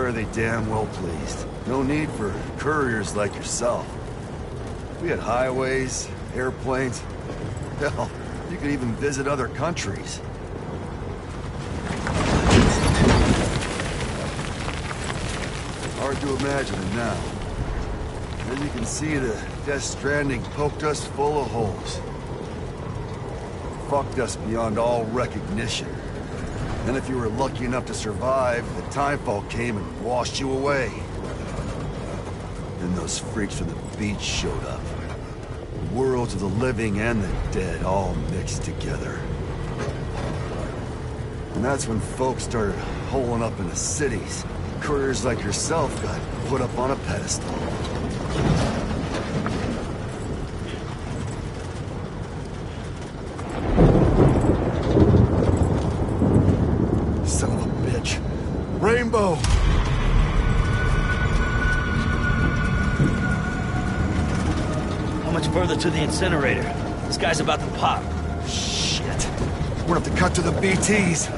are they damn well pleased. No need for couriers like yourself. We had highways, airplanes. Hell, you could even visit other countries. Hard to imagine it now. As you can see, the Death Stranding poked us full of holes. Fucked us beyond all recognition. And if you were lucky enough to survive, the Timefall came and washed you away. Then those freaks from the beach showed up. The worlds of the living and the dead all mixed together. And that's when folks started holing up in the cities. Couriers like yourself got put up on a pedestal. Son of a bitch. Rainbow! How much further to the incinerator? This guy's about to pop. Shit. We're gonna have to cut to the BTs.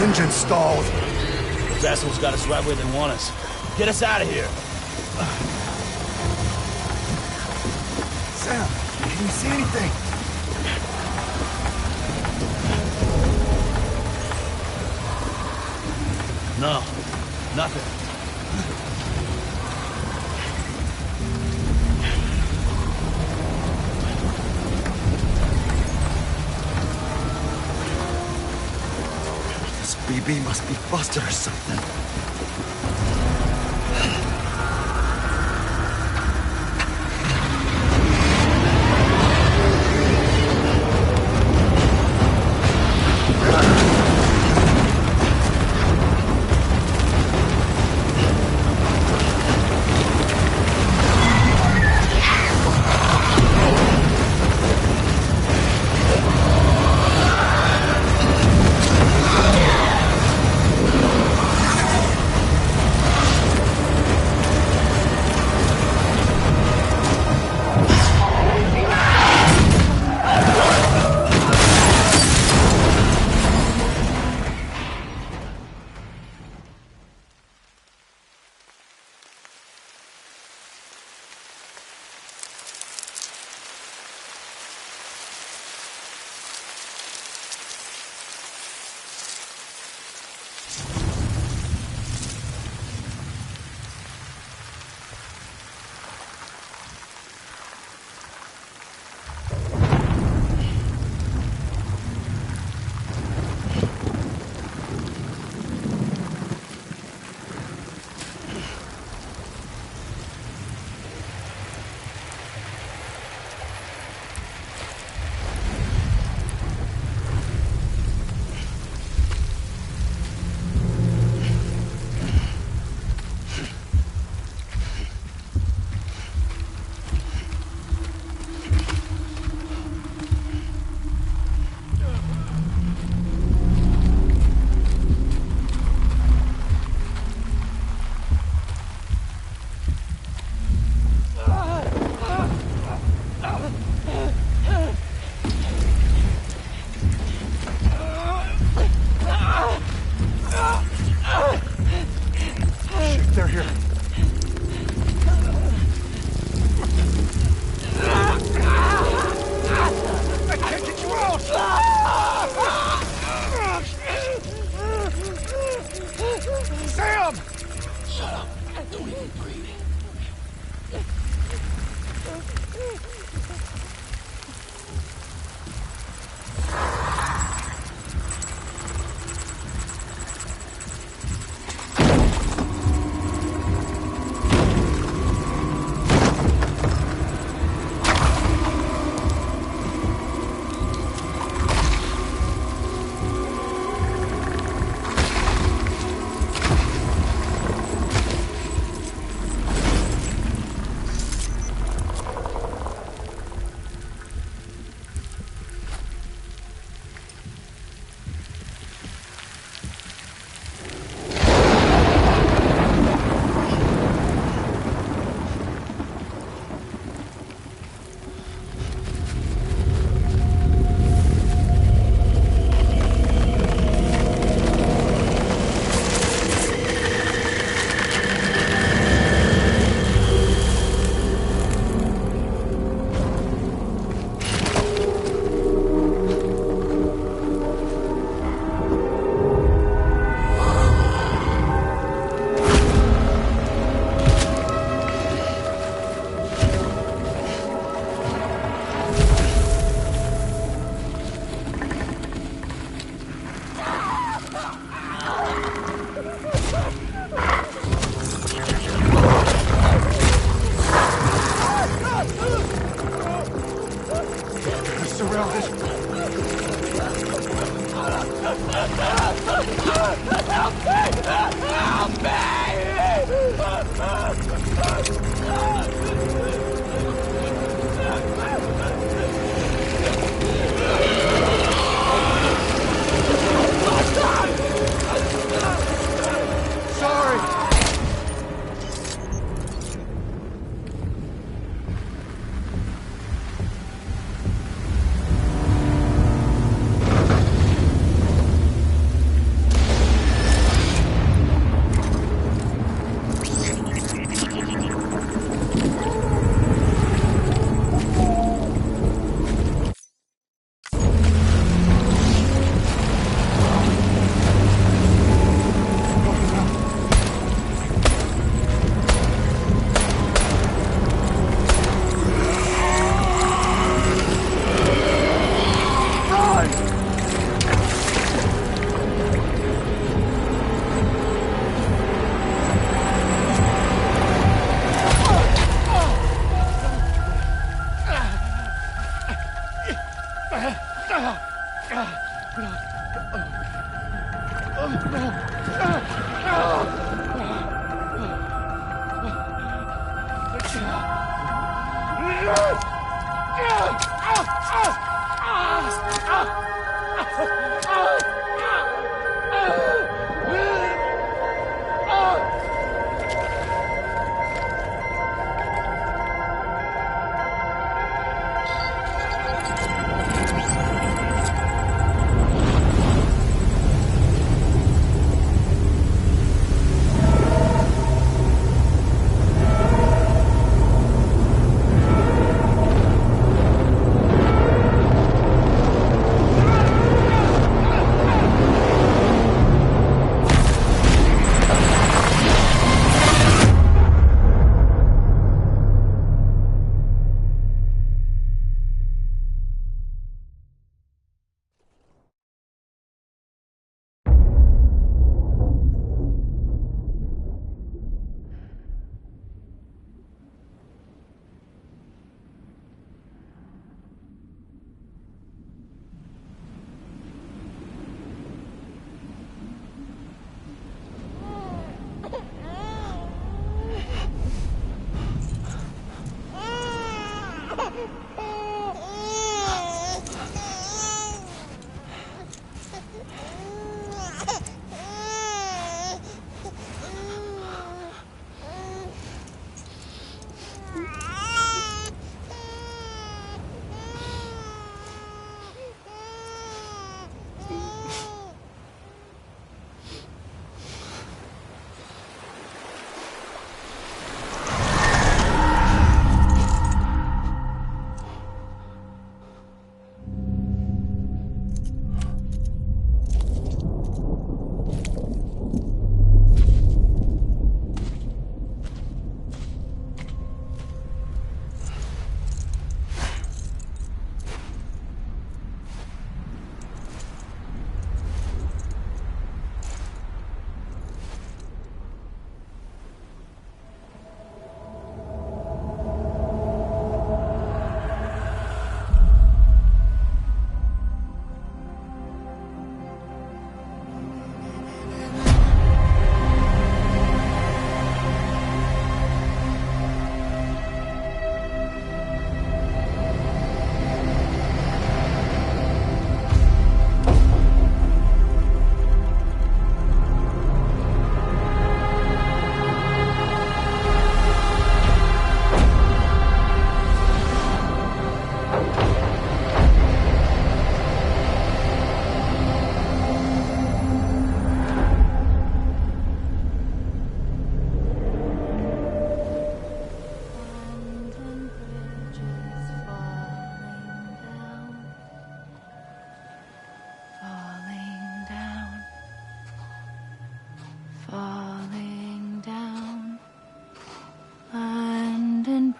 Engine stalled. Those assholes got us right where they want us. Get us out of here. Sam, can you see anything? No, nothing. This BB must be busted or something.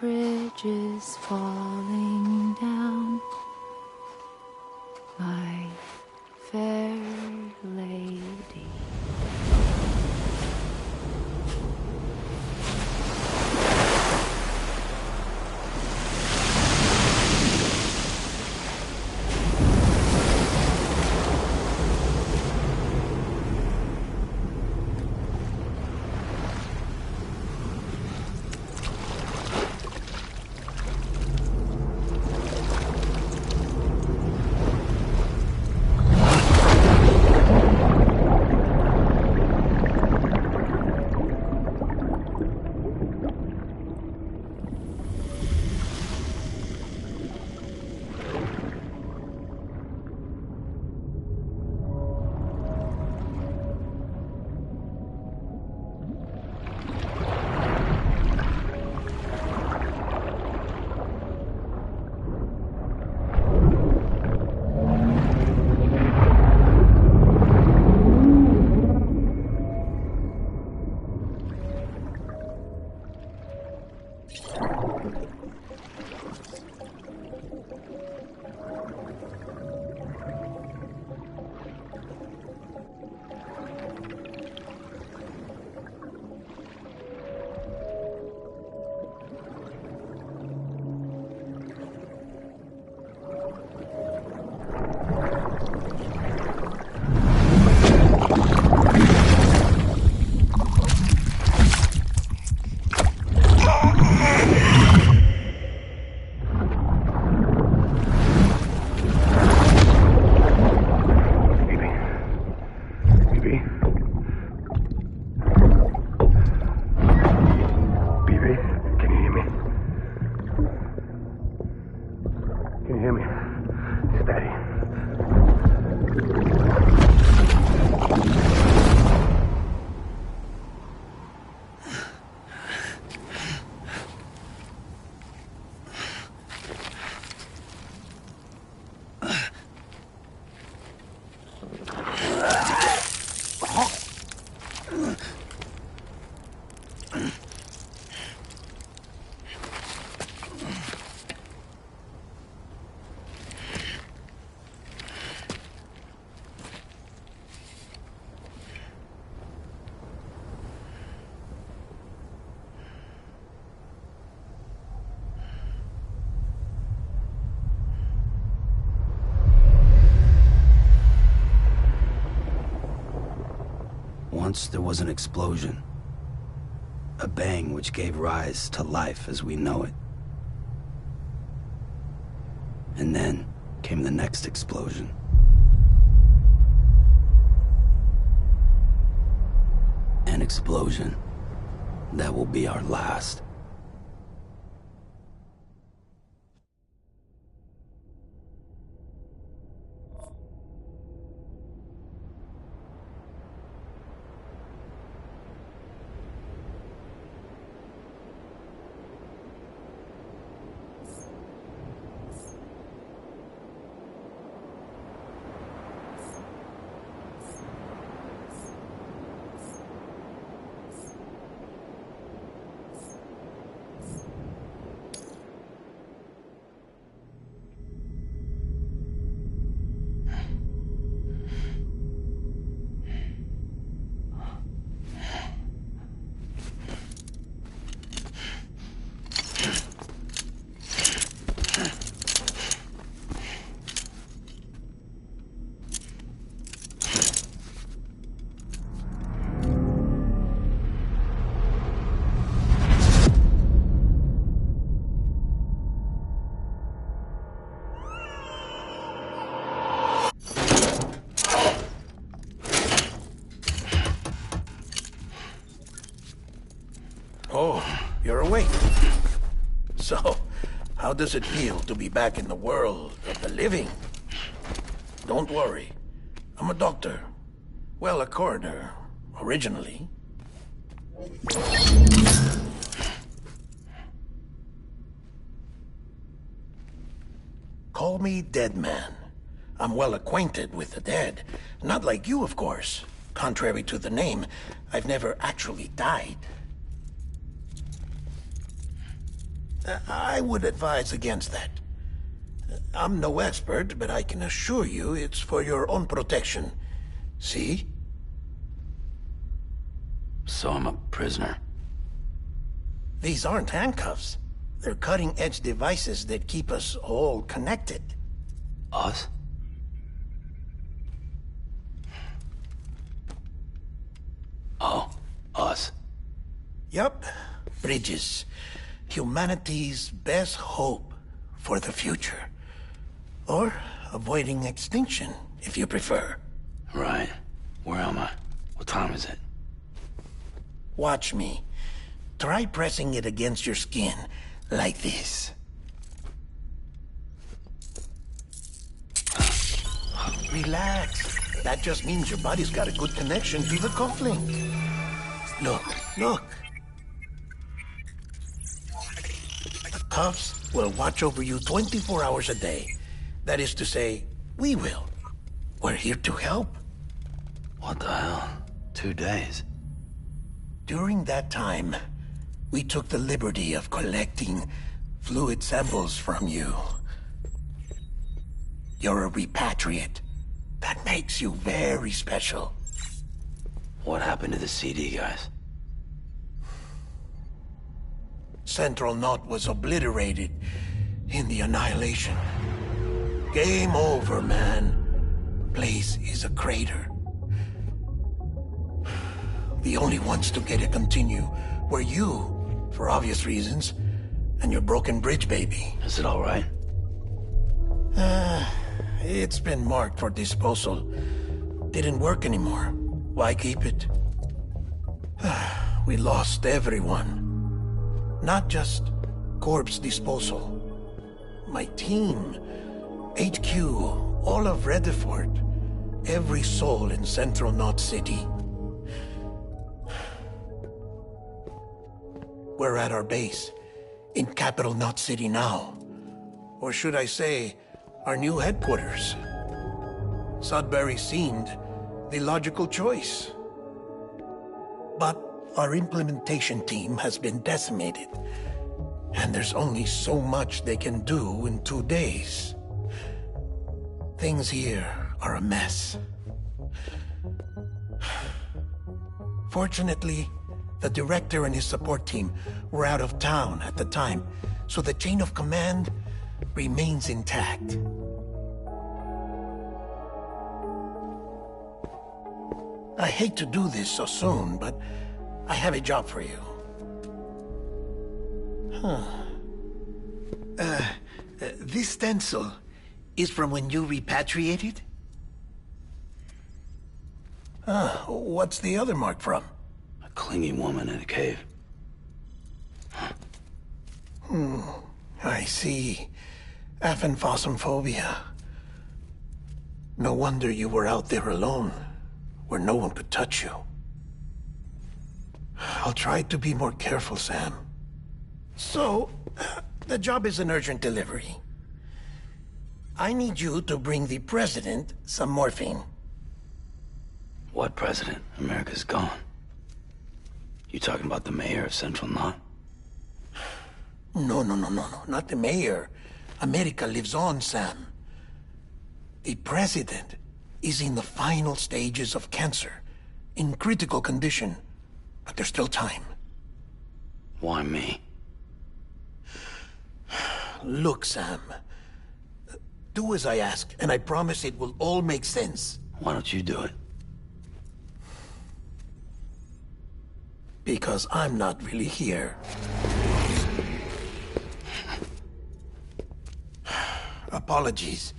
bridges falling down, my fair lady. Can you hear me? Steady. Once there was an explosion. A bang which gave rise to life as we know it. And then came the next explosion. An explosion that will be our last. Oh, you're awake. So, how does it feel to be back in the world of the living? Don't worry. I'm a doctor. Well, a coroner, originally. Call me Dead Man. I'm well acquainted with the dead. Not like you, of course. Contrary to the name, I've never actually died. I would advise against that. I'm no expert, but I can assure you it's for your own protection. See? So I'm a prisoner. These aren't handcuffs. They're cutting-edge devices that keep us all connected. Us? Oh, us. Yup. Bridges. Humanity's best hope for the future. Or avoiding extinction, if you prefer. Right. Where am I? What time is it? Watch me. Try pressing it against your skin, like this. Relax. That just means your body's got a good connection to the cufflink. Look, look. The cuffs will watch over you 24 hours a day. That is to say, we will. We're here to help. What the hell? 2 days? During that time, we took the liberty of collecting fluid samples from you. You're a repatriate. That makes you very special. What happened to the CD guys? Central Knot was obliterated in the Annihilation. Game over, man. Place is a crater. The only ones to get it continue were you, for obvious reasons, and your broken bridge baby. Is it all right? It's been marked for disposal. Didn't work anymore. Why keep it? We lost everyone. Not just corpse disposal. My team HQ, all of Redefort, every soul in Central Knot City. We're at our base, in Capital Knot City now. Or should I say, our new headquarters. Sudbury seemed the logical choice. But our implementation team has been decimated, and there's only so much they can do in 2 days. Things here are a mess. Fortunately, the director and his support team were out of town at the time, so the chain of command remains intact. I hate to do this so soon, but I have a job for you. This stencil is from when you repatriated? What's the other mark from? A clingy woman in a cave. I see. Aphenphosmphobia. No wonder you were out there alone, where no one could touch you. I'll try to be more careful, Sam. So, the job is an urgent delivery. I need you to bring the president some morphine. What president? America's gone. You talking about the mayor of Central Knot? No, not the mayor. America lives on, Sam. The president is in the final stages of cancer, in critical condition, but there's still time. Why me? Look, Sam. Do as I ask, and I promise it will all make sense. Why don't you do it? Because I'm not really here. Apologies.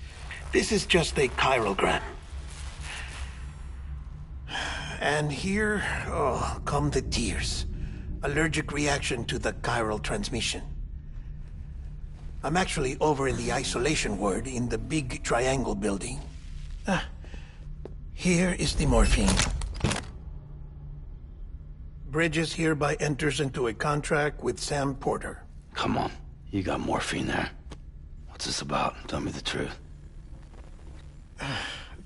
This is just a chiralgram. And here, come the tears. Allergic reaction to the chiral transmission. I'm actually over in the isolation ward in the big triangle building. Here is the morphine. Bridges hereby enters into a contract with Sam Porter. Come on. You got morphine there. What's this about? Tell me the truth.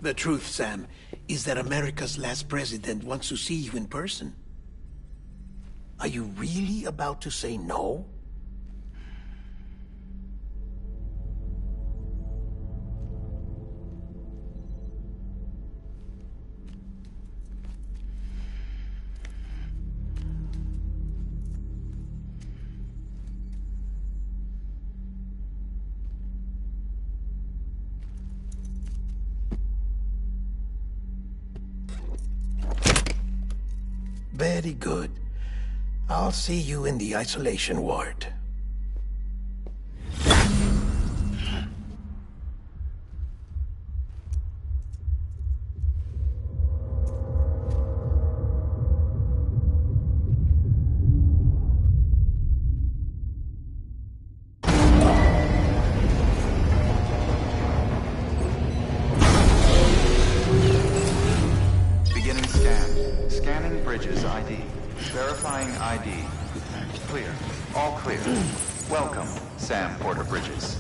The truth, Sam, is that America's last president wants to see you in person. Are you really about to say no? Very good. I'll see you in the isolation ward. Beginning scan. Scanning Bridges ID. Verifying ID. Clear. All clear. Welcome, Sam Porter Bridges.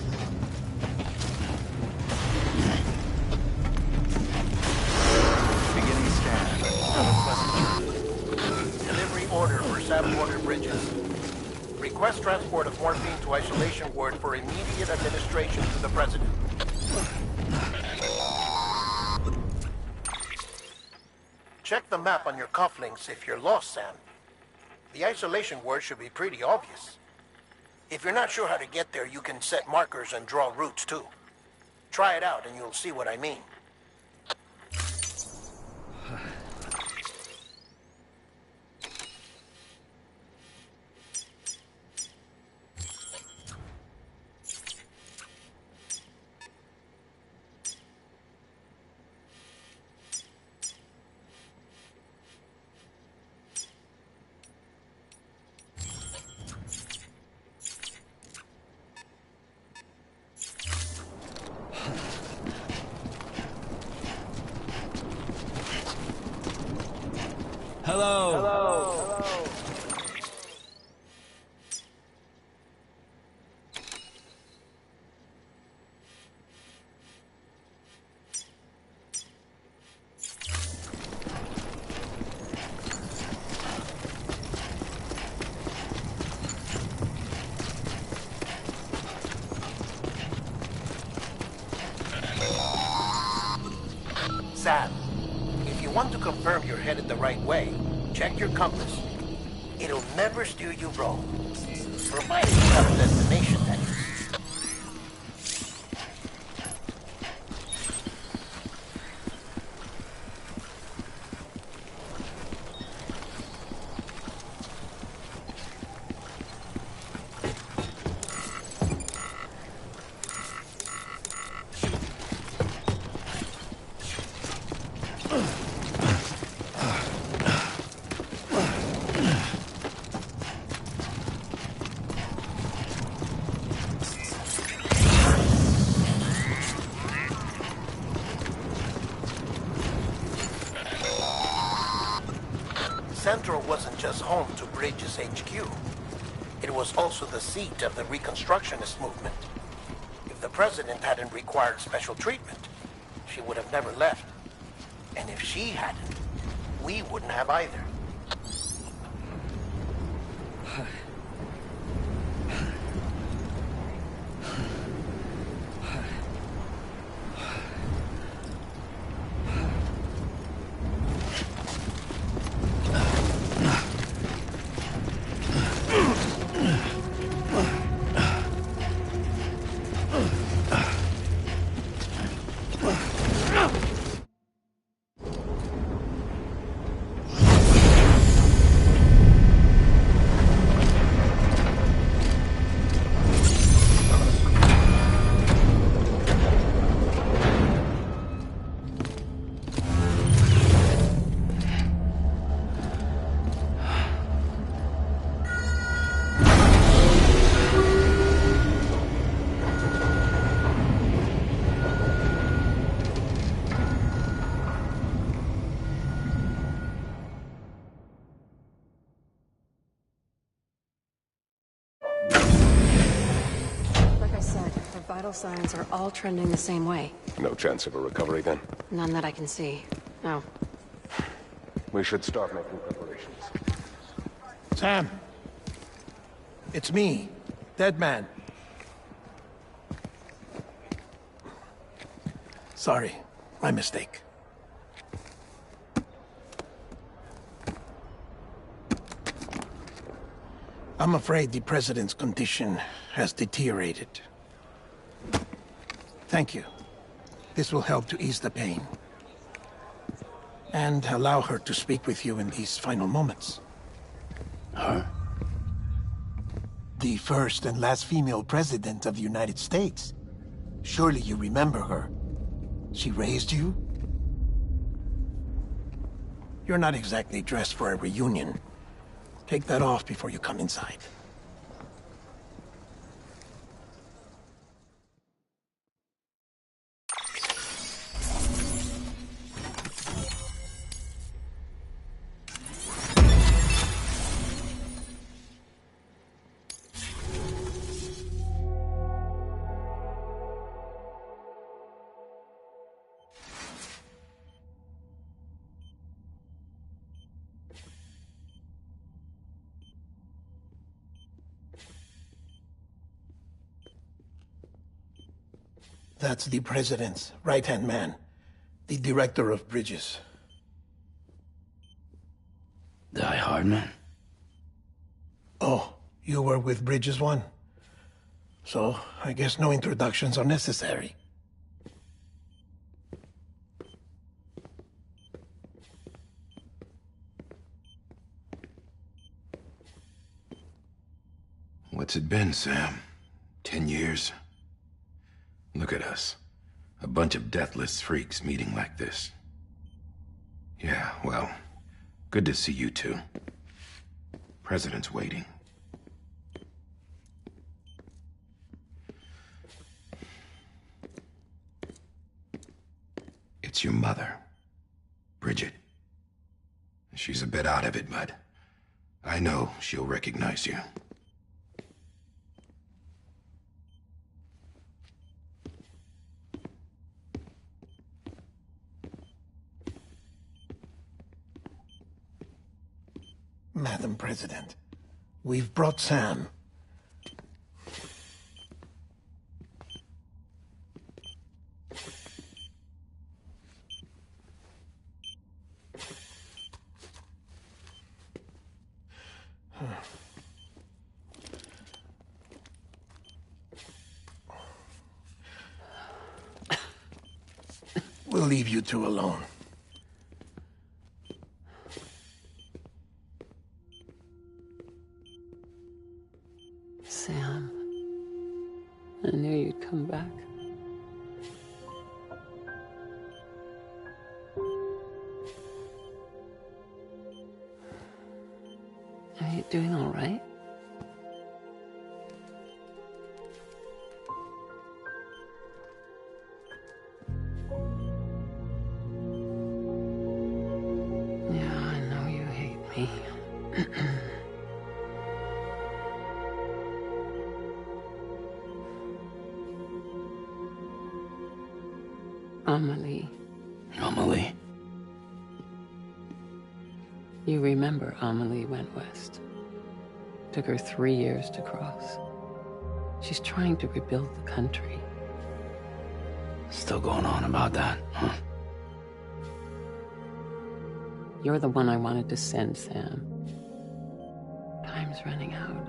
Beginning scan. Have a pleasant journey. Delivery order for Sam Porter Bridges. Request transport of morphine to isolation ward for immediate administration to the president. Check the map on your cufflinks if you're lost, Sam. The isolation word should be pretty obvious. If you're not sure how to get there, you can set markers and draw routes too. Try it out and you'll see what I mean. Hello. Sam, if you want to confirm you're headed the right way, check your compass. It'll never steer you wrong. Provided you have a destination, that is. Central wasn't just home to Bridges HQ. It was also the seat of the Reconstructionist movement. If the president hadn't required special treatment, she would have never left. And if she hadn't, we wouldn't have either. Vital signs are all trending the same way. No chance of a recovery then? None that I can see. No. We should start making preparations. Sam! It's me, Deadman. Sorry, my mistake. I'm afraid the president's condition has deteriorated. Thank you. This will help to ease the pain. And allow her to speak with you in these final moments. Her? The first and last female president of the United States. Surely you remember her. She raised you? You're not exactly dressed for a reunion. Take that off before you come inside. That's the president's right-hand man, the director of Bridges. Die Hardman? Oh, you were with Bridges 1? So, I guess no introductions are necessary. What's it been, Sam? 10 years? Look at us. A bunch of deathless freaks meeting like this. Yeah, well, good to see you two. President's waiting. It's your mother, Bridget. She's a bit out of it, but I know she'll recognize you. Madam President, we've brought Sam. We'll leave you two alone. Sam, I knew you'd come back. Are you doing all right? Yeah, I know you hate me. Amelie. Amelie? You remember Amelie went west. Took her 3 years to cross. She's trying to rebuild the country. Still going on about that, huh? You're the one I wanted to send, Sam. Time's running out.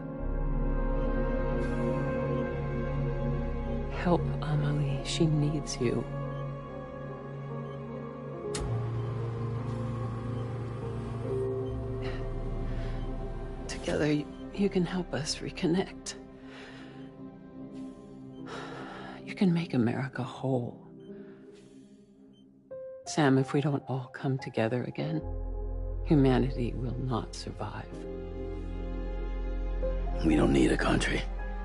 Help Amelie. She needs you. Together, you can help us reconnect. You can make America whole. Sam, if we don't all come together again, humanity will not survive. We don't need a country.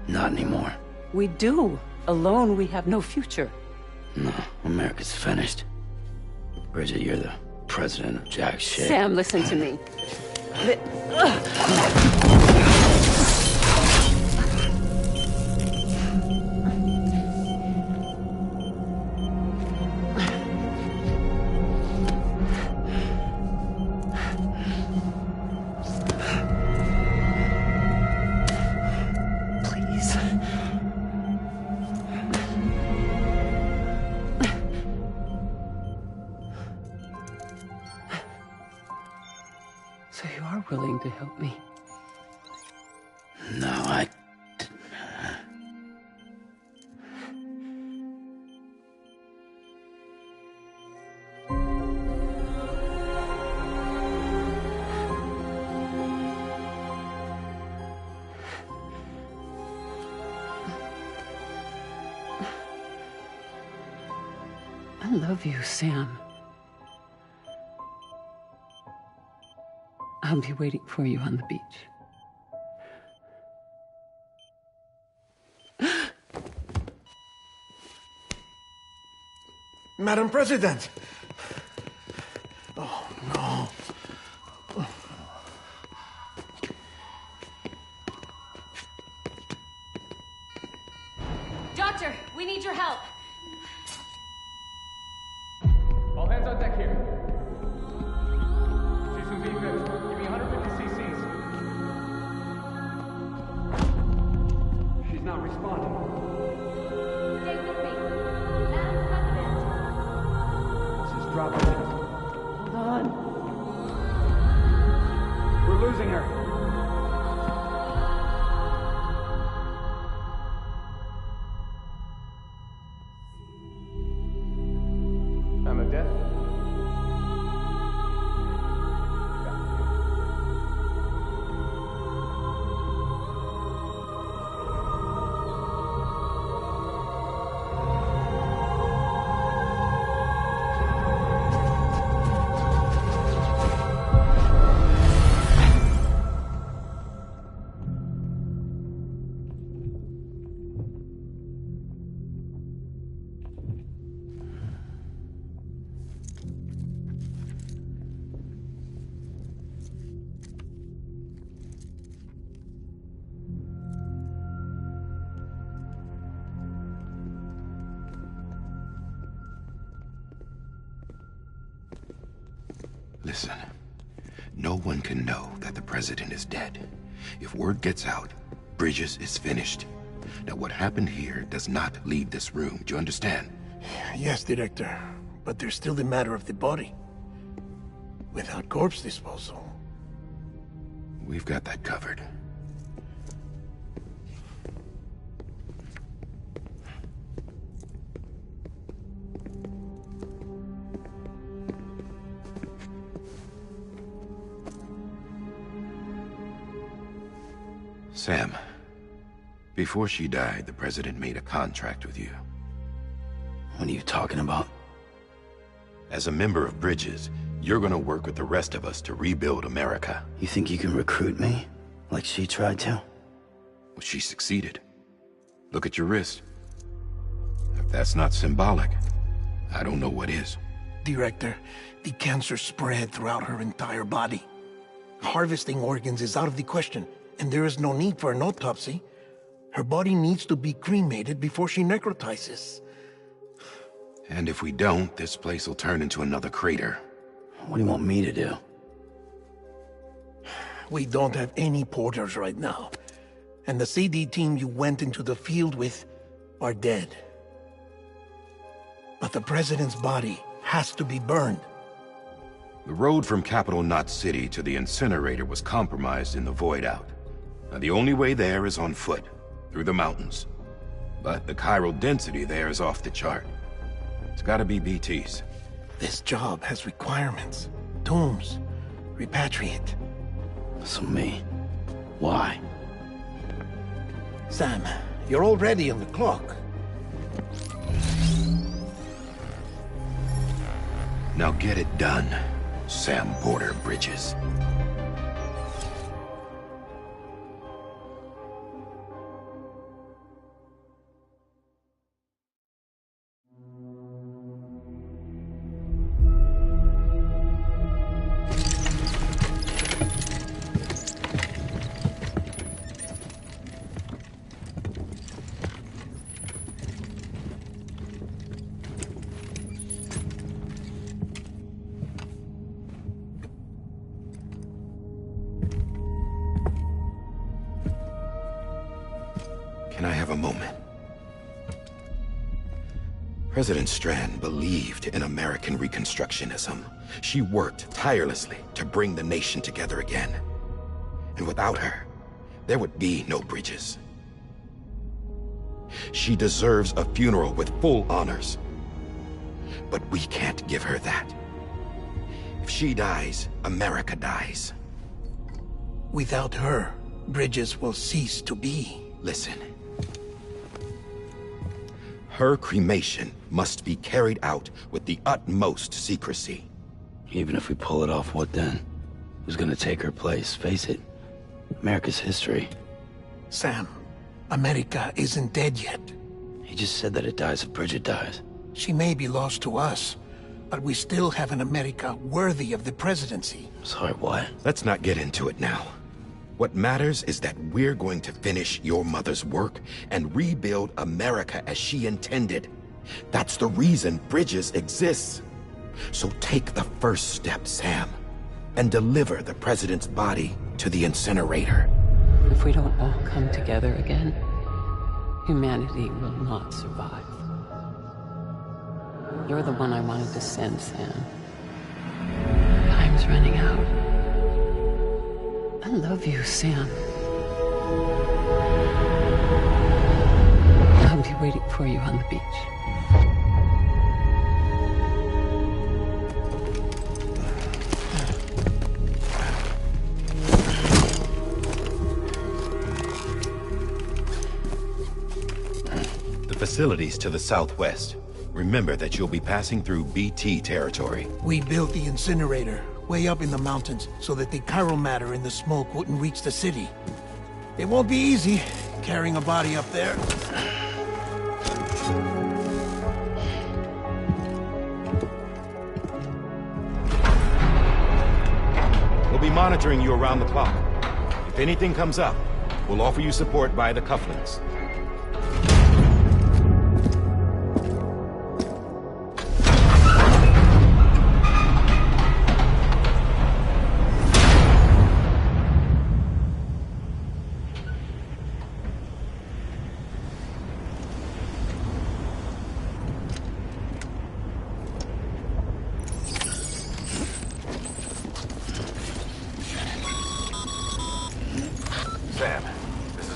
Not anymore. We do. Alone, we have no future. No, America's finished. Bridget, you're the president of jack shit. Sam, listen to me. Please. So you are willing to help me? No, I... I love you, Sam. I'll be waiting for you on the beach. Madam President! Oh, no. Doctor, we need your help. All hands on deck here. She's from being good. Give me 150 cc's. She's not responding. Stay with me. Madam President. This is dropping. Hold on. We're losing her. Time of death? Listen, no one can know that the president is dead. If word gets out, Bridges is finished. Now, what happened here does not leave this room. Do you understand? Yes, Director. But there's still the matter of the body. Without corpse disposal. We've got that covered. Sam, before she died, the president made a contract with you. What are you talking about? As a member of Bridges, you're gonna work with the rest of us to rebuild America. You think you can recruit me? Like she tried to? Well, she succeeded. Look at your wrist. If that's not symbolic, I don't know what is. Director, the cancer spread throughout her entire body. Harvesting organs is out of the question, and there is no need for an autopsy. Her body needs to be cremated before she necrotizes. And if we don't, this place will turn into another crater. What do you want me to do? We don't have any porters right now. And the CD team you went into the field with are dead. But the president's body has to be burned. The road from Capital Knot City to the incinerator was compromised in the Void Out. Now, the only way there is on foot, through the mountains. But the chiral density there is off the chart. It's gotta be BT's. This job has requirements. Tombs. Repatriate. So me? Why? Sam, you're already on the clock. Now get it done, Sam Porter Bridges. Can I have a moment? President Strand believed in American Reconstructionism. She worked tirelessly to bring the nation together again. And without her, there would be no Bridges. She deserves a funeral with full honors. But we can't give her that. If she dies, America dies. Without her, Bridges will cease to be. Listen. Her cremation must be carried out with the utmost secrecy. Even if we pull it off, what then? Who's gonna take her place? Face it, America's history. Sam, America isn't dead yet. He just said that it dies if Bridget dies. She may be lost to us, but we still have an America worthy of the presidency. Sorry, what? Let's not get into it now. What matters is that we're going to finish your mother's work and rebuild America as she intended. That's the reason Bridges exists. So take the first step, Sam, and deliver the president's body to the incinerator. If we don't all come together again, humanity will not survive. You're the one I wanted to send, Sam. Time's running out. I love you, Sam. I'll be waiting for you on the beach. The facilities to the southwest. Remember that you'll be passing through BT territory. We built the incinerator way up in the mountains so that the chiral matter in the smoke wouldn't reach the city. It won't be easy carrying a body up there. We'll be monitoring you around the clock. If anything comes up, we'll offer you support via the cufflinks.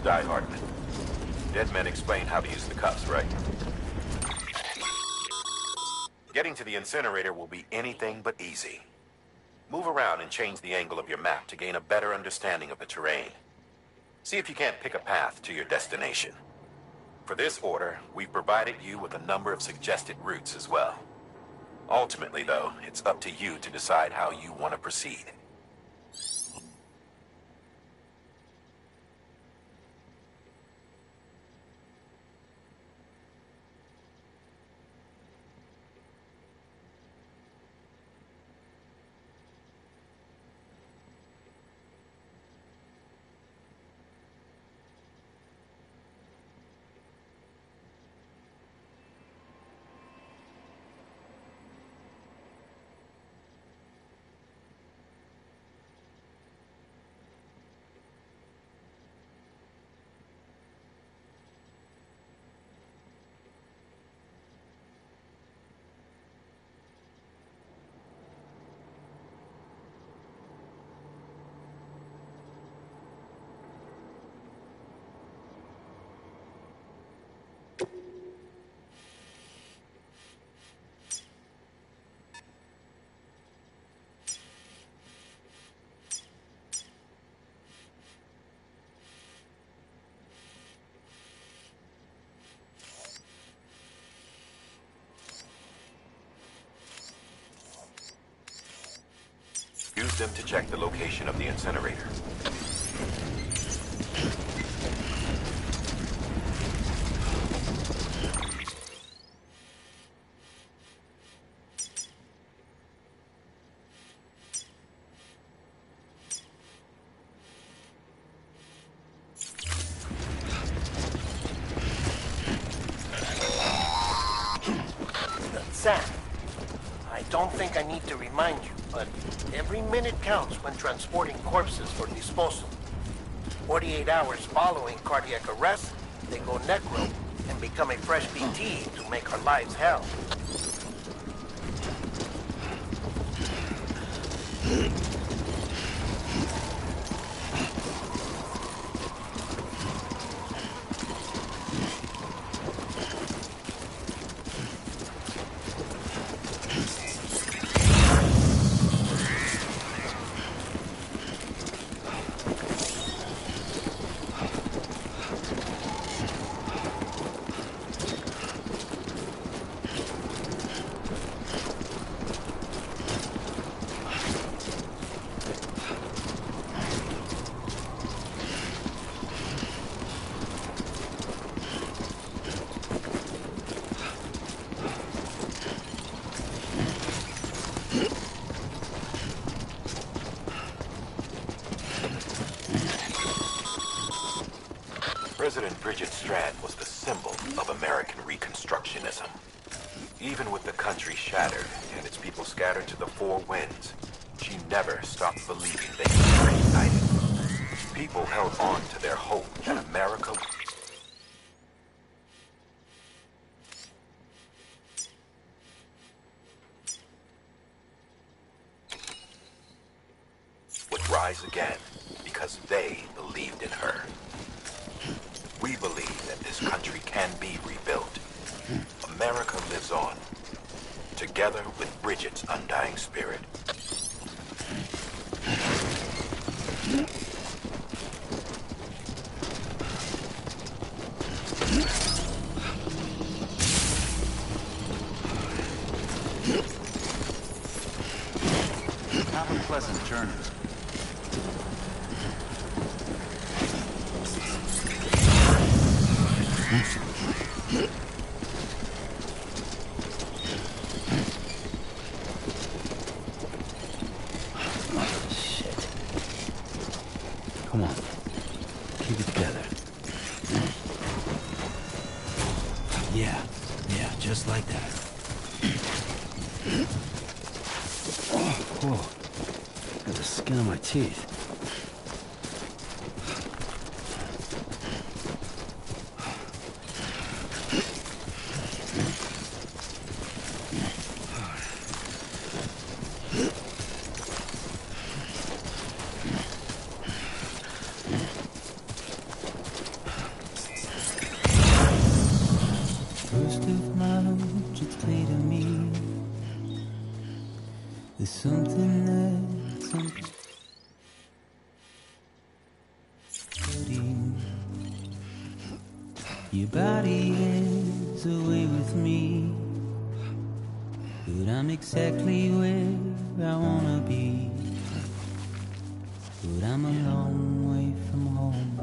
Die Hardman. Dead men explain how to use the cuffs, right? Getting to the incinerator will be anything but easy. Move around and change the angle of your map to gain a better understanding of the terrain. See if you can't pick a path to your destination. For this order, we've provided you with a number of suggested routes as well. Ultimately, though, it's up to you to decide how you want to proceed. Use them to check the location of the incinerator. Sam, I don't think I need to remind you, but every minute counts when transporting corpses for disposal. 48 hours following cardiac arrest, they go necro and become a fresh BT to make our lives hell. President Bridget Strand was the symbol of American Reconstructionism. Even with the country shattered and its people scattered to the four winds, she never stopped believing they could be reunited. People held on to their hope that America would rise again because they believed in her. We believe that this country can be rebuilt. America lives on, together with Bridget's undying spirit. Have a pleasant journey. Come on. Keep it together. Yeah, just like that. Oh, whoa. Got the skin on my teeth. There's something there, something. Your body is away with me, but I'm exactly where I wanna be. But I'm a long way from home.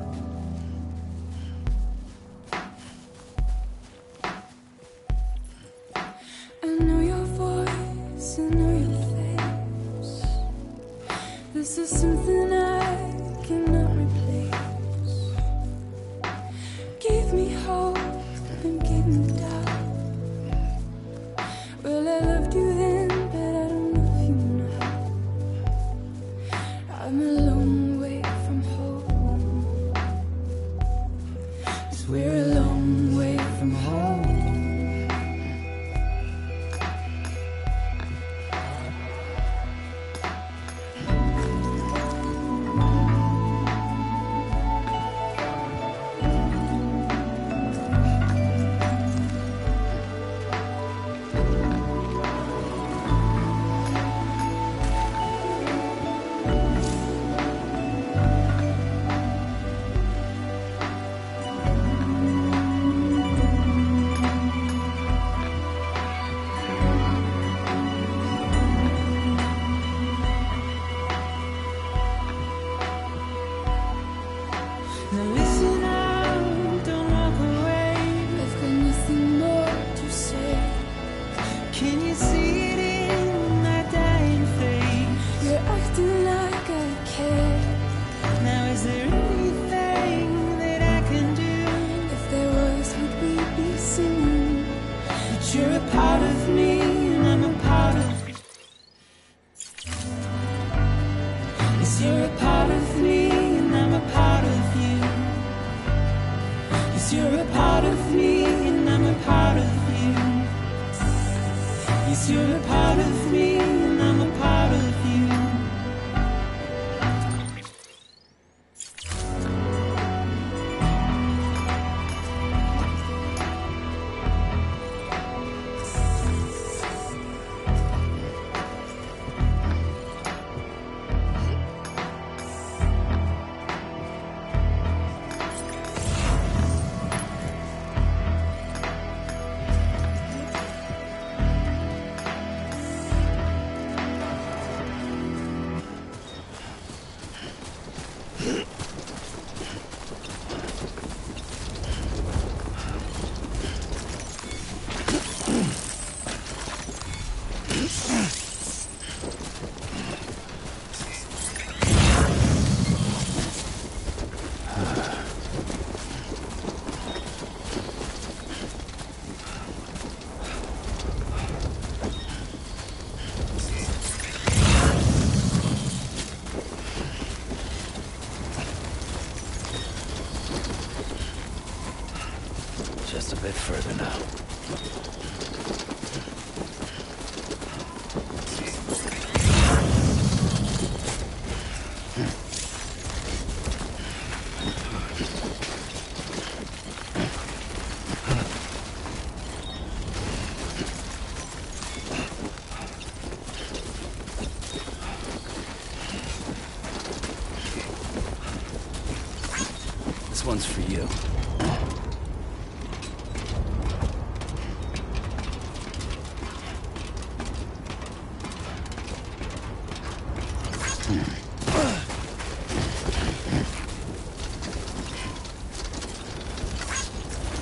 I know your voice, I know your face. This is something I cannot replace. Give me hope and give me doubt. Well, I loved you then, but I don't love you now. I'm a long way from home. 'Cause we're a long way from home. Now listen up, don't walk away. I've got nothing more to say. Can you see it in my dying face? You're acting like I care. Now is there anything that I can do? If there was, would we be singing? But you're a part of me and I'm a part of you. Yes, you're a part of me and I'm a part of you. Yes, you're a part of me and I'm a part of you. Yes, you're a part of me and I'm a part of you. Just a bit further now. This one's for you.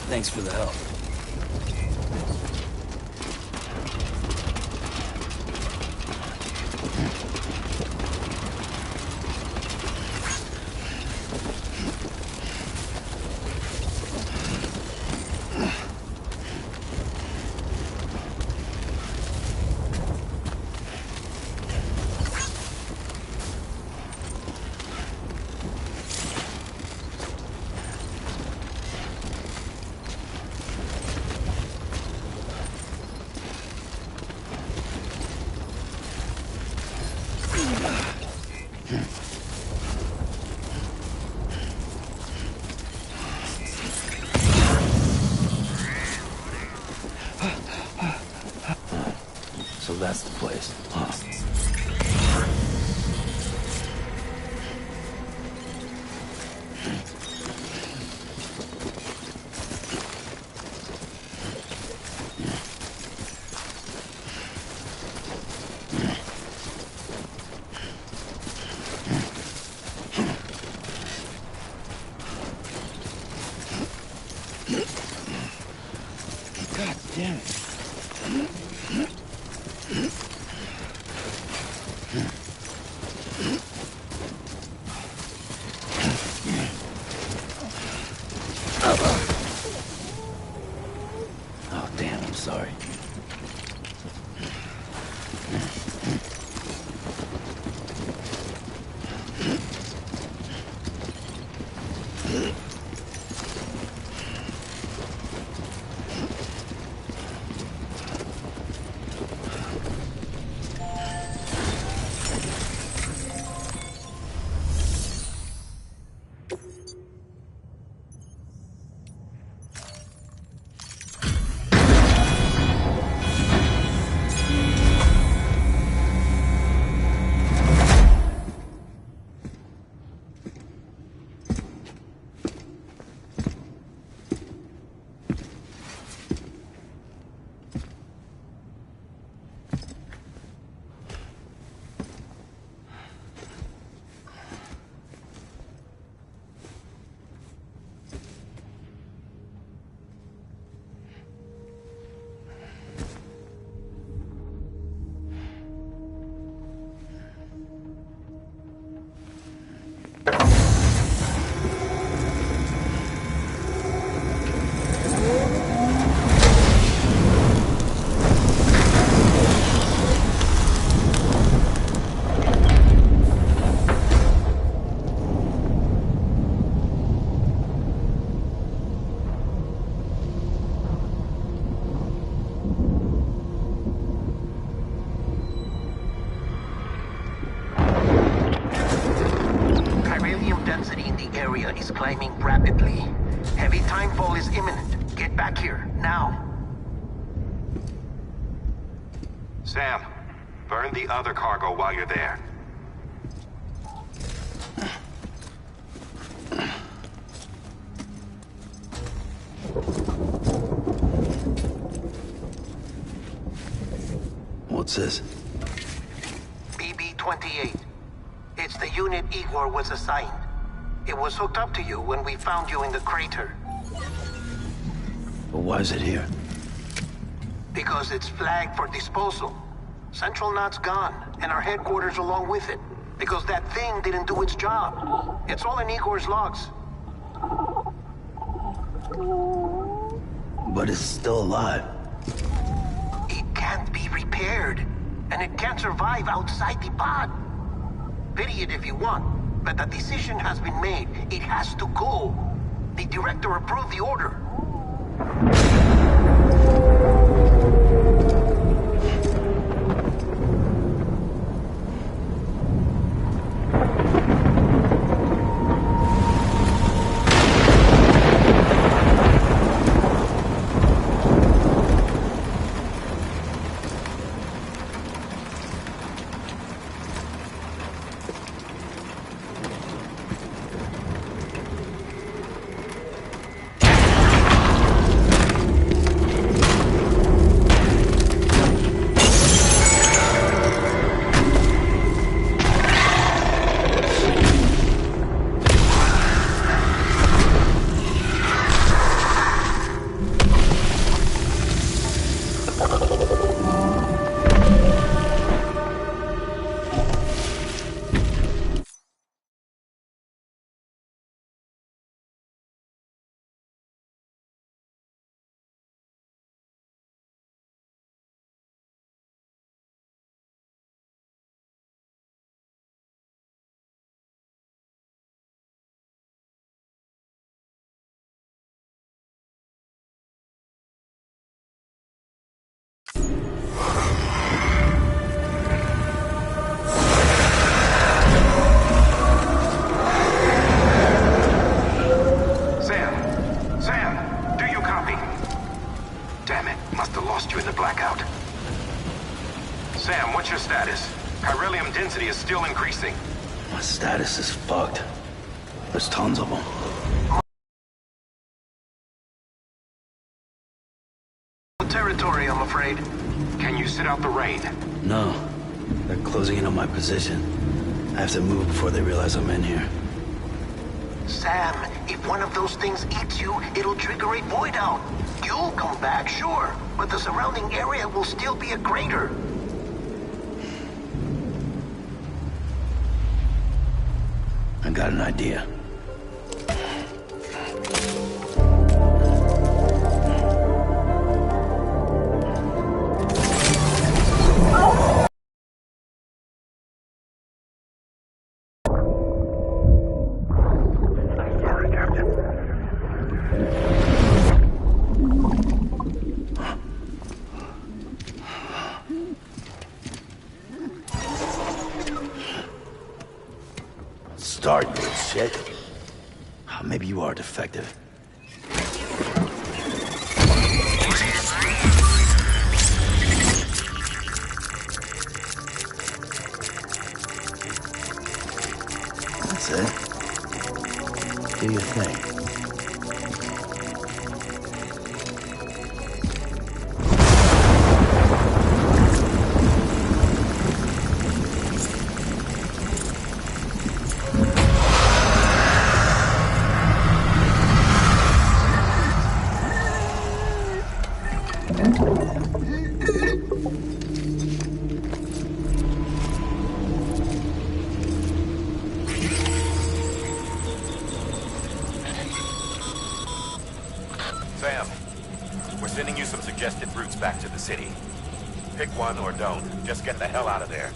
Thanks for the help. So that's the place, huh? is climbing rapidly. Heavy timefall is imminent. Get back here, now. Sam, burn the other cargo while you're there. What's this? BB-28. It's the unit Igor was assigned. It was hooked up to you when we found you in the crater. But why is it here? Because it's flagged for disposal. Central Knot's gone, and our headquarters along with it. Because that thing didn't do its job. It's all in Igor's logs. But it's still alive. It can't be repaired, and it can't survive outside the pod. Pity it if you want, but the decision has been made. It has to go. The director approved the order. Still increasing. My status is fucked. There's tons of them. Territory, I'm afraid. Can you sit out the rain? No. They're closing in on my position. I have to move before they realize I'm in here. Sam, if one of those things eats you, it'll trigger a void out. You'll come back, sure, but the surrounding area will still be a crater. I got an idea. Start, you shit. Maybe you are defective. That's it. Do your thing. Sam, we're sending you some suggested routes back to the city. Pick one or don't. Just get the hell out of there.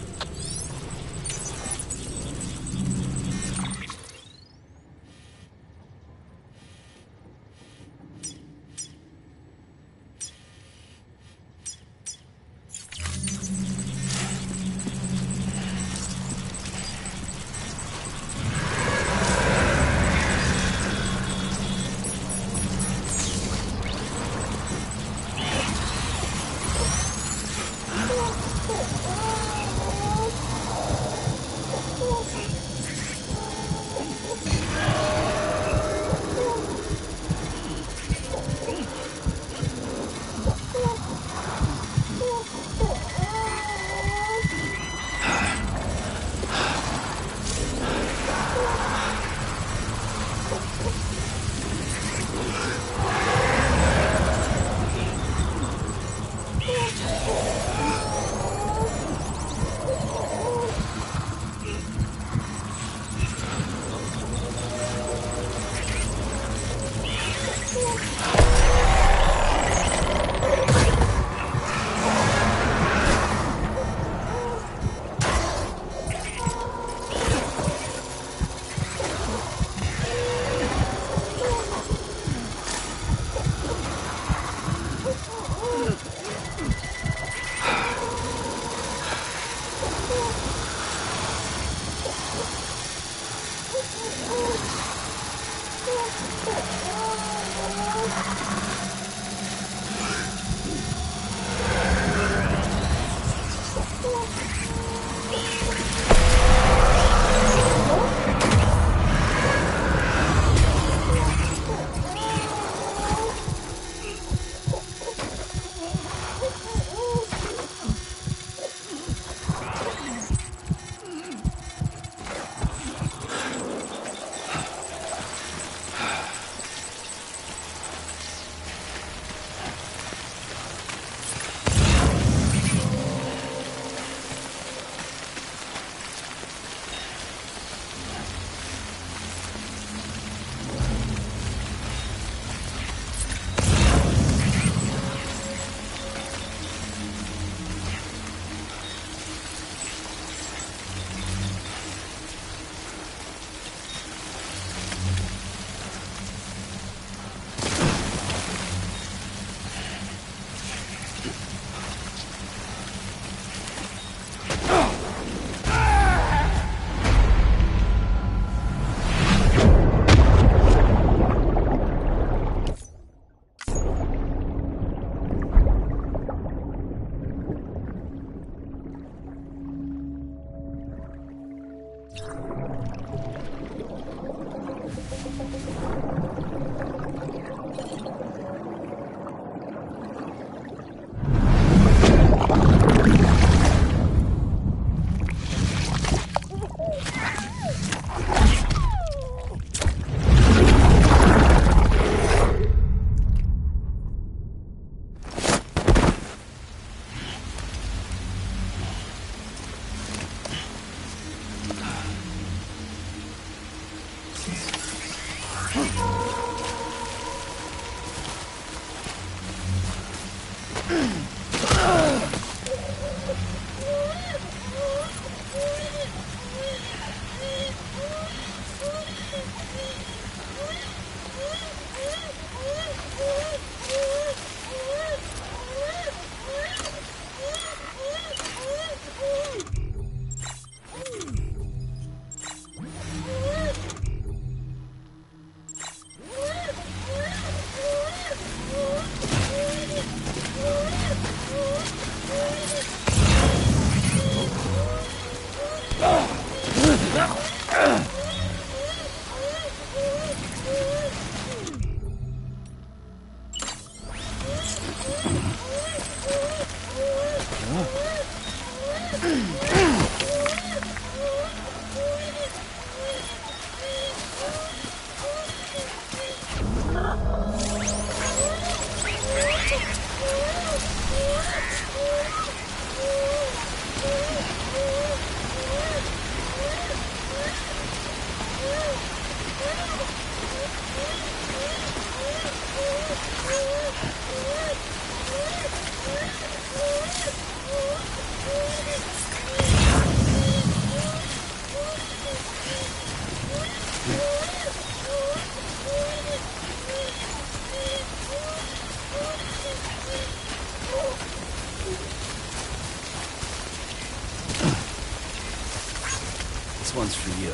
This one's for you.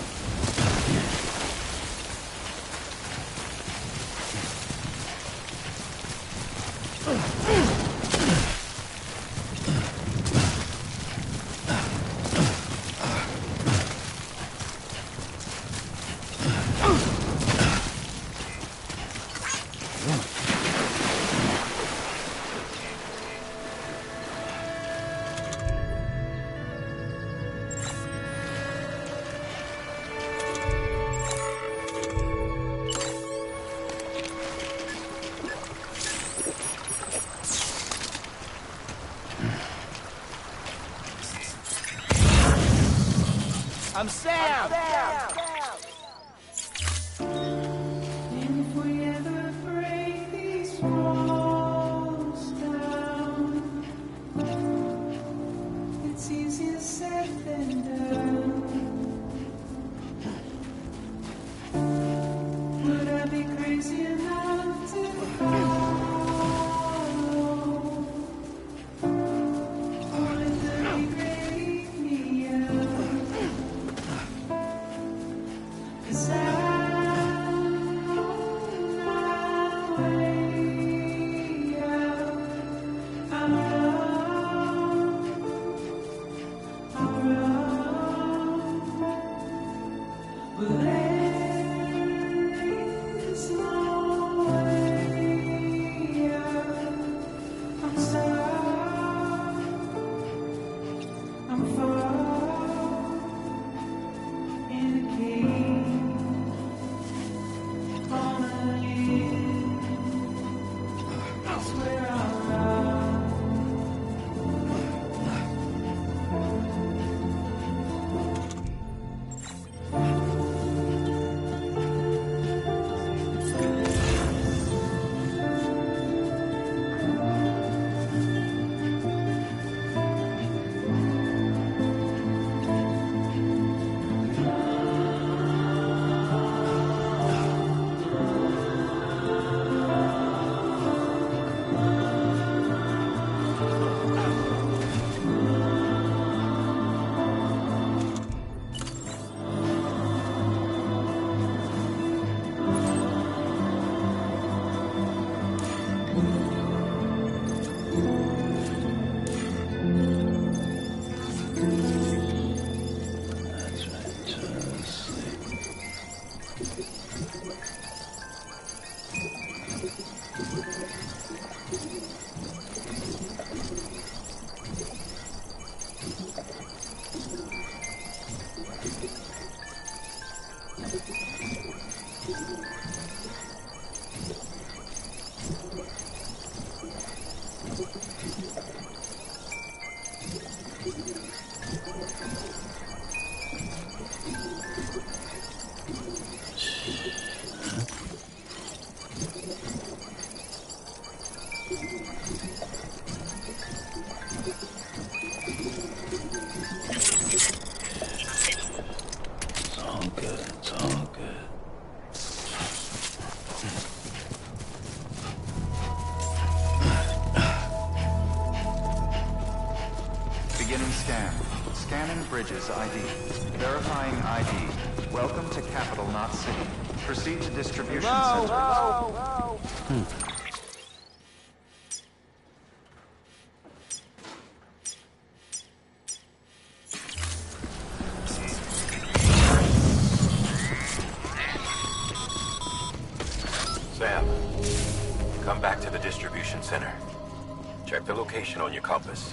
I'm Sam! If we ever break these walls down, it's easier said than done. Would I be crazy enough to follow? Or let the regret eat me out? 'Cause I'm on my way out. I'm wrong. But there's no way out. I'm stuck. I'm far in a cave. On a limb. I swear I'll run. Beginning scan. Scanning Bridges ID. Verifying ID. Welcome to Capital Knot City. Proceed to distribution center. Sam, come back to the distribution center. Check the location on your compass.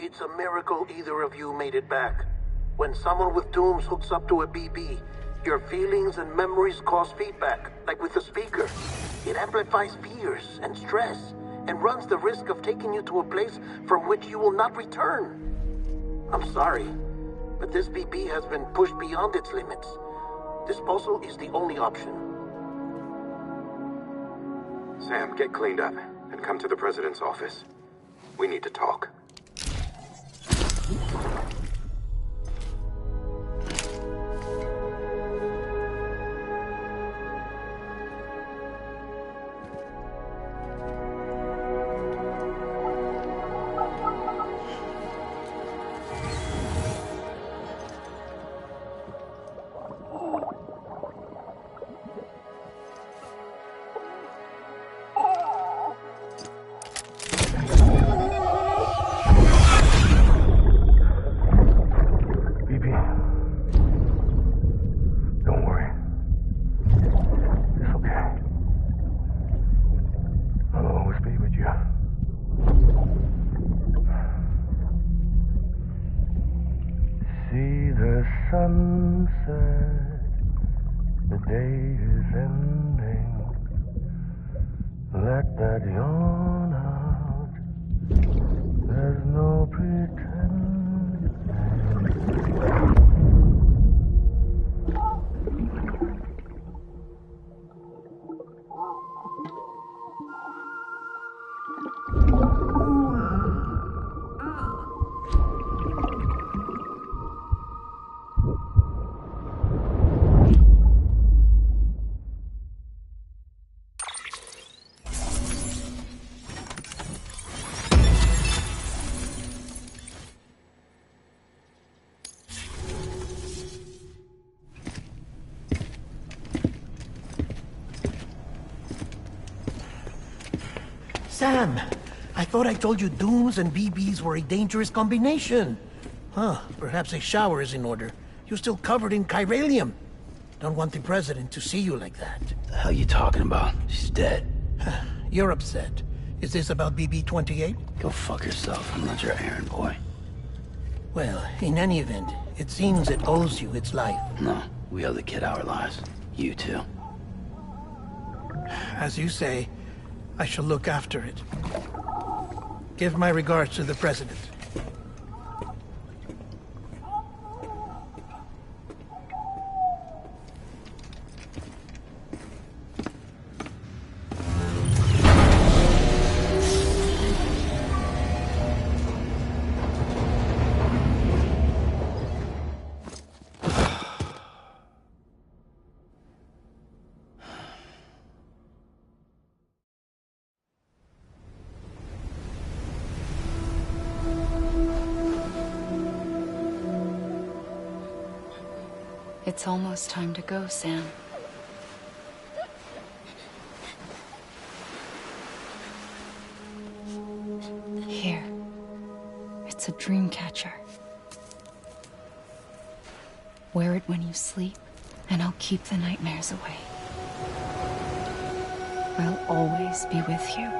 It's a miracle either of you made it back. When someone with Dooms hooks up to a BB, your feelings and memories cause feedback, like with the speaker. It amplifies fears and stress, and runs the risk of taking you to a place from which you will not return. I'm sorry, but this BB has been pushed beyond its limits. Disposal is the only option. Sam, get cleaned up and come to the President's office. We need to talk. Sunset, the day is ending. Let that yawn out. There's no pretending. Sam, I thought I told you Dooms and BBs were a dangerous combination. Huh, perhaps a shower is in order. You're still covered in chiralium. Don't want the President to see you like that. The hell you talking about? She's dead. You're upset. Is this about BB-28? Go fuck yourself. I'm not your errand boy. Well, in any event, it seems it owes you its life. No, we owe the kid our lives. You too. As you say, I shall look after it. Give my regards to the President. It's almost time to go, Sam. Here. It's a dream catcher. Wear it when you sleep, and I'll keep the nightmares away. I'll always be with you.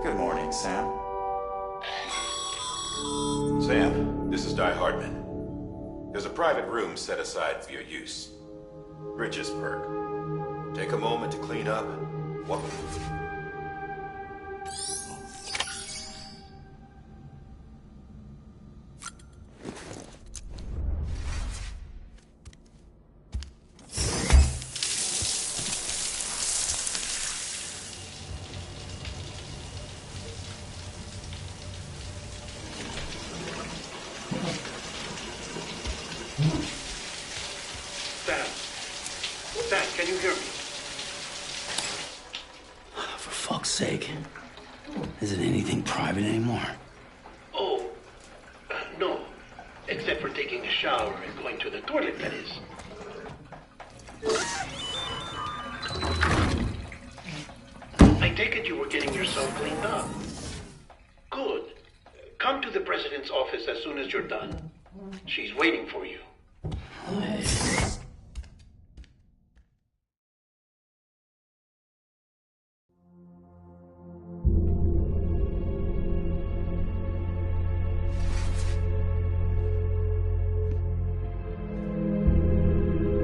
Good morning. morning, Sam. Sam, this is Di Hardman. There's a private room set aside for your use. Bridges Perk. Take a moment to clean up. Welcome. Sam, can you hear me? For fuck's sake. Isn't anything private anymore? Oh, no. Except for taking a shower and going to the toilet, that is. I take it you were getting yourself cleaned up. Good. Come to the president's office as soon as you're done. She's waiting for you.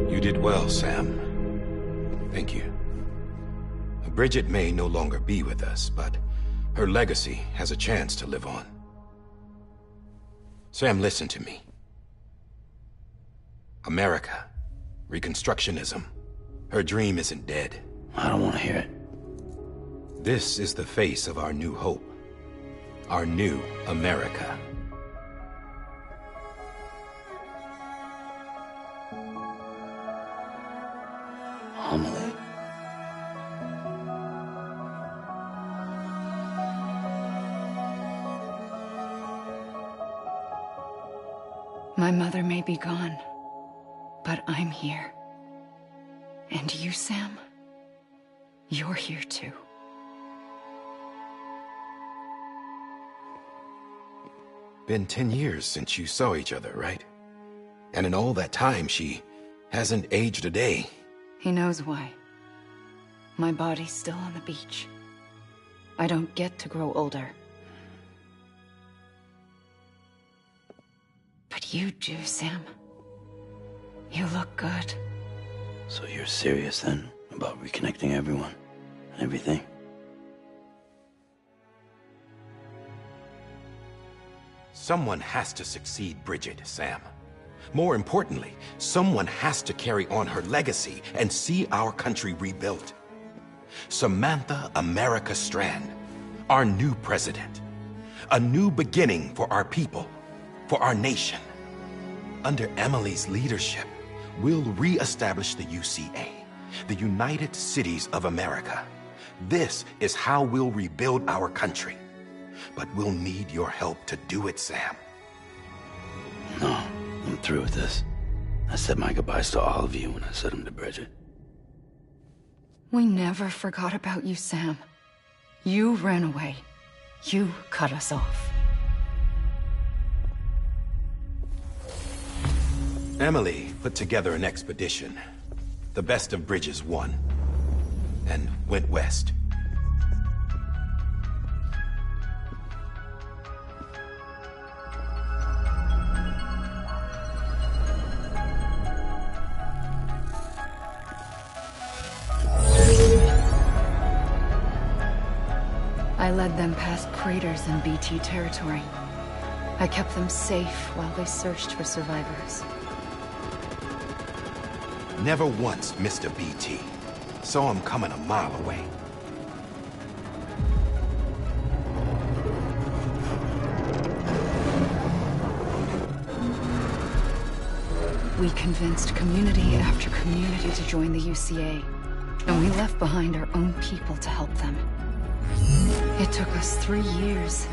You did well, Sam. Thank you. Bridget may no longer be with us, but her legacy has a chance to live on. Sam, listen to me. America, Reconstructionism, her dream isn't dead. I don't want to hear it. This is the face of our new hope. Our new America. Amelie. My mother may be gone, but I'm here. And you, Sam? You're here too. Been 10 years since you saw each other, right? And in all that time, she hasn't aged a day. He knows why. My body's still on the beach. I don't get to grow older. But you do, Sam. You look good. So you're serious then about reconnecting everyone and everything? Someone has to succeed Bridget, Sam. More importantly, someone has to carry on her legacy and see our country rebuilt. Samantha America Strand, our new president. A new beginning for our people, for our nation. Under Emily's leadership, we'll re-establish the UCA, the United Cities of America. This is how we'll rebuild our country. But we'll need your help to do it, Sam. No, I'm through with this. I said my goodbyes to all of you when I said them to Bridget. We never forgot about you, Sam. You ran away. You cut us off. Emily put together an expedition. The best of Bridges won. And went west. I led them past craters in BT territory. I kept them safe while they searched for survivors. Never once missed a BT. Saw him coming a mile away. We convinced community after community to join the UCA, and we left behind our own people to help them. It took us 3 years,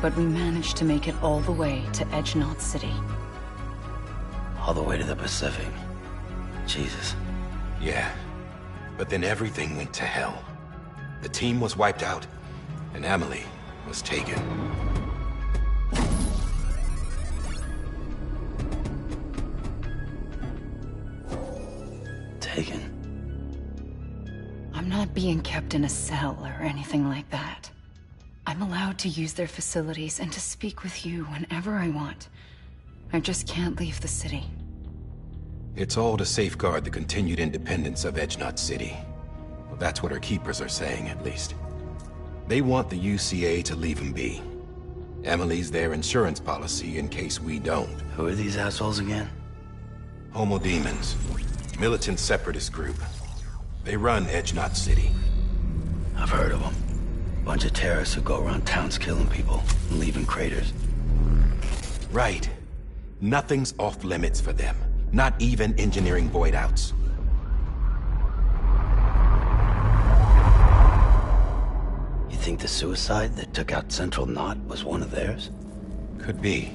but we managed to make it all the way to Edge-Knot City. All the way to the Pacific. Jesus. Yeah, but then everything went to hell. The team was wiped out, and Emily was taken. Taken? I'm not being kept in a cell or anything like that. I'm I'm allowed to use their facilities and to speak with you whenever I want. I just can't leave the city. It's all to safeguard the continued independence of Edge Knot City. Well, that's what our keepers are saying, at least. They want the UCA to leave them be. Emily's their insurance policy in case we don't. Who are these assholes again? Homo Demons. Militant separatist group. They run Edge Knot City. I've heard of them. Bunch of terrorists who go around towns killing people and leaving craters. Right. Nothing's off limits for them. Not even engineering void outs. You think the suicide that took out Central Knot was one of theirs? Could be.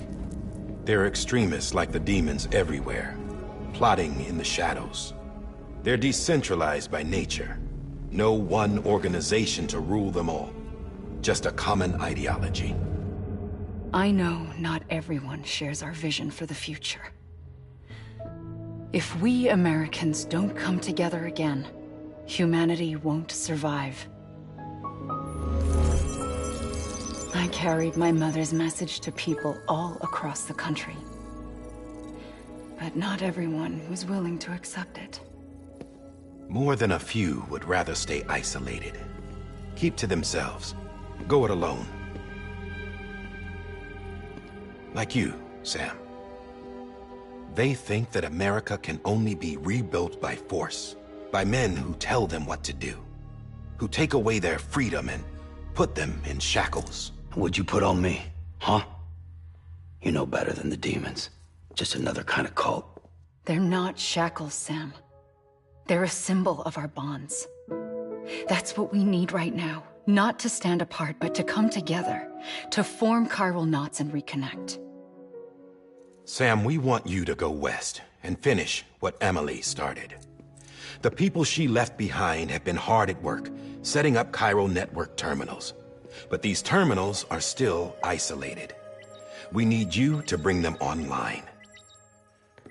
There are extremists like the demons everywhere, plotting in the shadows. They're decentralized by nature. No one organization to rule them all. Just a common ideology. I know not everyone shares our vision for the future. If we Americans don't come together again, humanity won't survive. I carried my mother's message to people all across the country. But not everyone was willing to accept it. More than a few would rather stay isolated. Keep to themselves. Go it alone. Like you, Sam. They think that America can only be rebuilt by force, by men who tell them what to do, who take away their freedom and put them in shackles. What'd you put on me, huh? You know better than the demons. Just another kind of cult. They're not shackles, Sam. They're a symbol of our bonds. That's what we need right now. Not to stand apart, but to come together, to form chiral knots and reconnect. Sam, we want you to go west and finish what Emily started. The people she left behind have been hard at work, setting up chiral network terminals. But these terminals are still isolated. We need you to bring them online.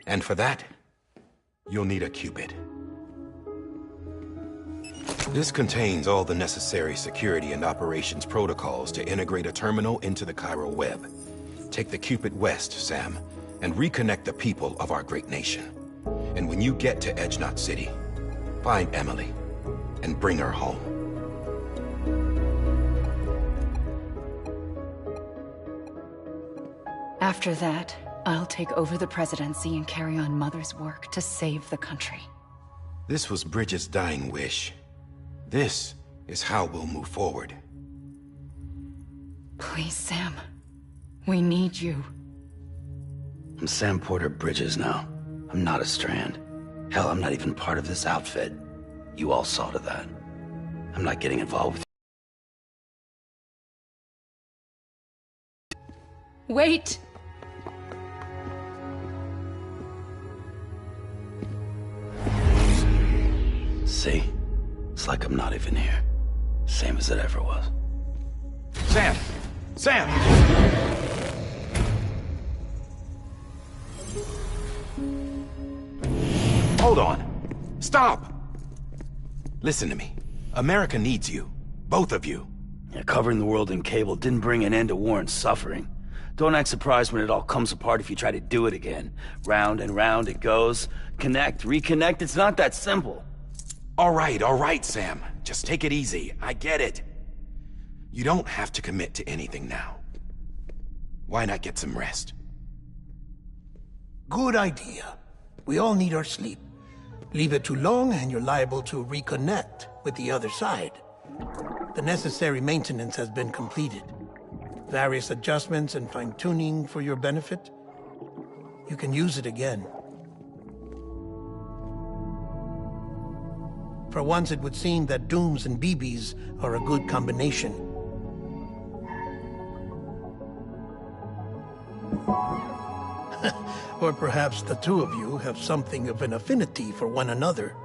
And for that, you'll need a Cupid. This contains all the necessary security and operations protocols to integrate a terminal into the chiral web. Take the Cupid west, Sam, and reconnect the people of our great nation. And when you get to Edge Knot City, find Emily and bring her home. After that, I'll take over the presidency and carry on Mother's work to save the country. This was Bridget's dying wish. This is how we'll move forward. Please, Sam. We need you. I'm Sam Porter Bridges now. I'm not a Strand. Hell, I'm not even part of this outfit. You all saw to that. I'm not getting involved with you. Wait! See? It's like I'm not even here. Same as it ever was. Sam! Sam! Hold on. Stop! Listen to me. America needs you. Both of you. Yeah, covering the world in cable didn't bring an end to war and suffering. Don't act surprised when it all comes apart if you try to do it again. Round and round it goes. Connect, reconnect, it's not that simple. All right, Sam. Just take it easy. I get it. You don't have to commit to anything now. Why not get some rest? Good idea. We all need our sleep. Leave it too long and you're liable to reconnect with the other side. The necessary maintenance has been completed. Various adjustments and fine-tuning for your benefit. You can use it again. For once, it would seem that Dooms and BBs are a good combination. Or perhaps the two of you have something of an affinity for one another.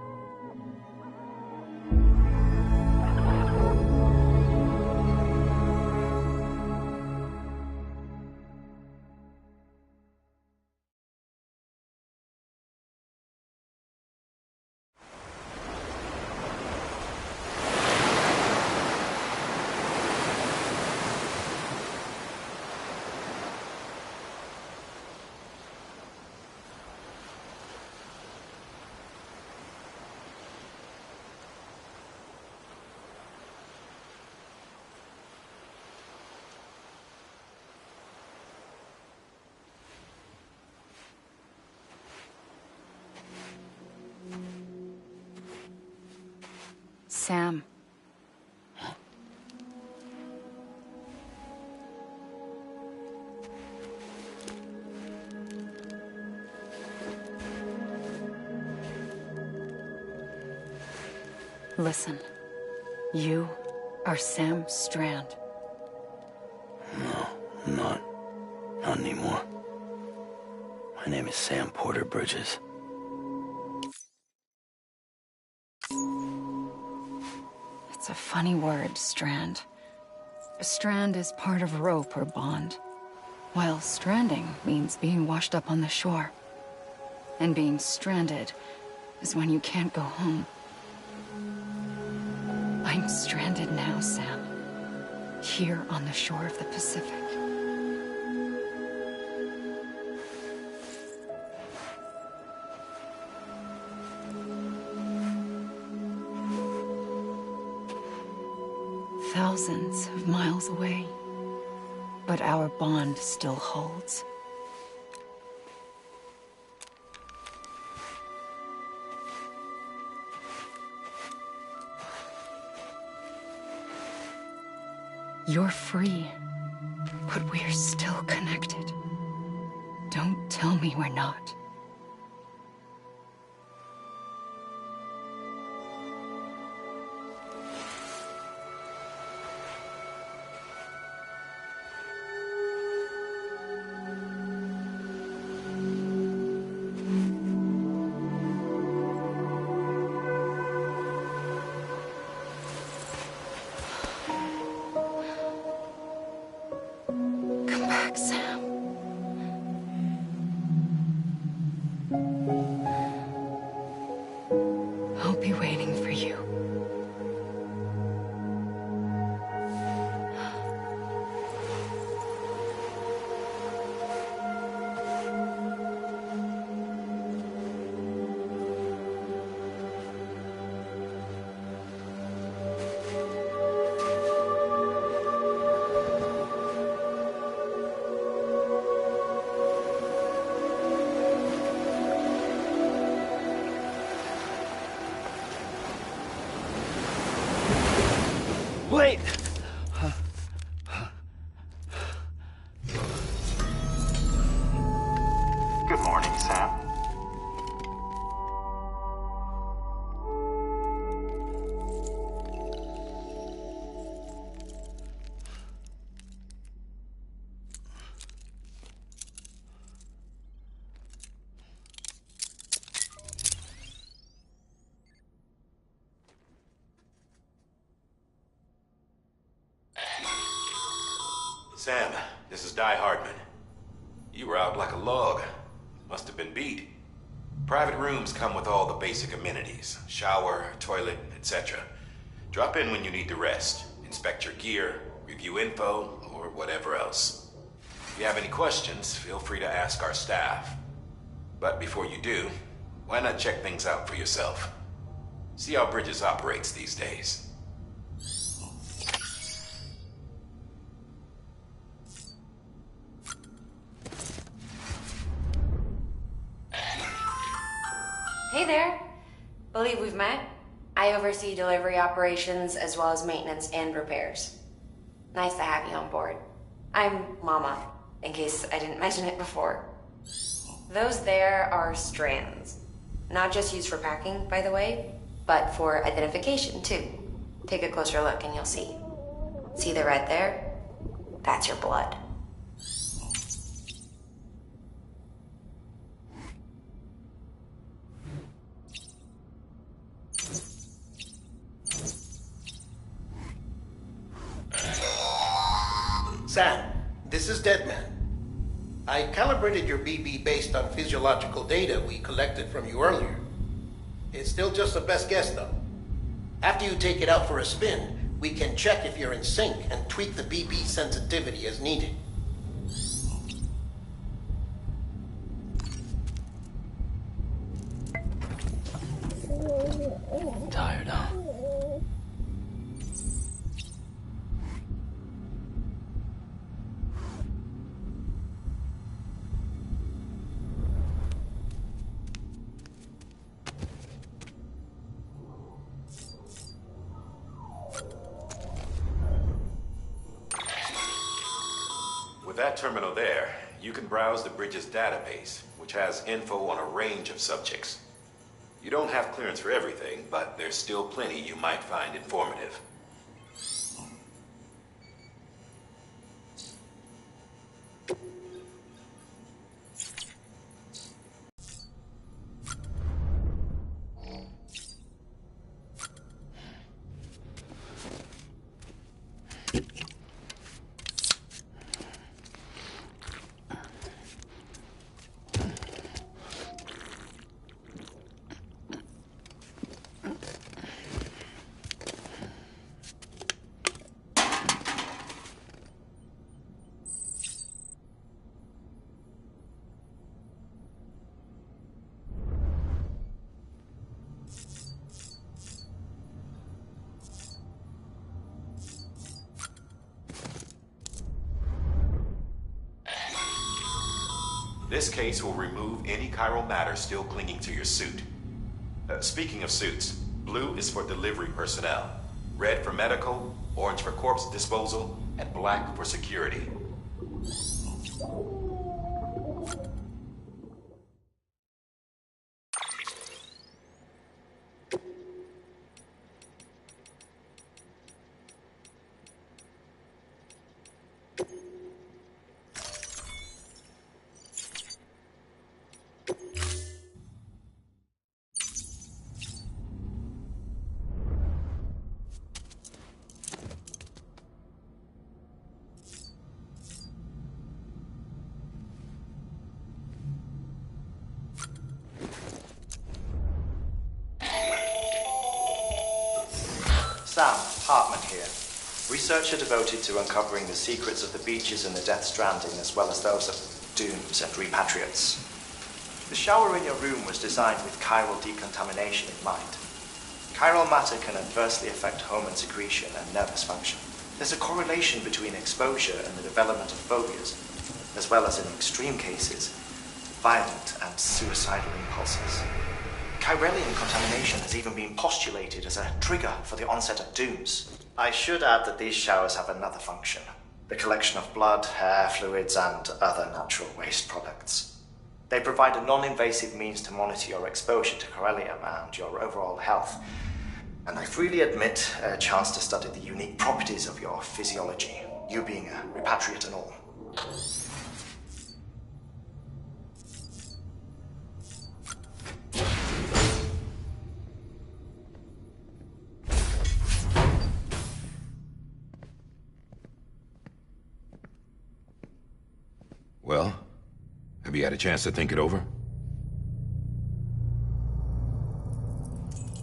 Sam. Listen, you are Sam Strand. No, I'm not. Not anymore. My name is Sam Porter Bridges. It's a funny word, Strand. A strand is part of rope or bond, while stranding means being washed up on the shore. And being stranded is when you can't go home. I'm stranded now, Sam. Here on the shore of the Pacific. Thousands of miles away, but our bond still holds. You're free, but we're still connected. Don't tell me we're not. Come back, Sam. I'll be waiting for you. Wait! Good morning, Sam. Sam, this is Di Hardman. You were out like a log. Must have been beat. Private rooms come with all the basic amenities. Shower, toilet, etc. Drop in when you need to rest. Inspect your gear, review info, or whatever else. If you have any questions, feel free to ask our staff. But before you do, why not check things out for yourself? See how Bridges operates these days. Hey there. Believe we've met. I oversee delivery operations as well as maintenance and repairs. Nice to have you on board. I'm Mama, in case I didn't mention it before. Those there are strands. Not just used for packing, by the way, but for identification too. Take a closer look and you'll see. See the red there? That's your blood. Sam, this is Deadman. I calibrated your BB based on physiological data we collected from you earlier. It's still just a best guess, though. After you take it out for a spin, we can check if you're in sync and tweak the BB sensitivity as needed. Tired, huh? With that terminal there, you can browse the bridge's database, which has info on a range of subjects. You don't have clearance for everything, but there's still plenty you might find informative. This case will remove any chiral matter still clinging to your suit. Speaking of suits, blue is for delivery personnel, red for medical, orange for corpse disposal, and black for security. Sam Hartman here, researcher devoted to uncovering the secrets of the beaches and the Death Stranding, as well as those of dooms and repatriates. The shower in your room was designed with chiral decontamination in mind. Chiral matter can adversely affect hormone secretion and nervous function. There's a correlation between exposure and the development of phobias, as well as in extreme cases, violent and suicidal impulses. Chiralium contamination has even been postulated as a trigger for the onset of dooms. I should add that these showers have another function: the collection of blood, hair, fluids, and other natural waste products. They provide a non-invasive means to monitor your exposure to chiralium and your overall health. And I freely admit a chance to study the unique properties of your physiology, you being a repatriate and all. Well, have you had a chance to think it over?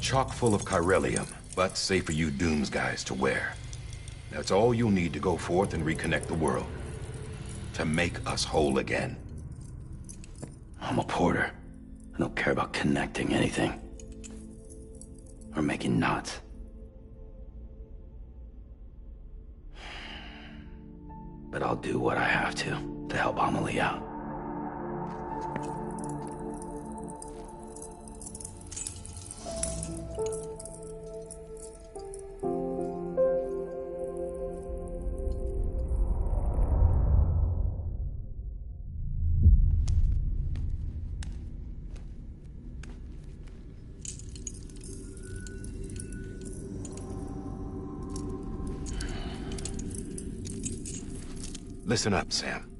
Chock full of chiralium, but safe for you Dooms guys to wear. That's all you'll need to go forth and reconnect the world. To make us whole again. I'm a porter. I don't care about connecting anything. Or making knots. But I'll do what I have to help Amelie out. Listen up, Sam.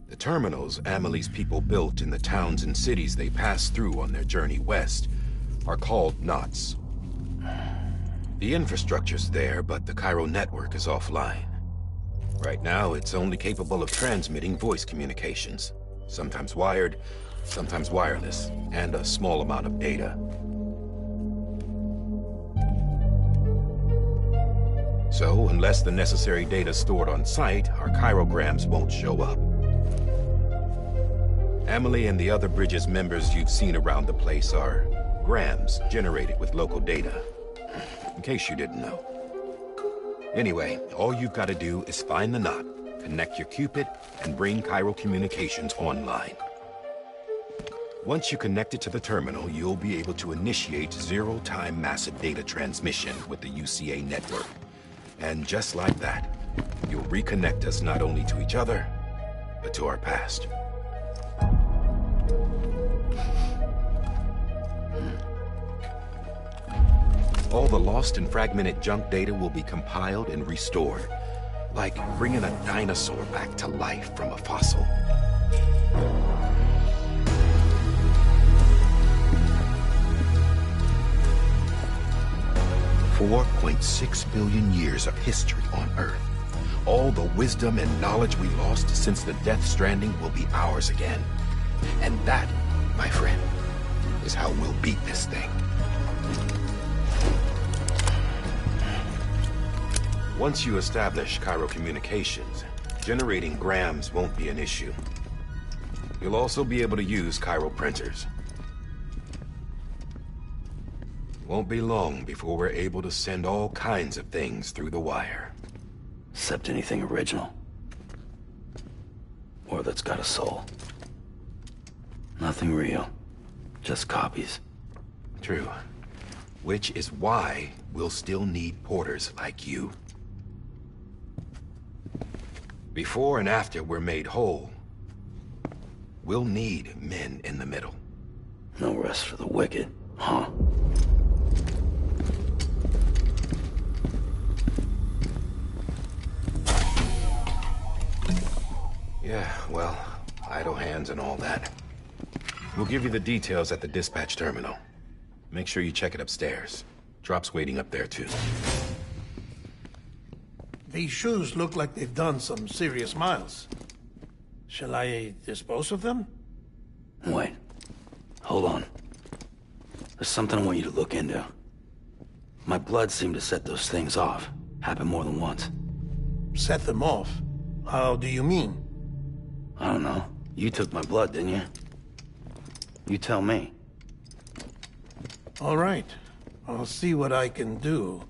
The terminals Amelie's people built in the towns and cities they passed through on their journey west are called knots. The infrastructure's there, but the chiral network is offline. Right now, it's only capable of transmitting voice communications, sometimes wired, sometimes wireless, and a small amount of data. So, unless the necessary data is stored on site, our chirograms won't show up. Amelie and the other Bridges members you've seen around the place are grams generated with local data. In case you didn't know. Anyway, all you've got to do is find the knot, connect your Cupid, and bring chiral communications online. Once you connect it to the terminal, you'll be able to initiate zero-time massive data transmission with the UCA network. And just like that, you'll reconnect us not only to each other, but to our past. All the lost and fragmented junk data will be compiled and restored, like bringing a dinosaur back to life from a fossil. 4.6 billion years of history on Earth. All the wisdom and knowledge we lost since the Death Stranding will be ours again. And that, my friend, is how we'll beat this thing. Once you establish Cairo communications, generating grams won't be an issue. You'll also be able to use Cairo printers. Won't be long before we're able to send all kinds of things through the wire. Except anything original. Or that's got a soul. Nothing real. Just copies. True. Which is why we'll still need porters like you. Before and after we're made whole, we'll need men in the middle. No rest for the wicked, huh? Yeah, well, idle hands and all that. We'll give you the details at the dispatch terminal. Make sure you check it upstairs. Drop's waiting up there, too. These shoes look like they've done some serious miles. Shall I dispose of them? Wait. Hold on. There's something I want you to look into. My blood seemed to set those things off. Happened more than once. Set them off? How do you mean? I don't know. You took my blood, didn't you? You tell me. All right. I'll see what I can do.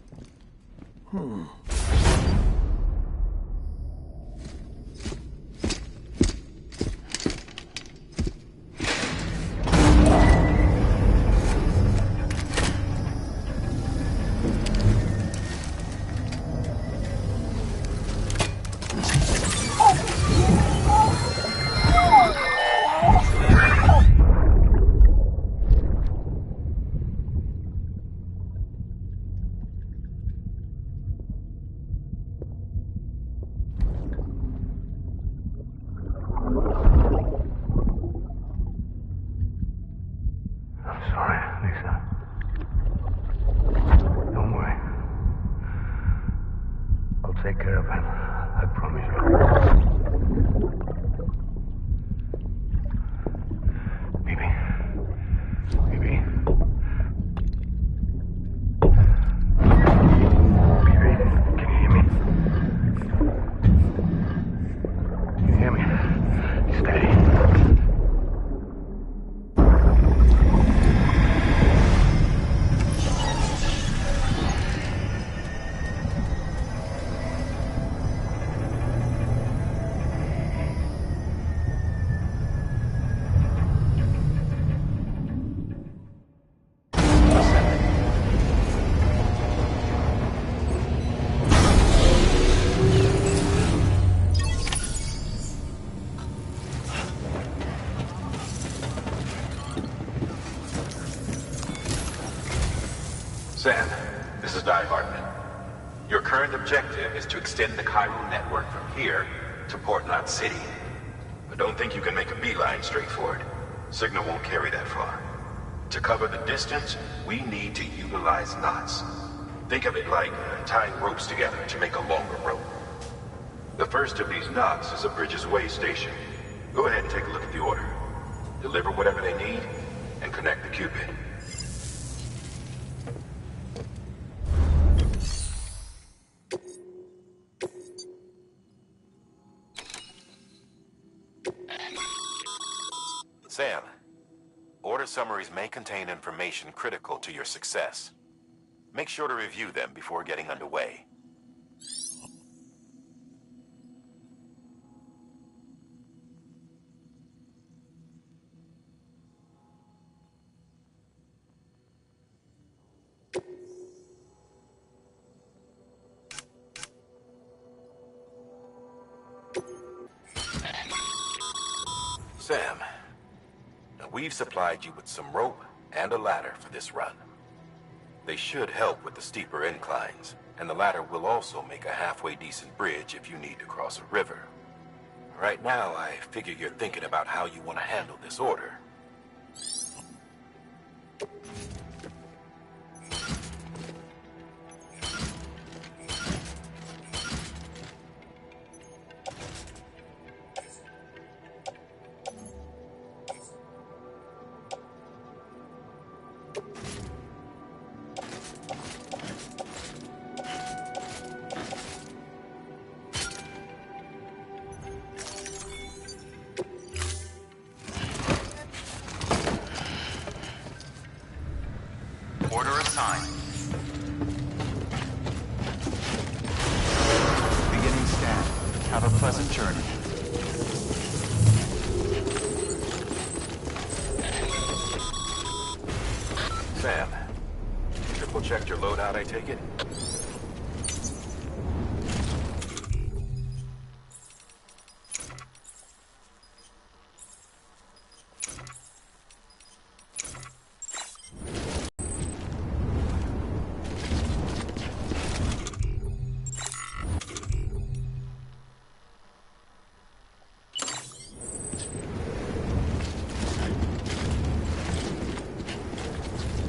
Take care of him. I promise you. Bibi. Bibi. Bibi, can you hear me? Can you hear me? Steady. Sam, this is Di Hartman. Your current objective is to extend the Cairo network from here to Port Knot City. But don't think you can make a beeline straight for it. Signal won't carry that far. To cover the distance, we need to utilize knots. Think of it like tying ropes together to make a longer rope. The first of these knots is a Bridges Way station. Go ahead and take a look at the order. Deliver whatever they need, and connect the Cupid. Sam, order summaries may contain information critical to your success. Make sure to review them before getting underway. Sam, now we've supplied you with some rope and a ladder for this run. They should help with the steeper inclines, and the ladder will also make a halfway decent bridge if you need to cross a river. Right now, I figure you're thinking about how you want to handle this order. Order assigned. Beginning scan. Have a pleasant journey. Sam, triple checked your loadout, I take it?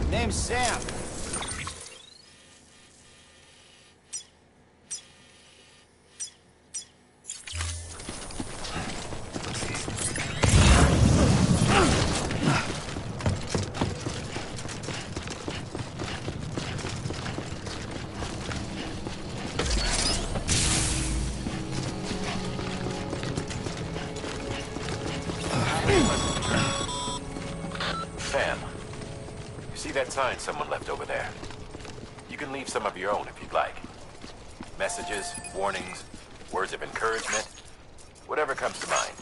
Name's Sam. Sam, you see that sign someone left over there? You can leave some of your own if you'd like. Messages, warnings, words of encouragement, whatever comes to mind.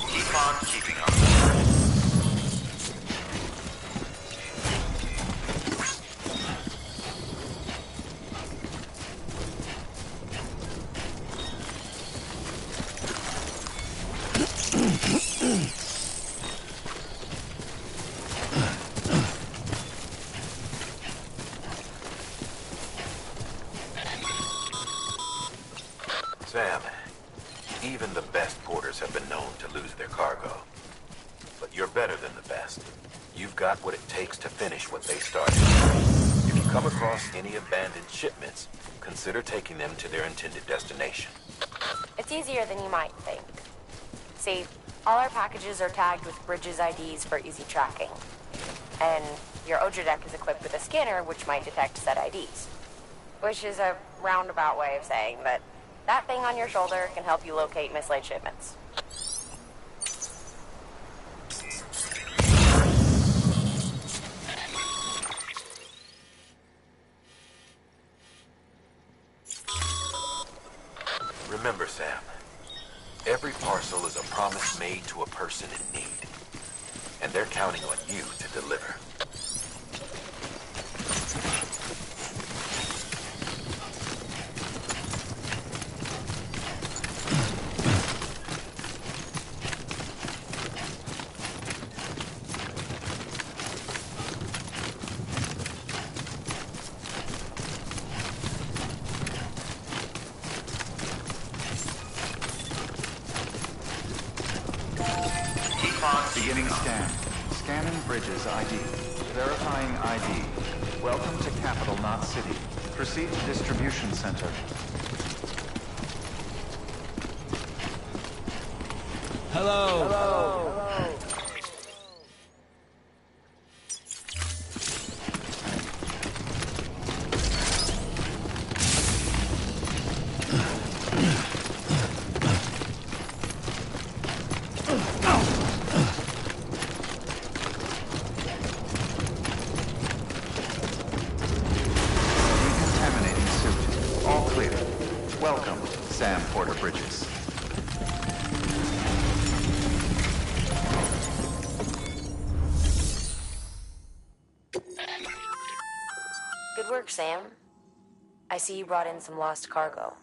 Keep on keeping on. Sam, even the best porters have been known to lose their cargo. But you're better than the best. You've got what it takes to finish what they started. If you come across any abandoned shipments, consider taking them to their intended destination. It's easier than you might think. See, all our packages are tagged with Bridges IDs for easy tracking. And your Odra deck is equipped with a scanner which might detect said IDs. Which is a roundabout way of saying that that thing on your shoulder can help you locate mislaid shipments. Remember, Sam, every parcel is a promise made to a person in need. And they're counting on you to deliver. Beginning scan. Scanning Bridges ID. Verifying ID. Welcome to Capital Knot City. Proceed to distribution center. Hello. Hello. Decontaminating suit. All clear. Welcome, Sam Porter Bridges. work, Sam. I see you brought in some lost cargo.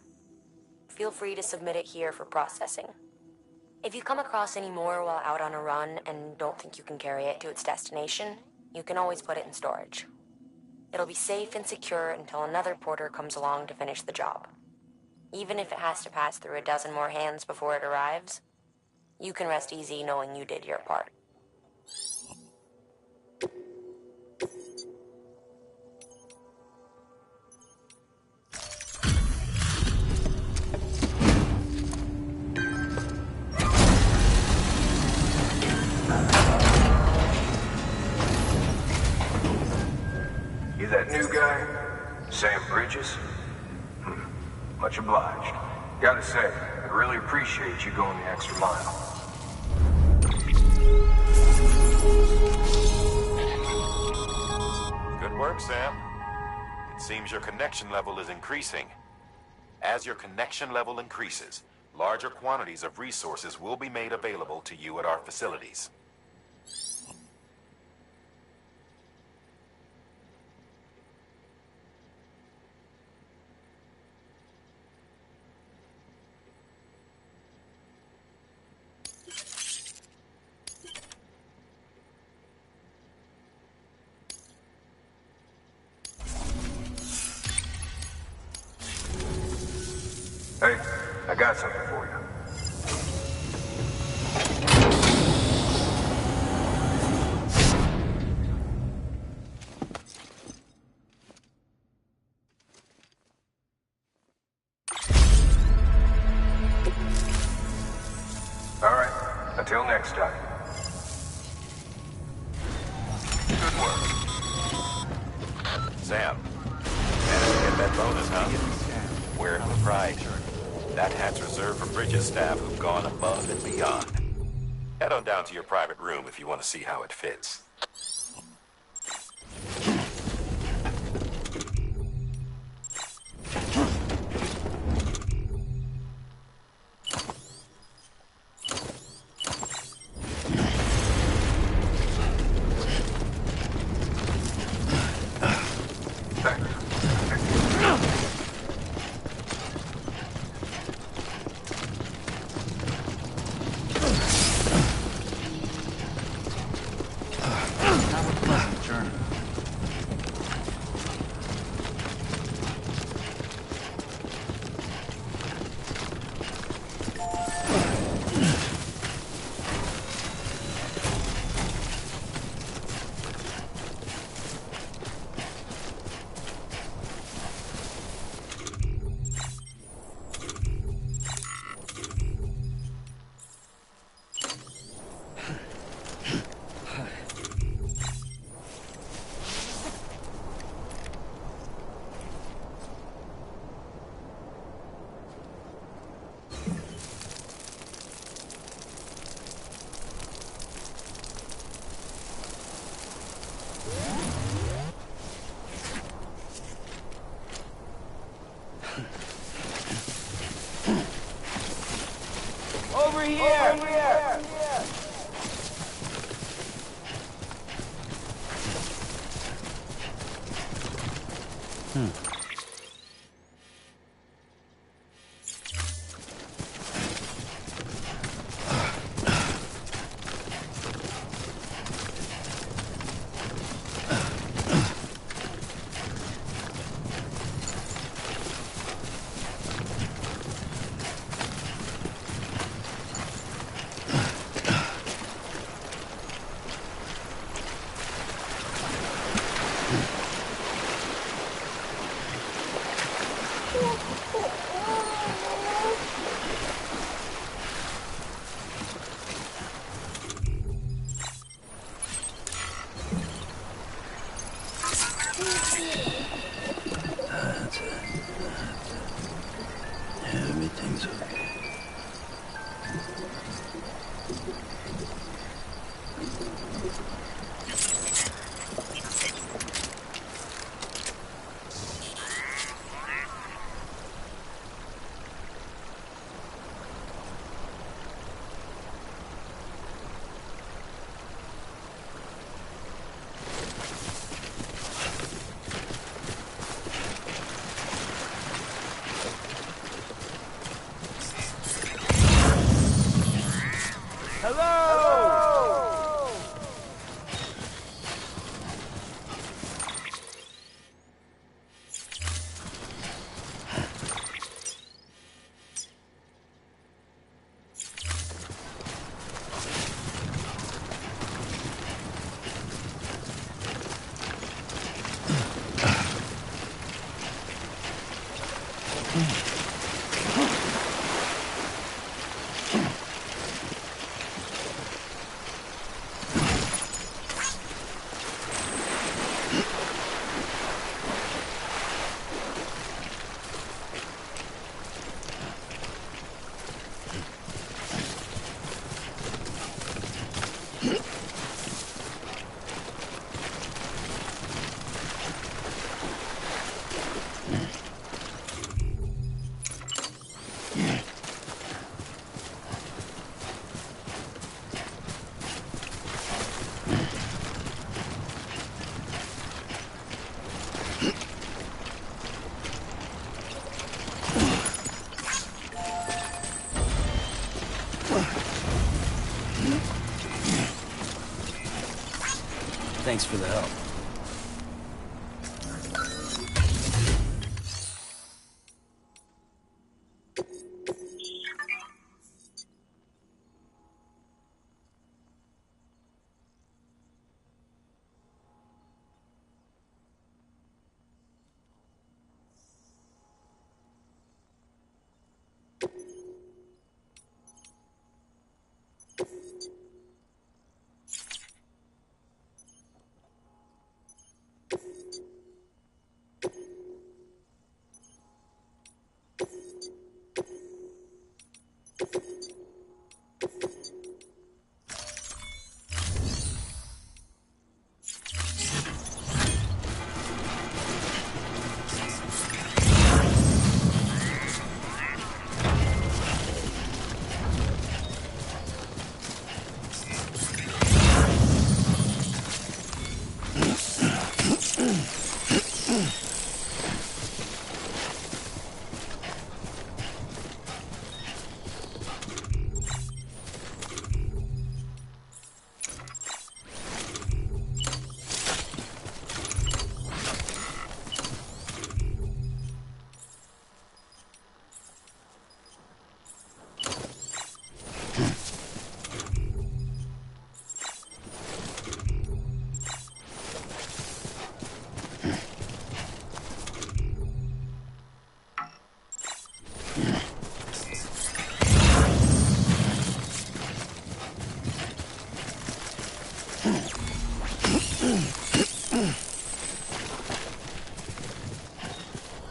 Feel free to submit it here for processing. If you come across any more while out on a run and don't think you can carry it to its destination, you can always put it in storage. It'll be safe and secure until another porter comes along to finish the job. Even if it has to pass through a dozen more hands before it arrives, you can rest easy knowing you did your part. You that new guy? Sam Bridges? Much obliged. Gotta say, I really appreciate you going the extra mile. Good work, Sam. It seems your connection level is increasing. As your connection level increases, larger quantities of resources will be made available to you at our facilities. Hey, I got something for you. All right, until next time. Good work. Sam, managed to get that bonus, huh? Wearing with pride. That hat's reserved for Bridges staff who've gone above and beyond. Head on down to your private room if you want to see how it fits. Over here! Over here! Thanks for the help.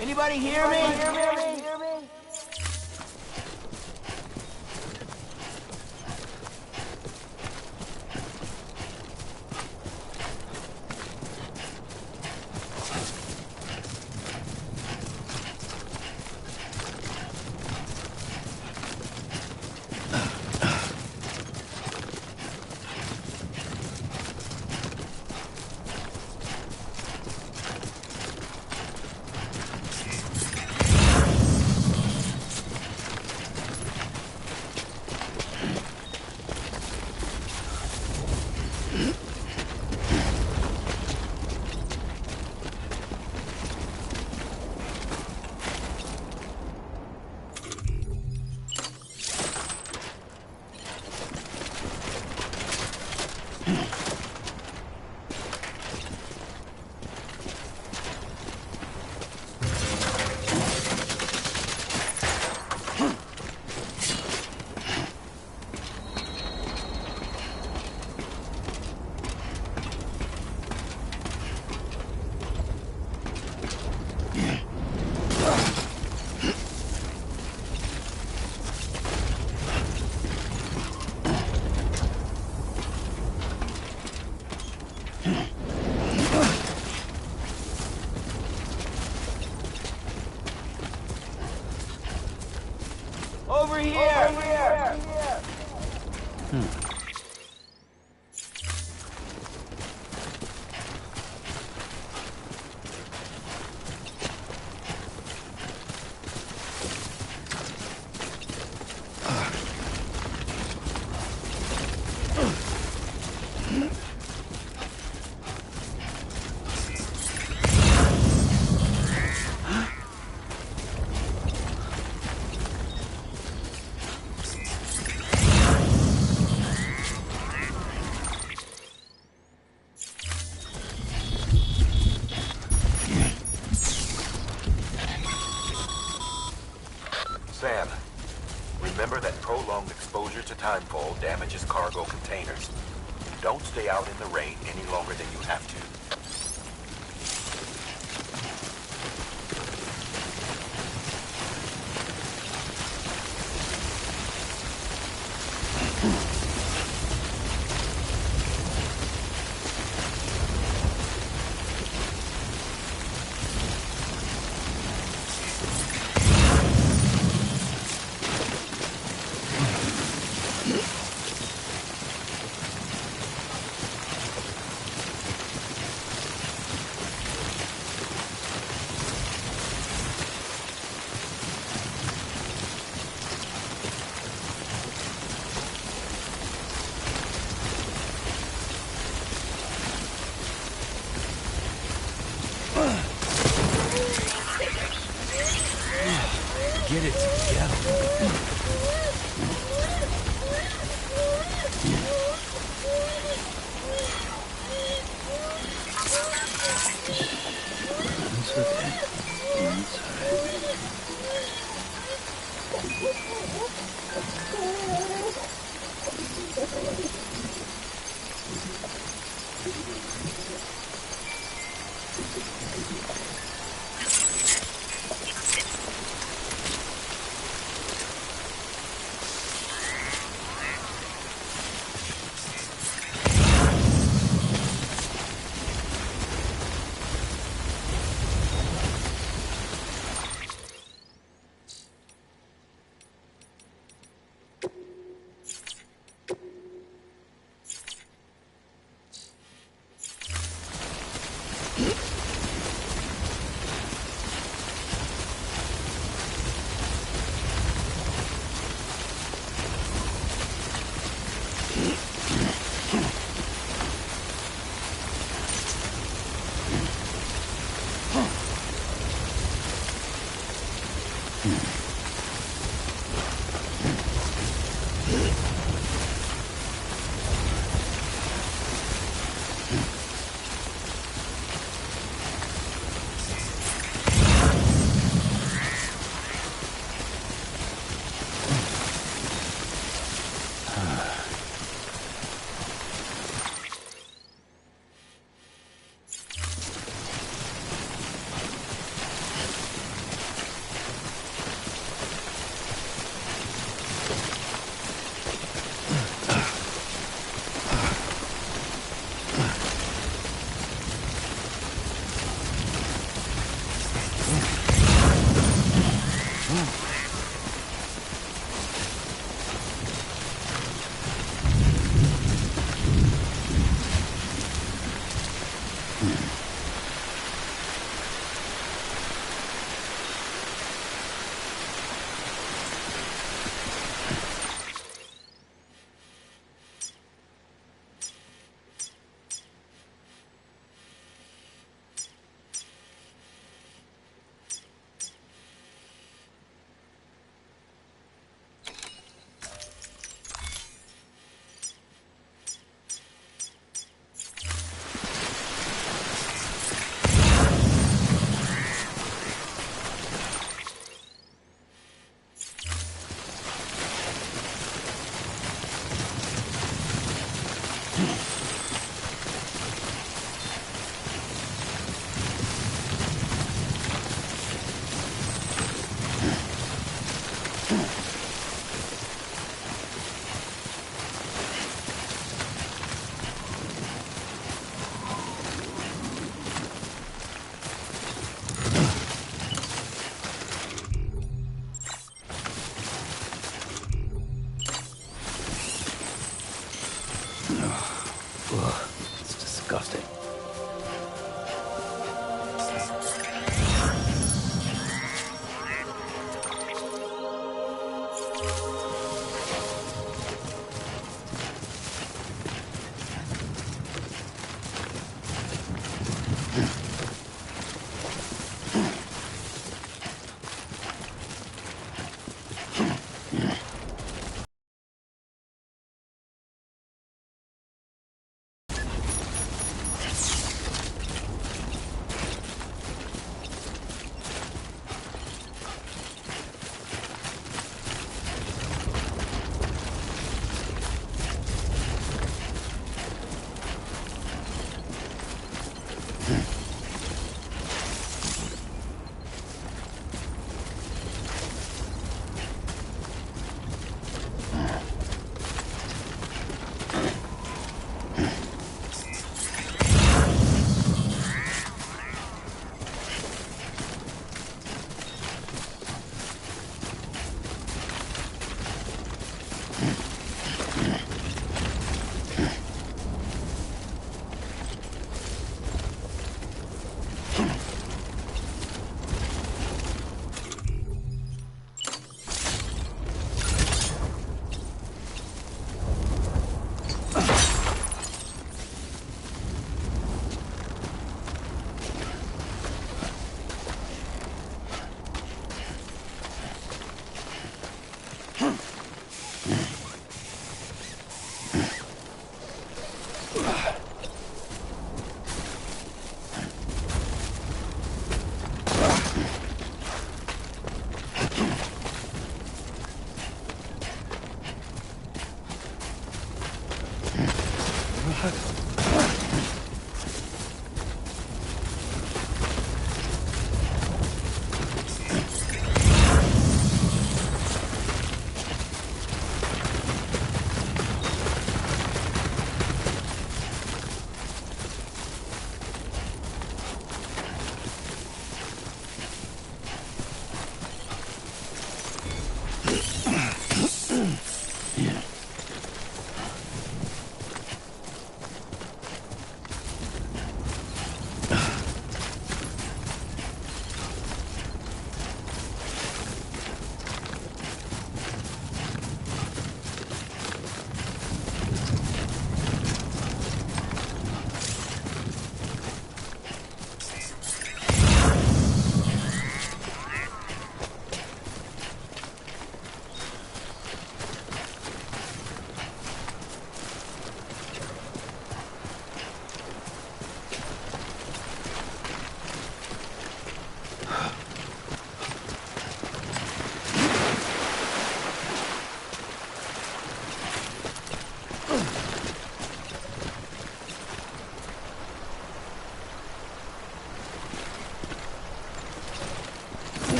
Anybody hear me? Over here! Sam, remember that prolonged exposure to timefall damages cargo containers. Don't stay out in the rain any longer than you have to. It's disgusting.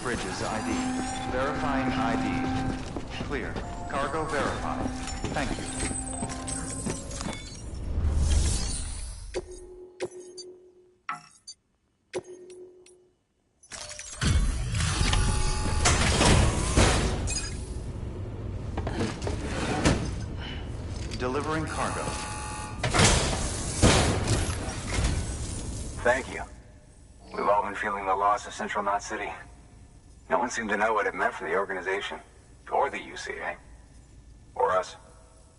Bridges ID. Verifying ID. Clear. Cargo verified. Thank you. Delivering cargo. Thank you. We've all been feeling the loss of Central Knot City. No one seemed to know what it meant for the organization, or the UCA, or us.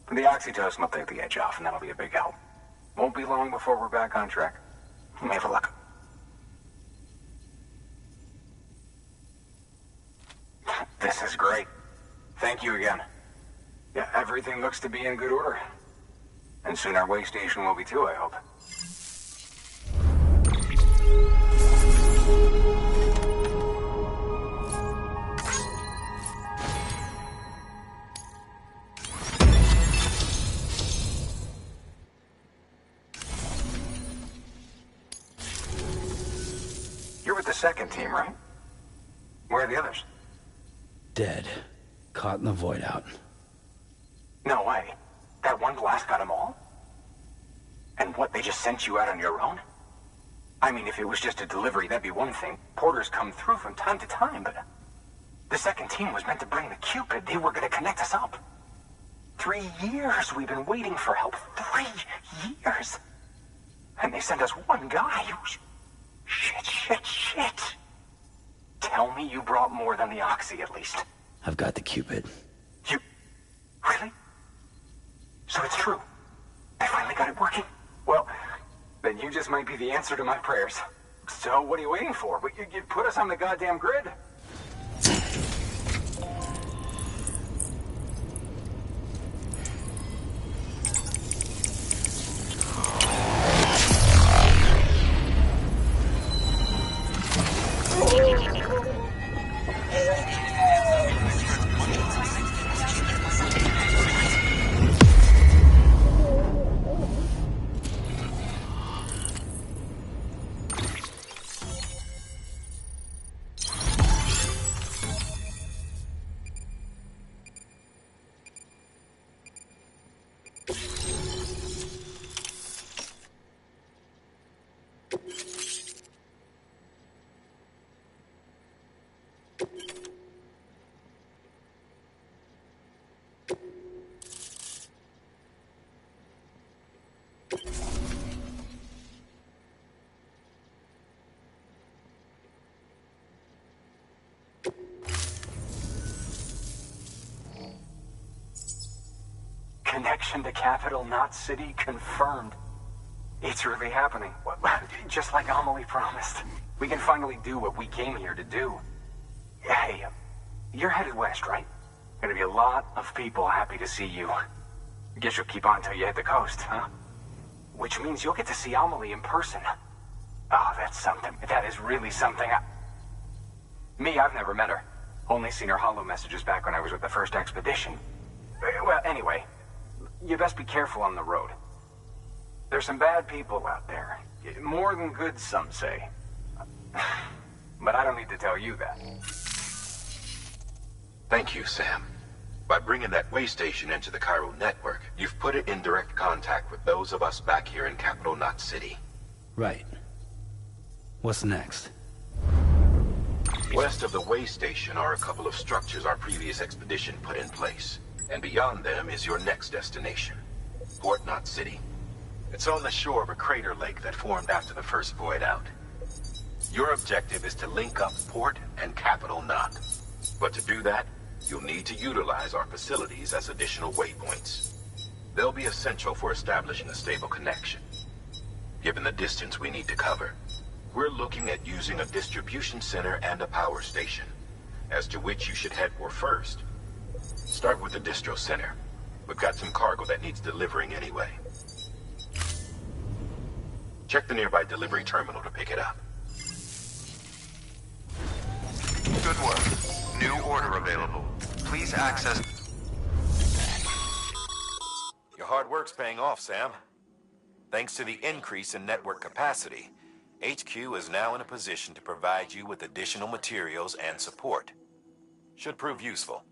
But the oxytocin will take the edge off, and that'll be a big help. Won't be long before we're back on track. You may have luck. This is great. Thank you again. Yeah, everything looks to be in good order. And soon our way station will be too, I hope. You're with the second team, right? Where are the others? Dead. Caught in the void out. No way. That one blast got them all? And what, they just sent you out on your own? I mean, if it was just a delivery, that'd be one thing. Porters come through from time to time, but... The second team was meant to bring the Cupid. They were gonna connect us up. 3 years we've been waiting for help. 3 years! And they sent us one guy. Shit. Tell me you brought more than the Oxy, at least. I've got the Cupid. You... Really? So it's true. I finally got it working. Well, then you just might be the answer to my prayers. So what are you waiting for? You put us on the goddamn grid. Connection to Capital Knot City confirmed. It's really happening. Just like Amelie promised. We can finally do what we came here to do. Hey, you're headed west, right? Gonna be a lot of people happy to see you. Guess you'll keep on till you hit the coast, huh? Which means you'll get to see Amelie in person. Oh, that's something. That is really something. Me, I've never met her. Only seen her holo messages back when I was with the first expedition. Well, anyway, you best be careful on the road. There's some bad people out there. More than good, some say. But I don't need to tell you that. Thank you, Sam. By bringing that way station into the Chiral network, you've put it in direct contact with those of us back here in Capital Knot City. Right. What's next? West of the way station are a couple of structures our previous expedition put in place. And beyond them is your next destination, Port Knot City. It's on the shore of a crater lake that formed after the first void out. Your objective is to link up Port and Capital Knot. But to do that, you'll need to utilize our facilities as additional waypoints. They'll be essential for establishing a stable connection. Given the distance we need to cover, we're looking at using a distribution center and a power station, as to which you should head for first. Start with the distro center. We've got some cargo that needs delivering anyway. Check the nearby delivery terminal to pick it up. Good work. New order available. Please access... Your hard work's paying off, Sam. Thanks to the increase in network capacity, HQ is now in a position to provide you with additional materials and support. Should prove useful.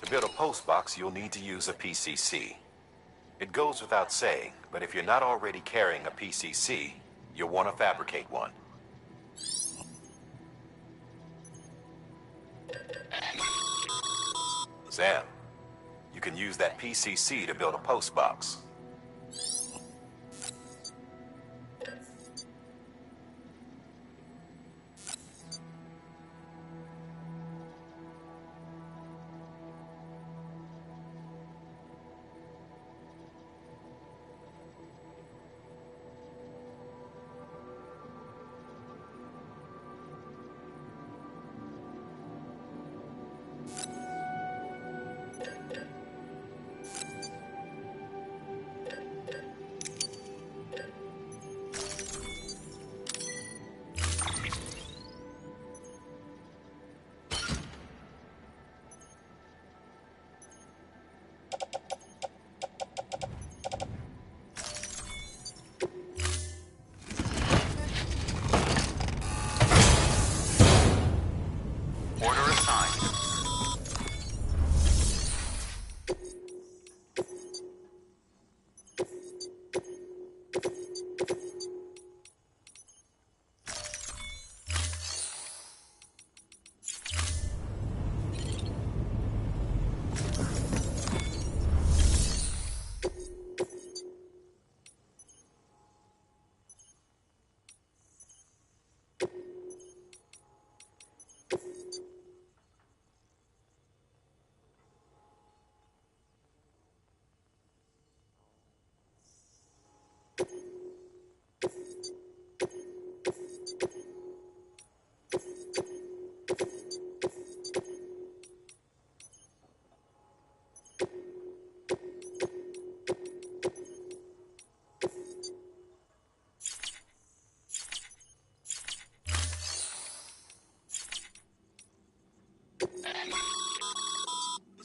To build a postbox, you'll need to use a PCC. It goes without saying, but if you're not already carrying a PCC, you'll want to fabricate one. Sam, you can use that PCC to build a postbox.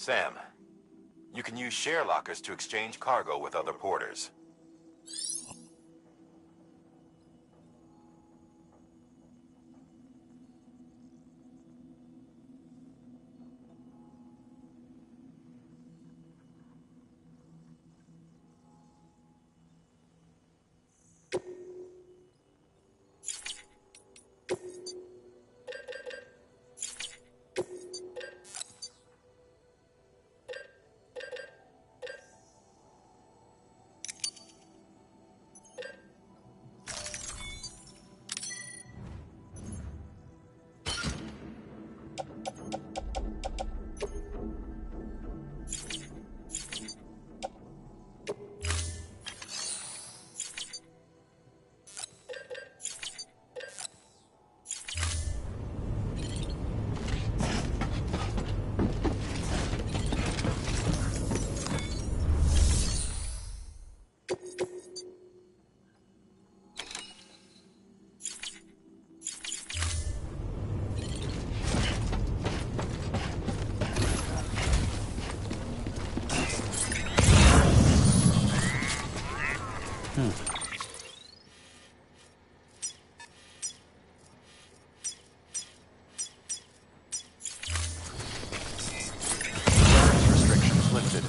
Sam, you can use share lockers to exchange cargo with other porters. Restrictions lifted.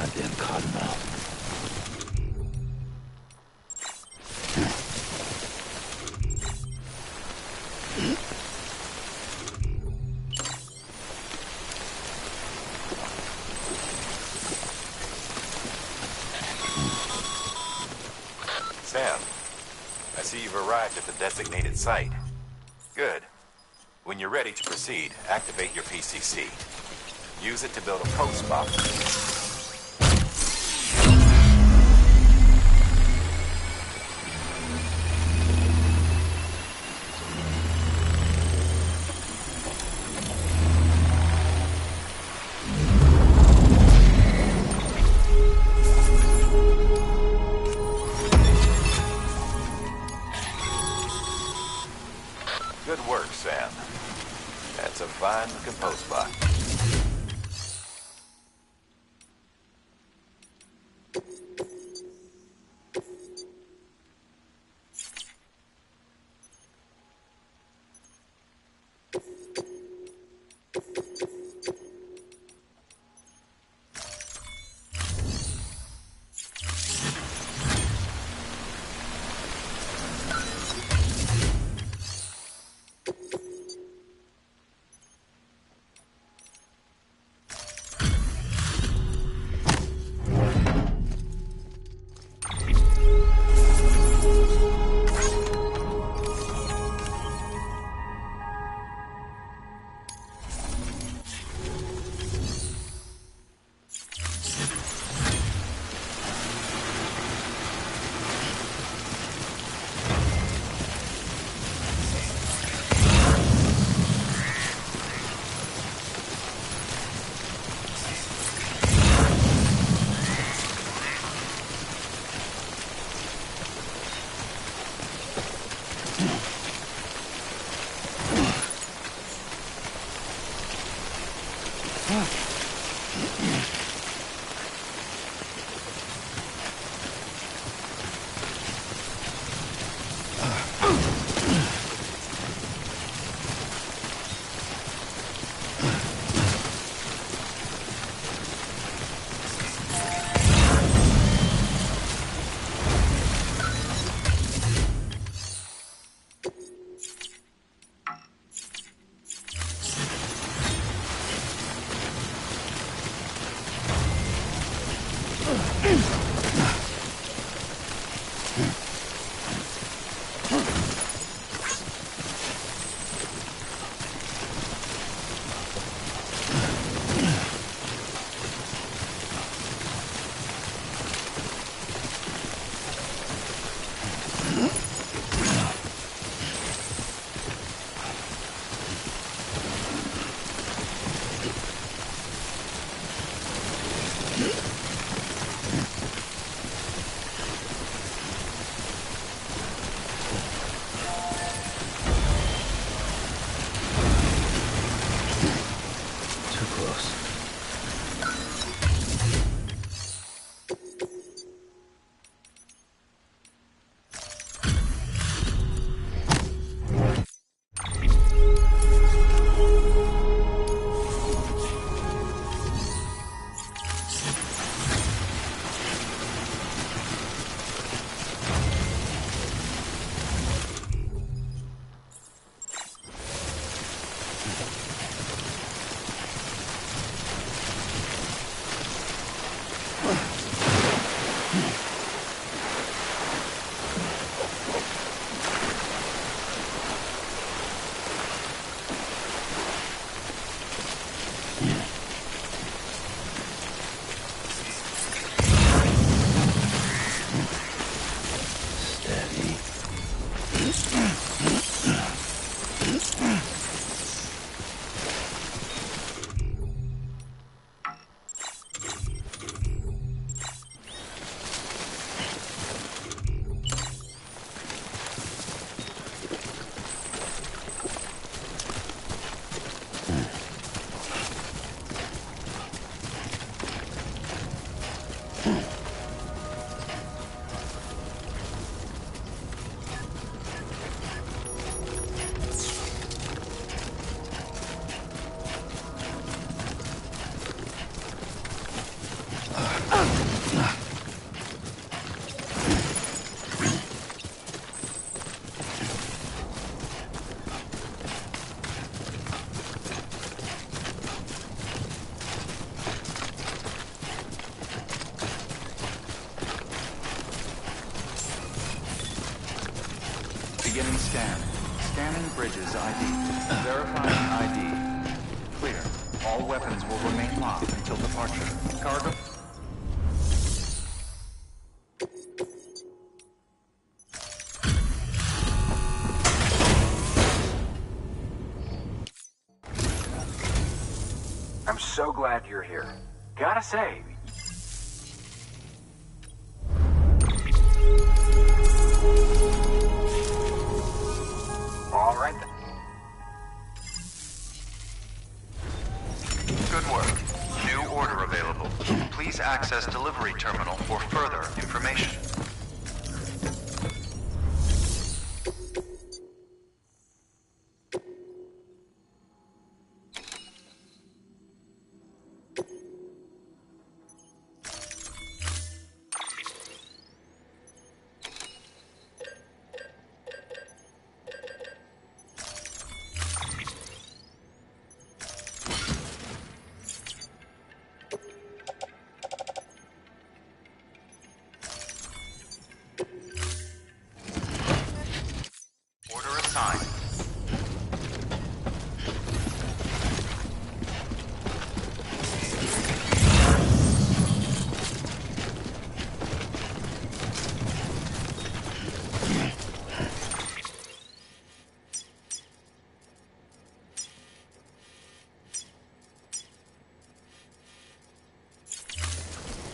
goddamn Cottonmouth. Sam, I see you've arrived at the designated site. Good. When you're ready to proceed, activate your PCC. Use it to build a post box. Good work, Sam. That's a fine-looking post box. Beginning scan. Scanning Bridges ID. Verifying ID. Clear. All weapons will remain locked until departure. Cargo. I'm so glad you're here. Gotta say, all right then. Good work. New order available. Please access delivery terminal for further information. Order assigned.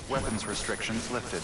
Weapons restrictions lifted.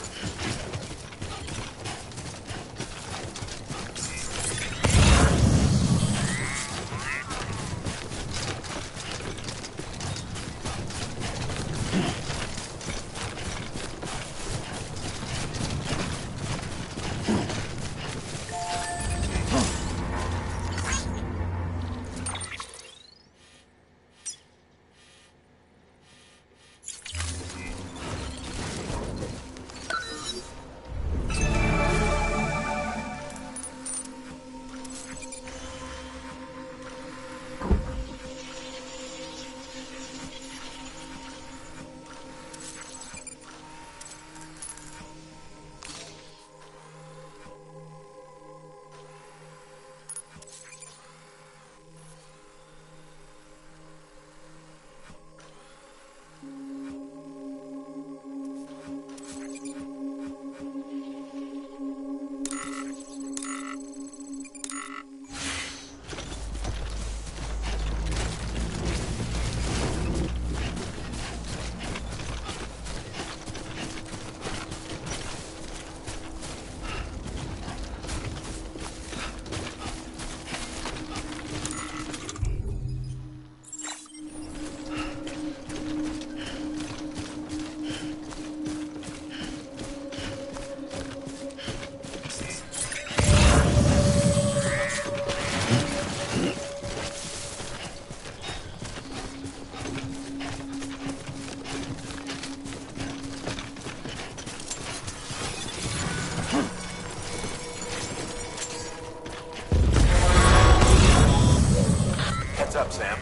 Up, Sam.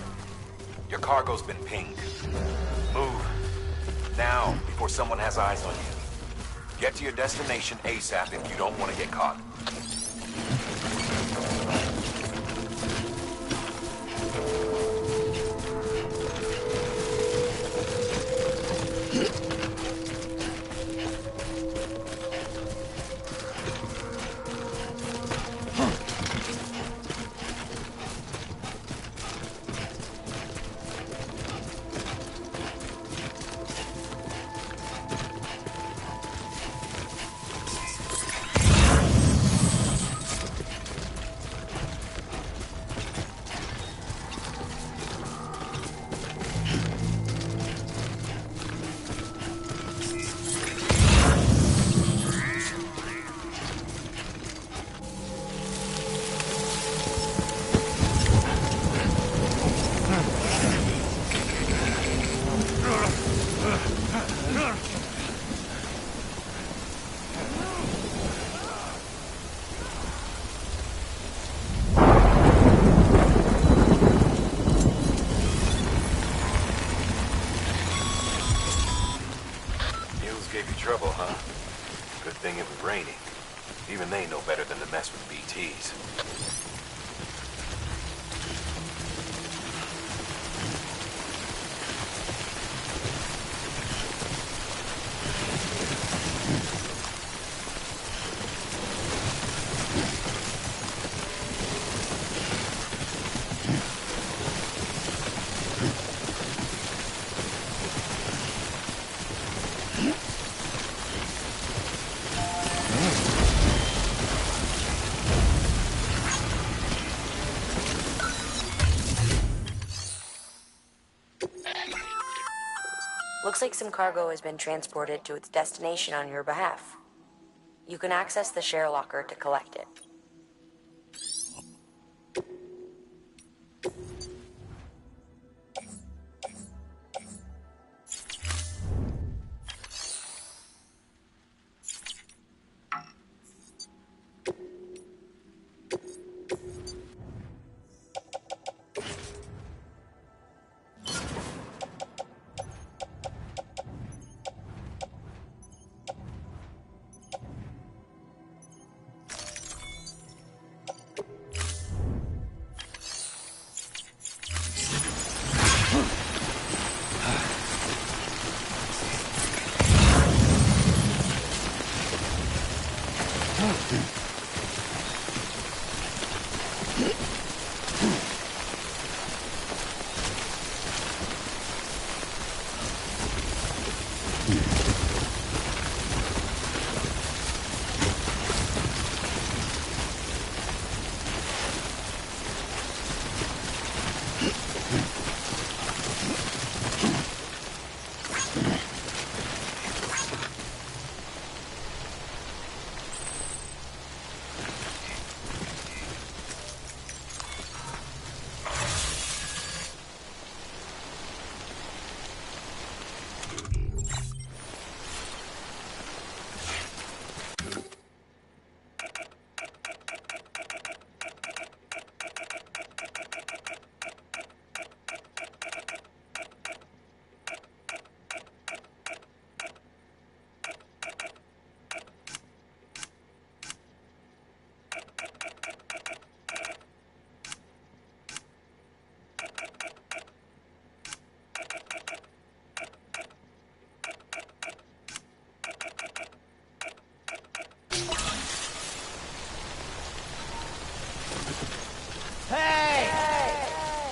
Your cargo's been pinged. Move. Now, before someone has eyes on you. Get to your destination ASAP if you don't want to get caught. Marines gave you trouble, huh? Good thing it was raining. Even they know better than to mess with BTs. Looks like some cargo has been transported to its destination on your behalf. You can access the share locker to collect it.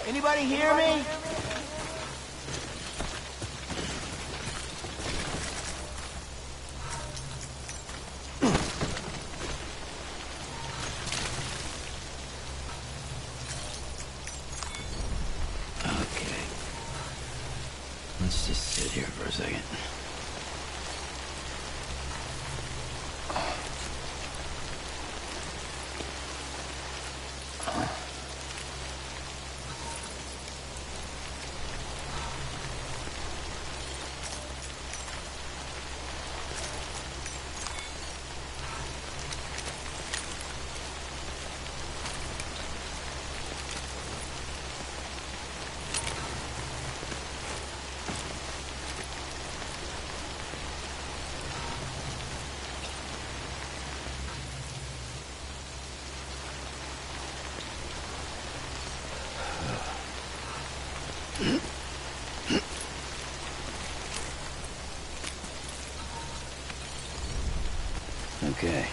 Anybody hear me? Okay. Let's just sit here for a second. Okay.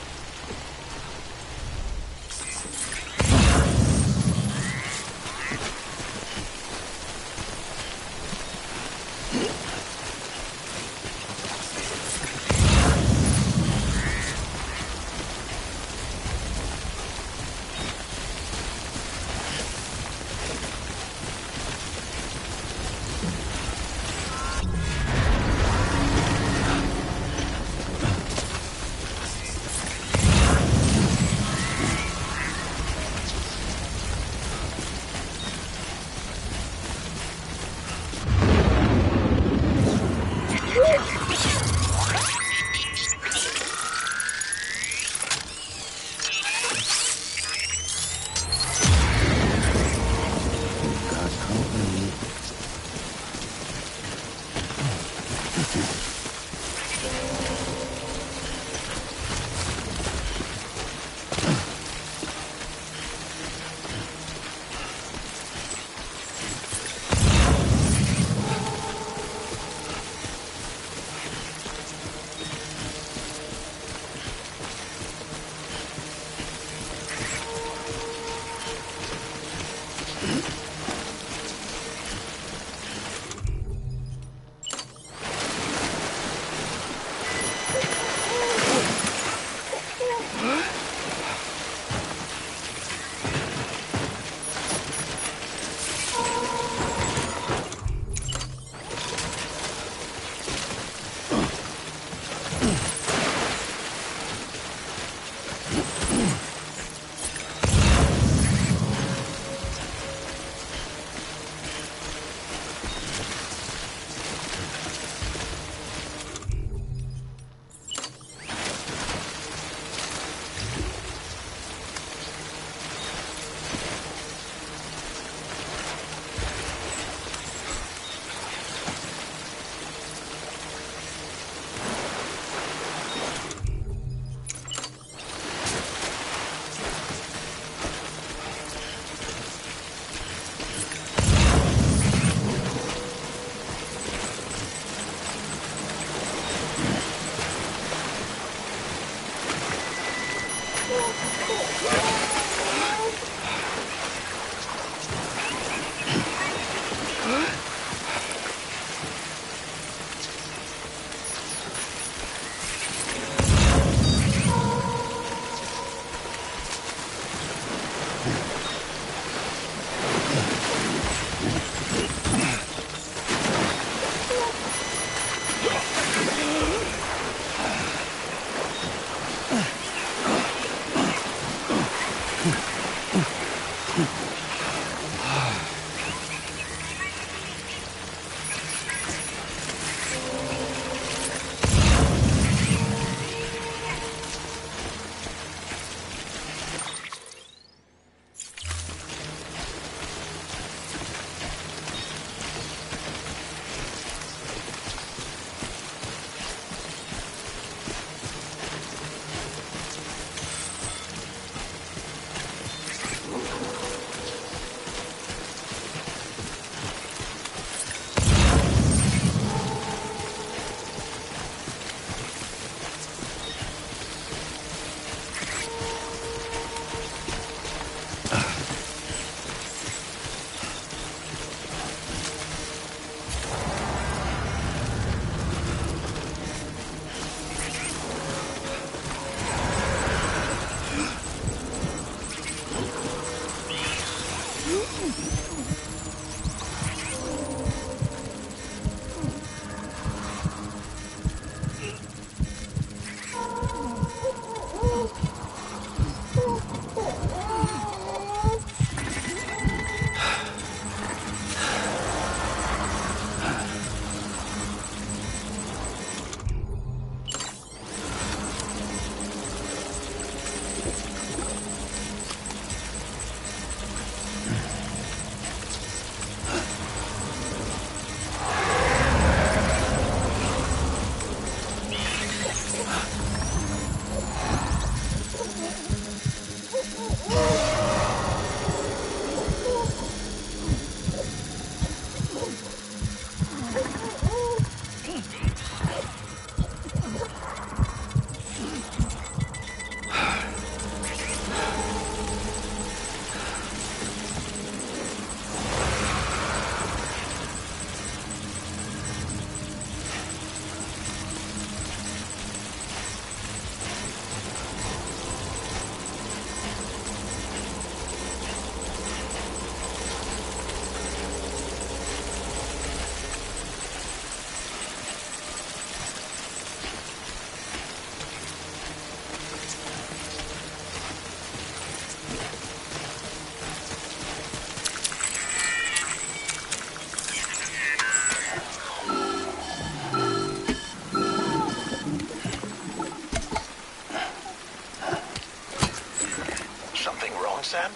Sam?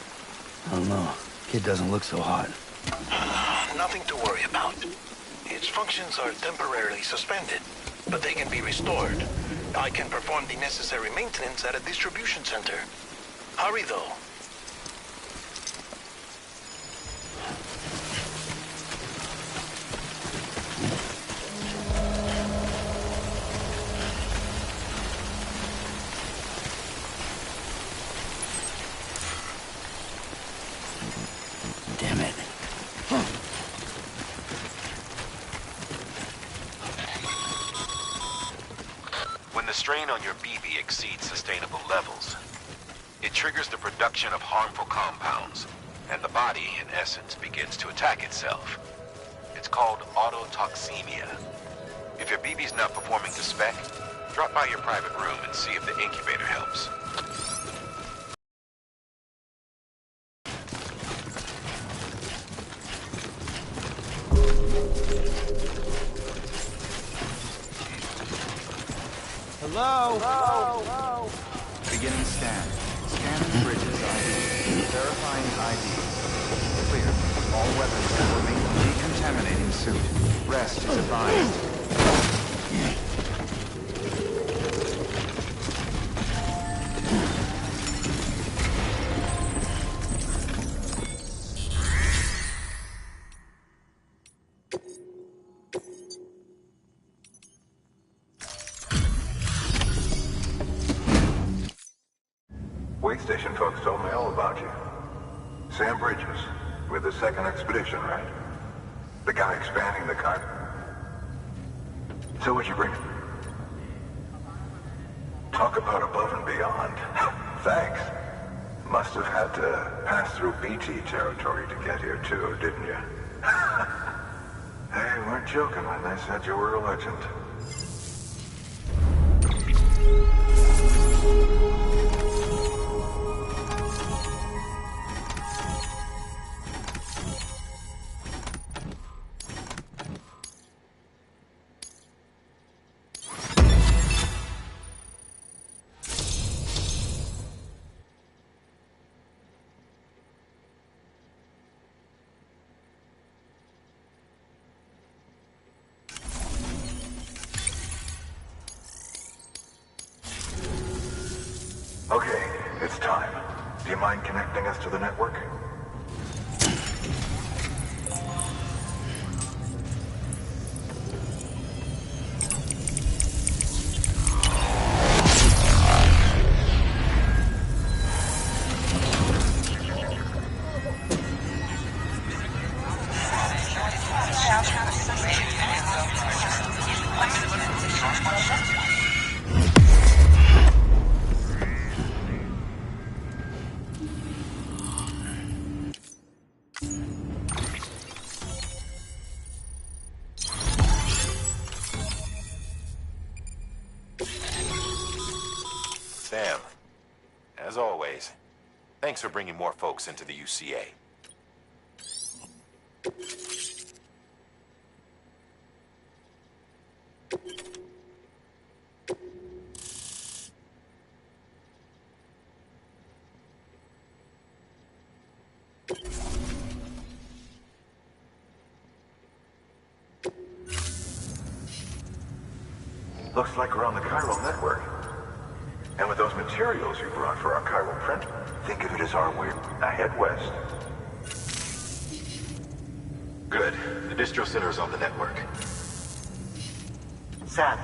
I don't know. Kid doesn't look so hot. Nothing to worry about. Its functions are temporarily suspended, but they can be restored. I can perform the necessary maintenance at a distribution center. Hurry, though. Damn it. When the strain on your BB exceeds sustainable levels, it triggers the production of harmful compounds, and the body, in essence, begins to attack itself. It's called autotoxemia. If your BB's not performing to spec, drop by your private room and see if the incubator helps. Hello? Hello? Beginning scan. Scanning Bridges ID. Verifying ID. Clear. All weapons forming decontaminating suit. Rest is advised. police station folks told me all about you. Sam Bridges, with the second expedition, right? The guy expanding the car. So what'd you bring? Talk about above and beyond. Thanks. Must have had to pass through BT territory to get here too, didn't you? They weren't joking when they said you were a legend. Okay, it's time. Do you mind connecting us to the network? Sam, as always, thanks for bringing more folks into the UCA. Looks like we're on the chiral network. And with those materials you brought for our chiral print, think of it as our way to head west. Good. The distro center's on the network. Sam,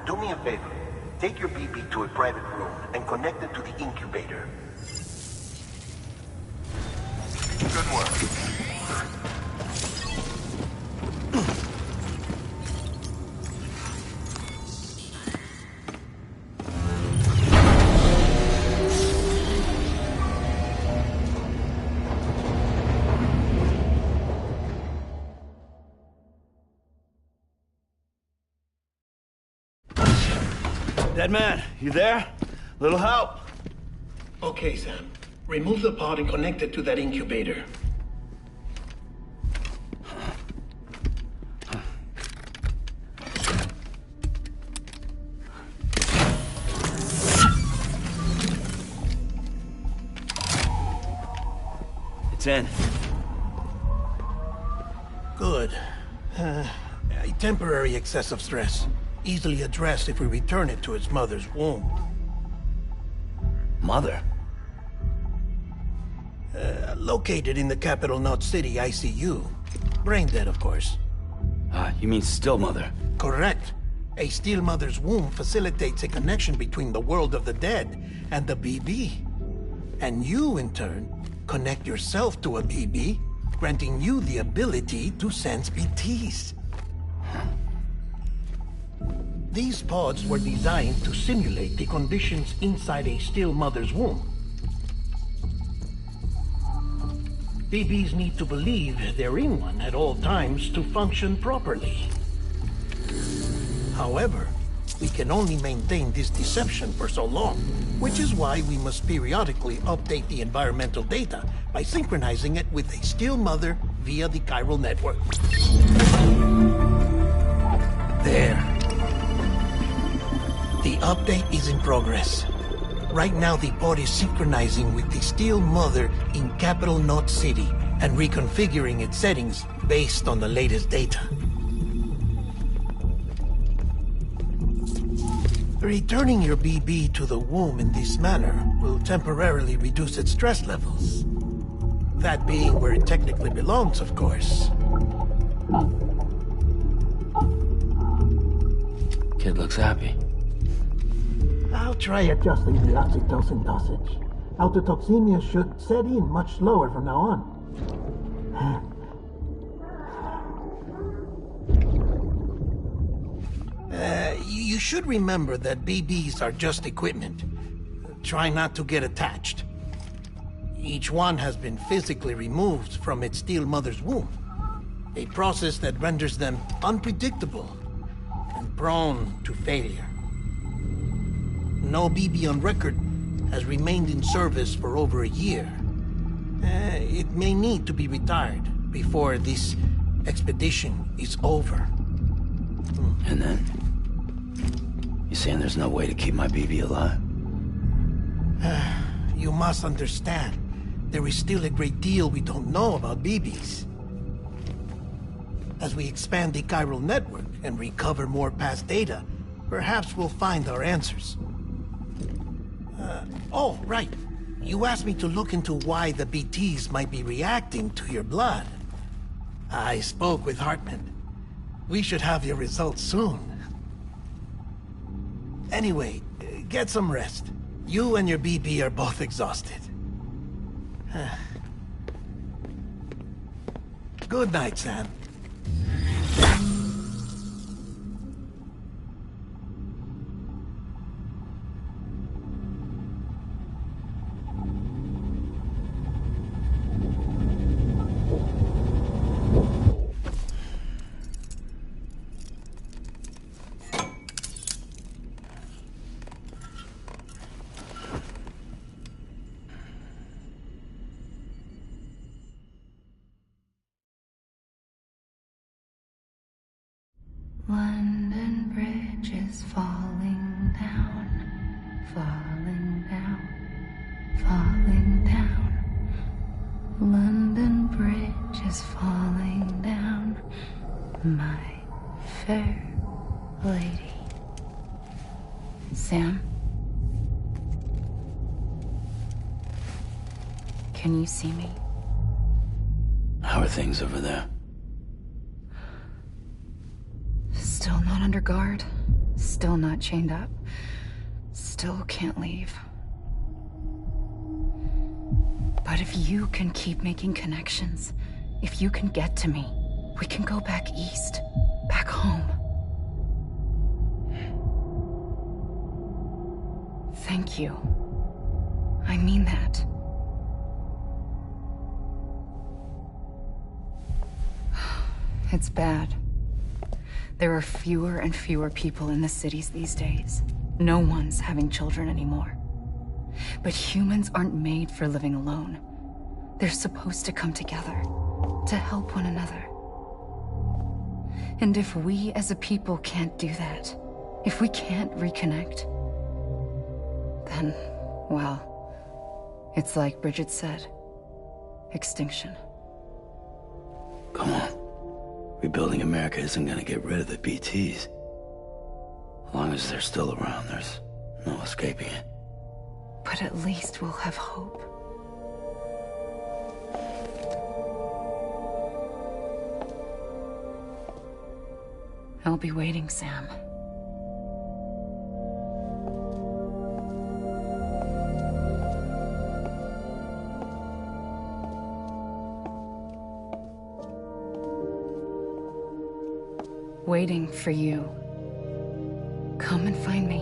do me a favor. Take your BB to a private room and connect it to the incubator. Good work. Dead man, you there? Little help? Okay, Sam. Remove the pod and connect it to that incubator. It's in. Good. A temporary excessive stress. Easily addressed if we return it to its mother's womb. Mother? Located in the capital Knot City ICU. Brain dead, of course. You mean still mother? Correct. A still mother's womb facilitates a connection between the world of the dead and the BB. And you, in turn, connect yourself to a BB, granting you the ability to sense BTs. These pods were designed to simulate the conditions inside a still mother's womb. BBs need to believe they're in one at all times to function properly. However, we can only maintain this deception for so long, which is why we must periodically update the environmental data by synchronizing it with a still mother via the chiral network. There. The update is in progress. Right now, the pod is synchronizing with the still mother in capital Knot City and reconfiguring its settings based on the latest data. Returning your BB to the womb in this manner will temporarily reduce its stress levels. That being where it technically belongs, of course. Kid looks happy. I'll try adjusting the oxytocin dosage. Autotoxemia should set in much slower from now on. You should remember that BBs are just equipment. Try not to get attached. Each one has been physically removed from its steel mother's womb. A process that renders them unpredictable and prone to failure. No BB on record has remained in service for over a year. It may need to be retired before this expedition is over. And then? You saying there's no way to keep my BB alive? You must understand, there is still a great deal we don't know about BBs. As we expand the chiral network and recover more past data, perhaps we'll find our answers. Oh, right. You asked me to look into why the BTs might be reacting to your blood. I spoke with Hartman. We should have your results soon. Anyway, get some rest. You and your BB are both exhausted. Good night, Sam. London Bridge is falling down, falling down, falling down. London Bridge is falling down, my fair lady. Sam? Can you see me? How are things over there? Still not under guard, still not chained up, still can't leave. But if you can keep making connections, if you can get to me, we can go back east, back home. Thank you. I mean that. It's bad. There are fewer and fewer people in the cities these days. No one's having children anymore. But humans aren't made for living alone. They're supposed to come together, to help one another. And if we as a people can't do that, if we can't reconnect, then, well, it's like Bridget said, extinction. Come on. Rebuilding America isn't gonna get rid of the BTs. As long as they're still around, there's no escaping it. But at least we'll have hope. I'll be waiting, Sam. Waiting for you. Come and find me.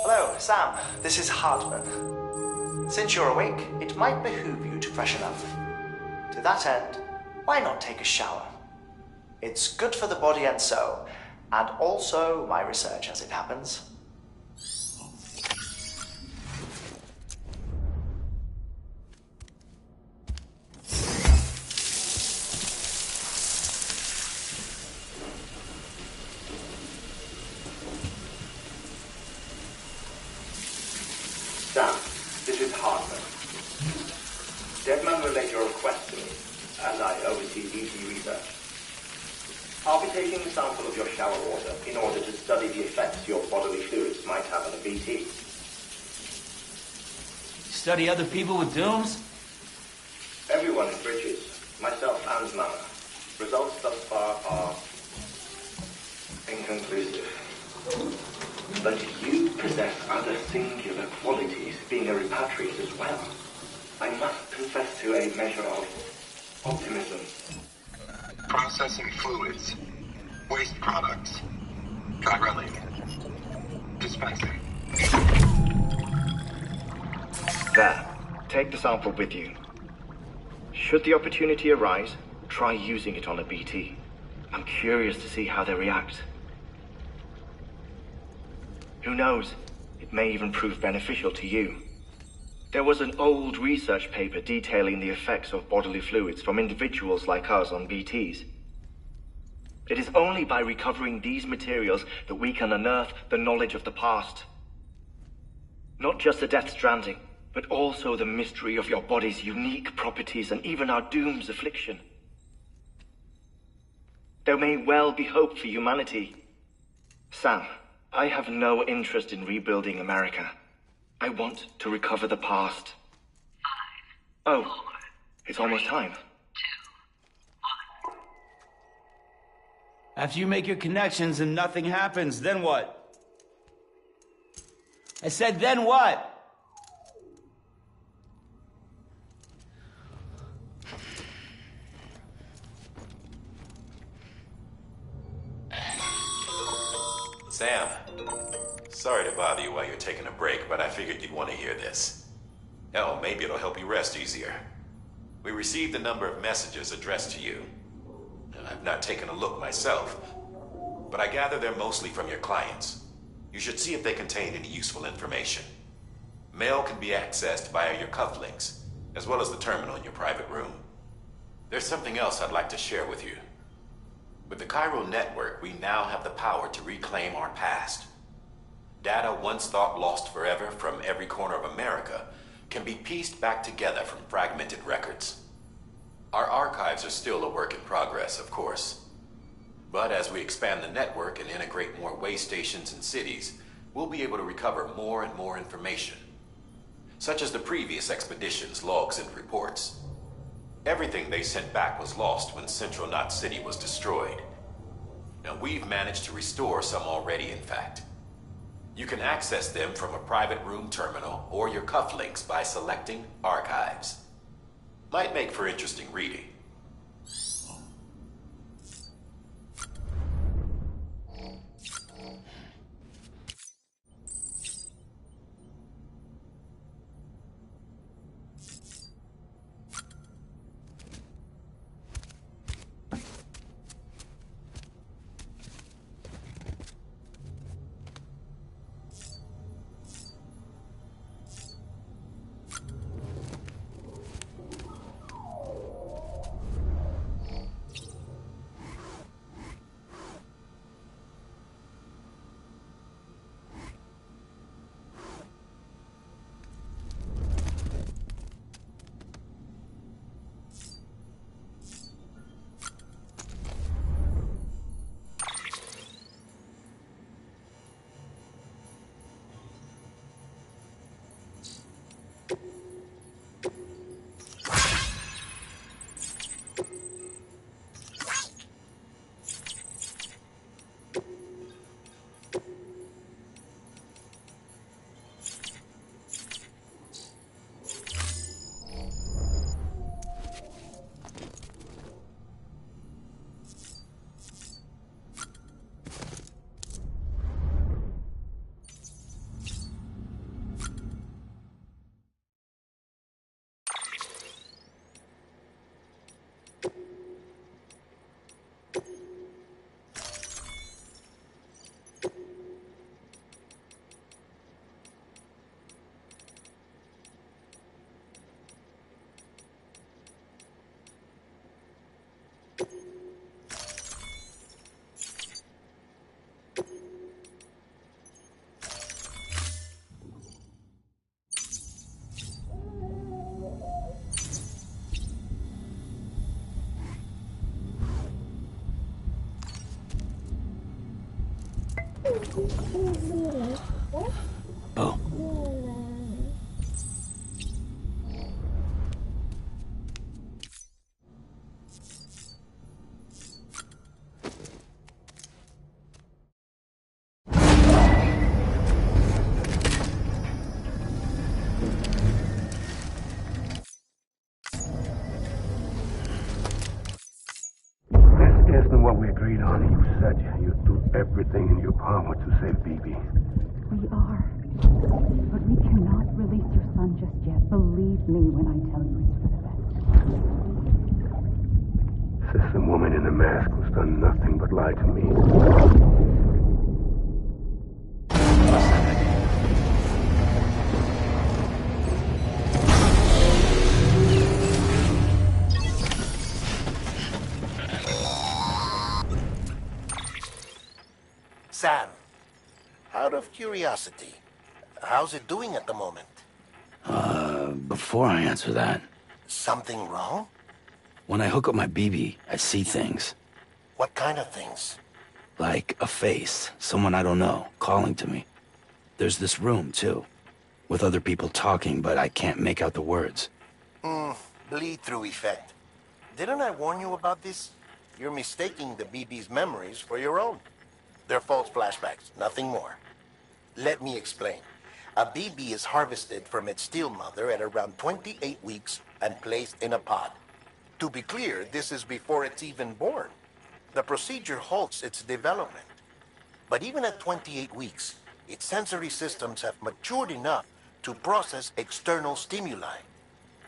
Hello, Sam. This is Hartman. Since you're awake, it might behoove you to freshen up. To that end, why not take a shower? It's good for the body and soul, and also my research as it happens. Sam, this is Hartman. Deadman relayed your request to me, as I oversee BT research. I'll be taking a sample of your shower water in order to study the effects your bodily fluids might have on a BT. study other people with dooms? Everyone in Bridges, myself and Mama. Results thus far are inconclusive. But you possess other singular qualities, being a repatriate as well. I must confess to a measure of optimism. Processing fluids. Waste products. Chirelli. Dispensing. There. Take the sample with you. Should the opportunity arise, try using it on a BT. I'm curious to see how they react. Who knows? It may even prove beneficial to you. There was an old research paper detailing the effects of bodily fluids from individuals like us on BTs. It is only by recovering these materials that we can unearth the knowledge of the past. Not just the Death Stranding, but also the mystery of your body's unique properties and even our doom's affliction. There may well be hope for humanity. Sam, I have no interest in rebuilding America. I want to recover the past. 5, oh, 4, it's almost time. 2, 1. After you make your connections and nothing happens, then what? I said, then what? Sam, sorry to bother you while you're taking a break, but I figured you'd want to hear this. Hell, maybe it'll help you rest easier. We received a number of messages addressed to you. I've not taken a look myself, but I gather they're mostly from your clients. You should see if they contain any useful information. Mail can be accessed via your cufflinks, as well as the terminal in your private room. There's something else I'd like to share with you. With the Cairo network, we now have the power to reclaim our past. Data once thought lost forever from every corner of America can be pieced back together from fragmented records. Our archives are still a work in progress, of course. But as we expand the network and integrate more way stations and cities, we'll be able to recover more and more information, such as the previous expedition's logs and reports. Everything they sent back was lost when Central Knot City was destroyed. Now we've managed to restore some already, in fact. You can access them from a private room terminal or your cufflinks by selecting Archives. Might make for interesting reading. Bo. BB. We are. But we cannot release your son just yet. Believe me when I tell you it's for the best. Says the woman in the mask who's done nothing but lie to me. Sam, out of curiosity, how's it doing at the moment? Before I answer that, Something wrong? when I hook up my BB, I see things. What kind of things? Like a face, someone I don't know, calling to me. There's this room, too, with other people talking, but I can't make out the words. Bleed-through effect. Didn't I warn you about this? You're mistaking the BB's memories for your own. They're false flashbacks, nothing more. Let me explain. A BB is harvested from its steel mother at around 28 weeks and placed in a pod. To be clear, this is before it's even born. The procedure halts its development. But even at 28 weeks, its sensory systems have matured enough to process external stimuli.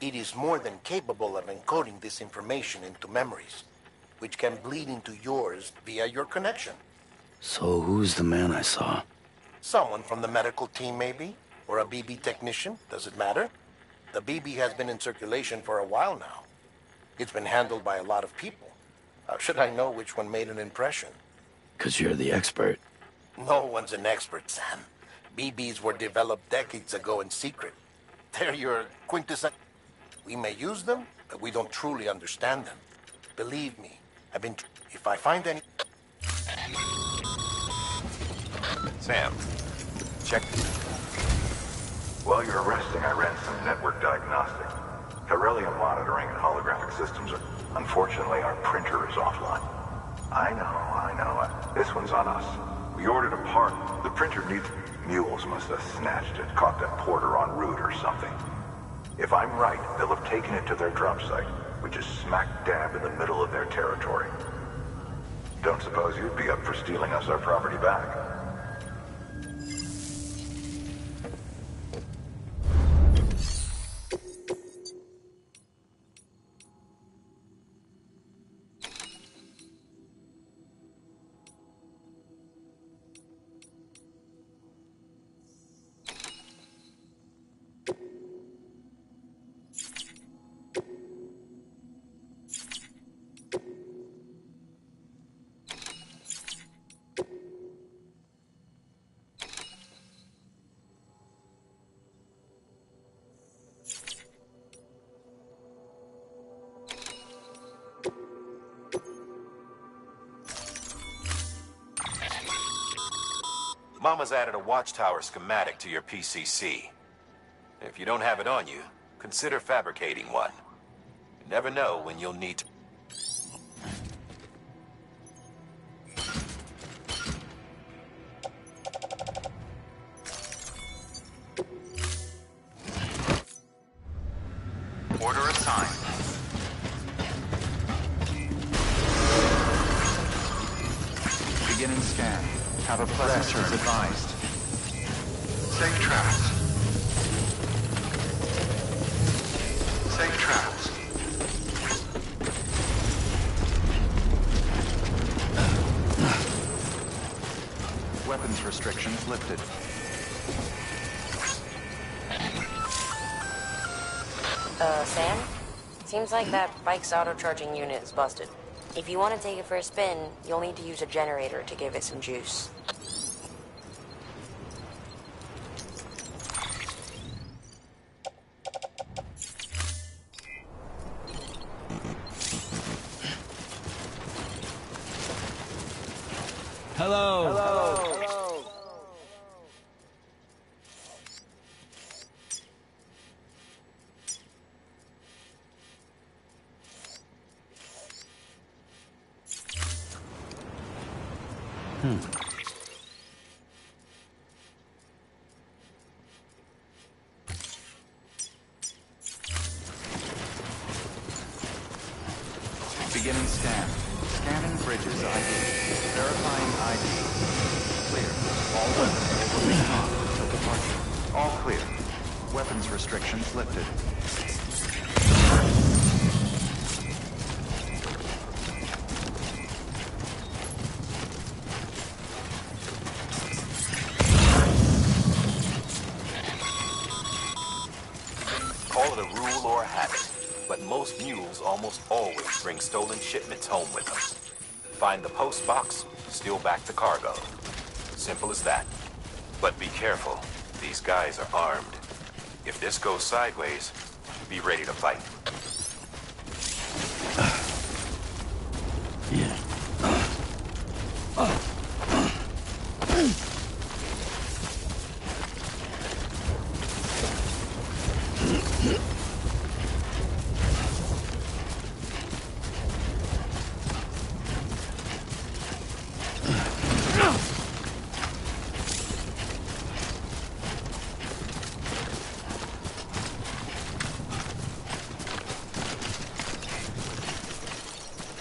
It is more than capable of encoding this information into memories, which can bleed into yours via your connection. So who's the man I saw? Someone from the medical team, maybe? Or a BB technician? Does it matter? The BB has been in circulation for a while now. It's been handled by a lot of people. How should I know which one made an impression? 'Cause you're the expert. No one's an expert, Sam. BBs were developed decades ago in secret. They're your quintessential. We may use them, but we don't truly understand them. Believe me, if I find any... Sam, check. While you're resting, I ran some network diagnostics. Beryllium monitoring and holographic systems are... Unfortunately, our printer is offline. I know. This one's on us. We ordered a part. The printer needs... Mules must have snatched it, caught that porter en route or something. If I'm right, they'll have taken it to their drop site, which is smack dab in the middle of their territory. Don't suppose you'd be up for stealing us our property back? Mama's added a watchtower schematic to your PCC. If you don't have it on you, consider fabricating one. You never know when you'll need to... Order assigned. Beginning scan. Have a pleasant turn advised. Safe travels. Safe travels. Weapons restrictions lifted. Sam? Seems like that bike's auto-charging unit is busted. If you want to take it for a spin, you'll need to use a generator to give it some juice. Hello. Beginning scan. Scanning bridges ID. Verifying ID. clear. All weapons will remain on until departure. All clear. Weapons restrictions lifted. Call it a rule or a habit, but most mules almost always bring stolen shipments home with them. Find the post box, steal back the cargo. Simple as that. But be careful. These guys are armed. If this goes sideways, be ready to fight.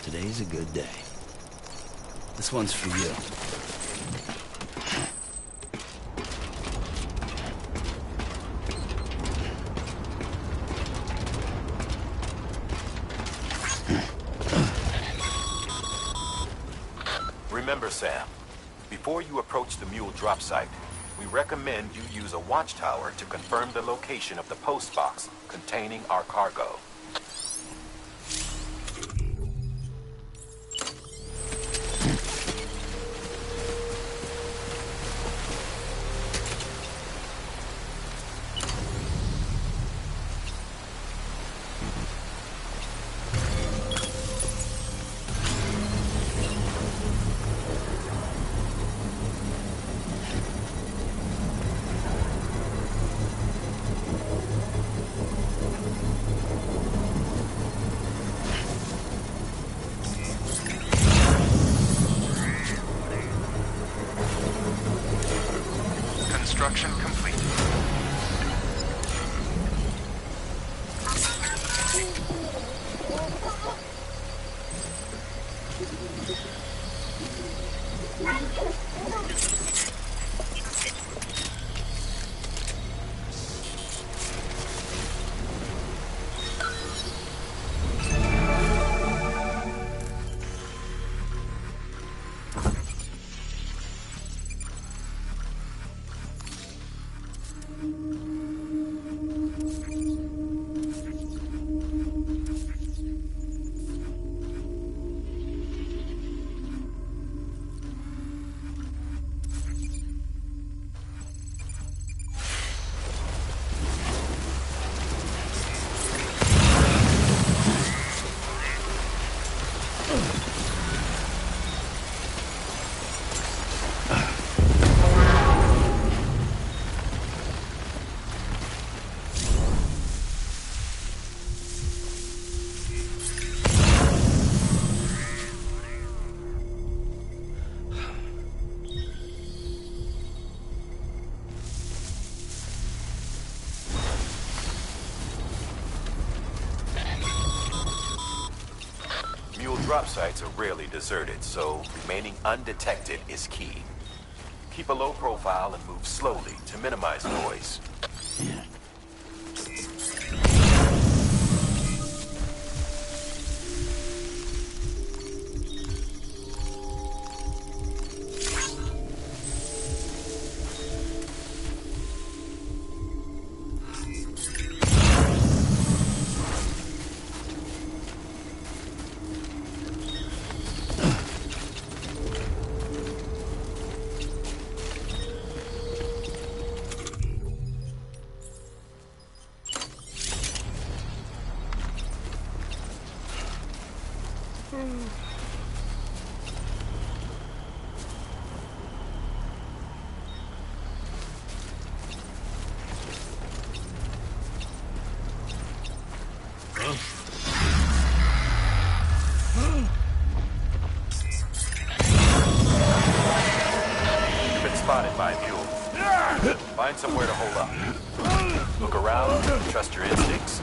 Today's a good day. This one's for you. Remember, Sam, before you approach the mule drop site, we recommend you use a watchtower to confirm the location of the post box containing our cargo. Construction complete. Drop sites are rarely deserted, so remaining undetected is key. Keep a low profile and move slowly to minimize noise. Spotted by a mule. Find somewhere to hold up. Look around, trust your instincts.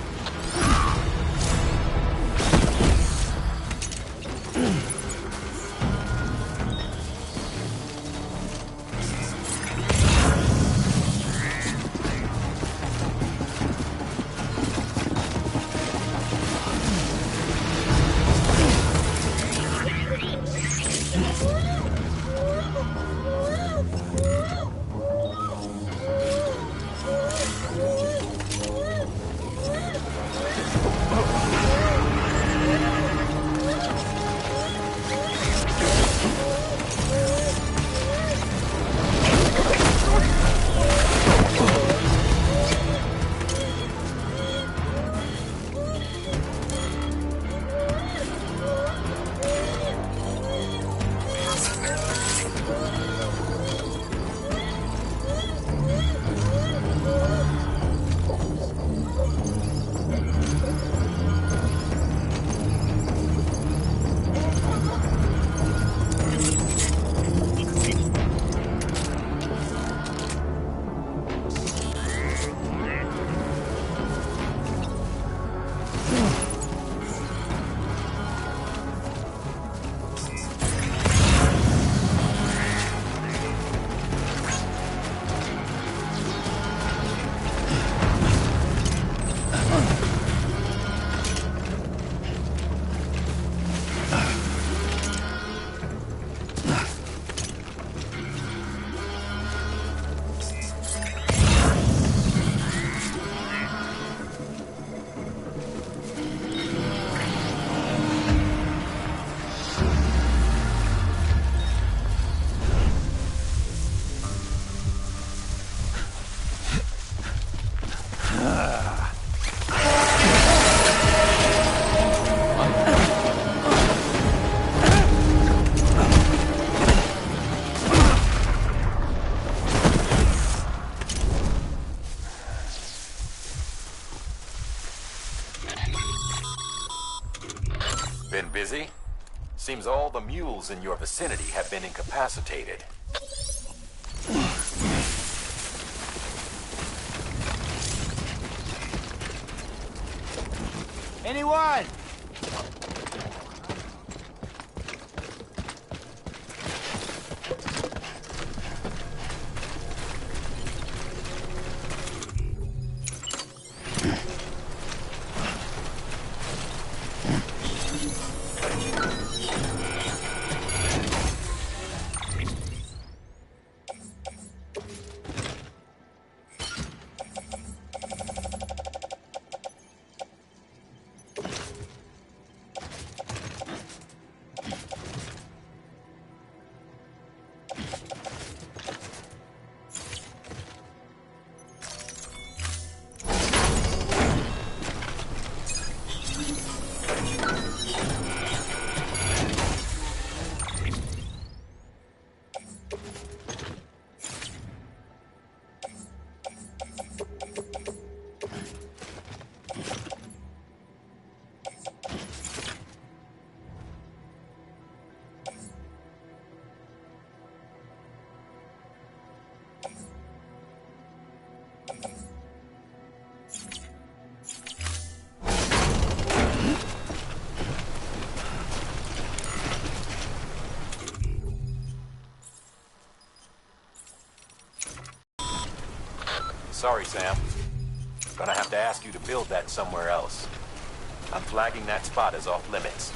Been busy? Seems all the mules in your vicinity have been incapacitated. Anyone? Sorry, Sam. Gonna have to ask you to build that somewhere else. I'm flagging that spot as off limits.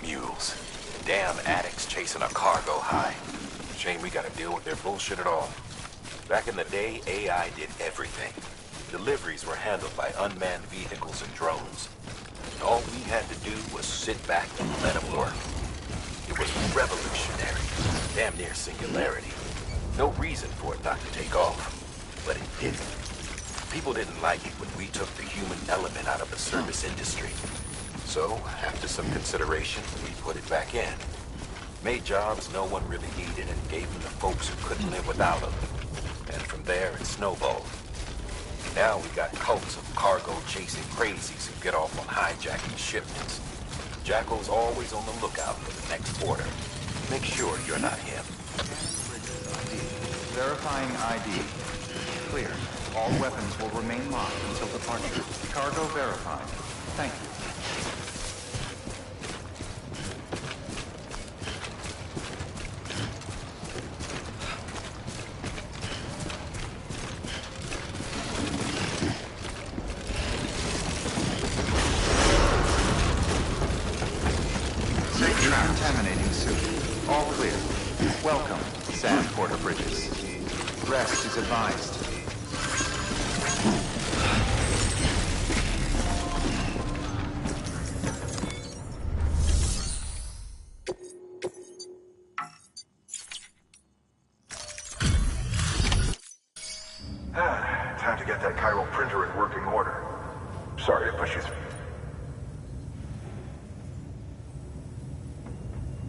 Mules. Damn addicts chasing a cargo high. Shame we gotta deal with their bullshit at all. Back in the day, AI did everything. Deliveries were handled by unmanned vehicles and drones. All we had to do was sit back and let them work. It was revolutionary, damn near singularity. No reason for it not to take off, but it didn't. People didn't like it when we took the human element out of the service industry. So, after some consideration, we put it back in. Made jobs no one really needed and gave them to folks who couldn't live without them. And from there, it snowballed. Now we got cults of cargo-chasing crazies who get off on hijacking shipments. Jackal's always on the lookout for the next order. Make sure you're not him. Verifying ID. Clear. All weapons will remain locked until departure. Cargo verified. Thank you. please. Rest is advised. Time to get that chiral printer in working order. Sorry to push you through.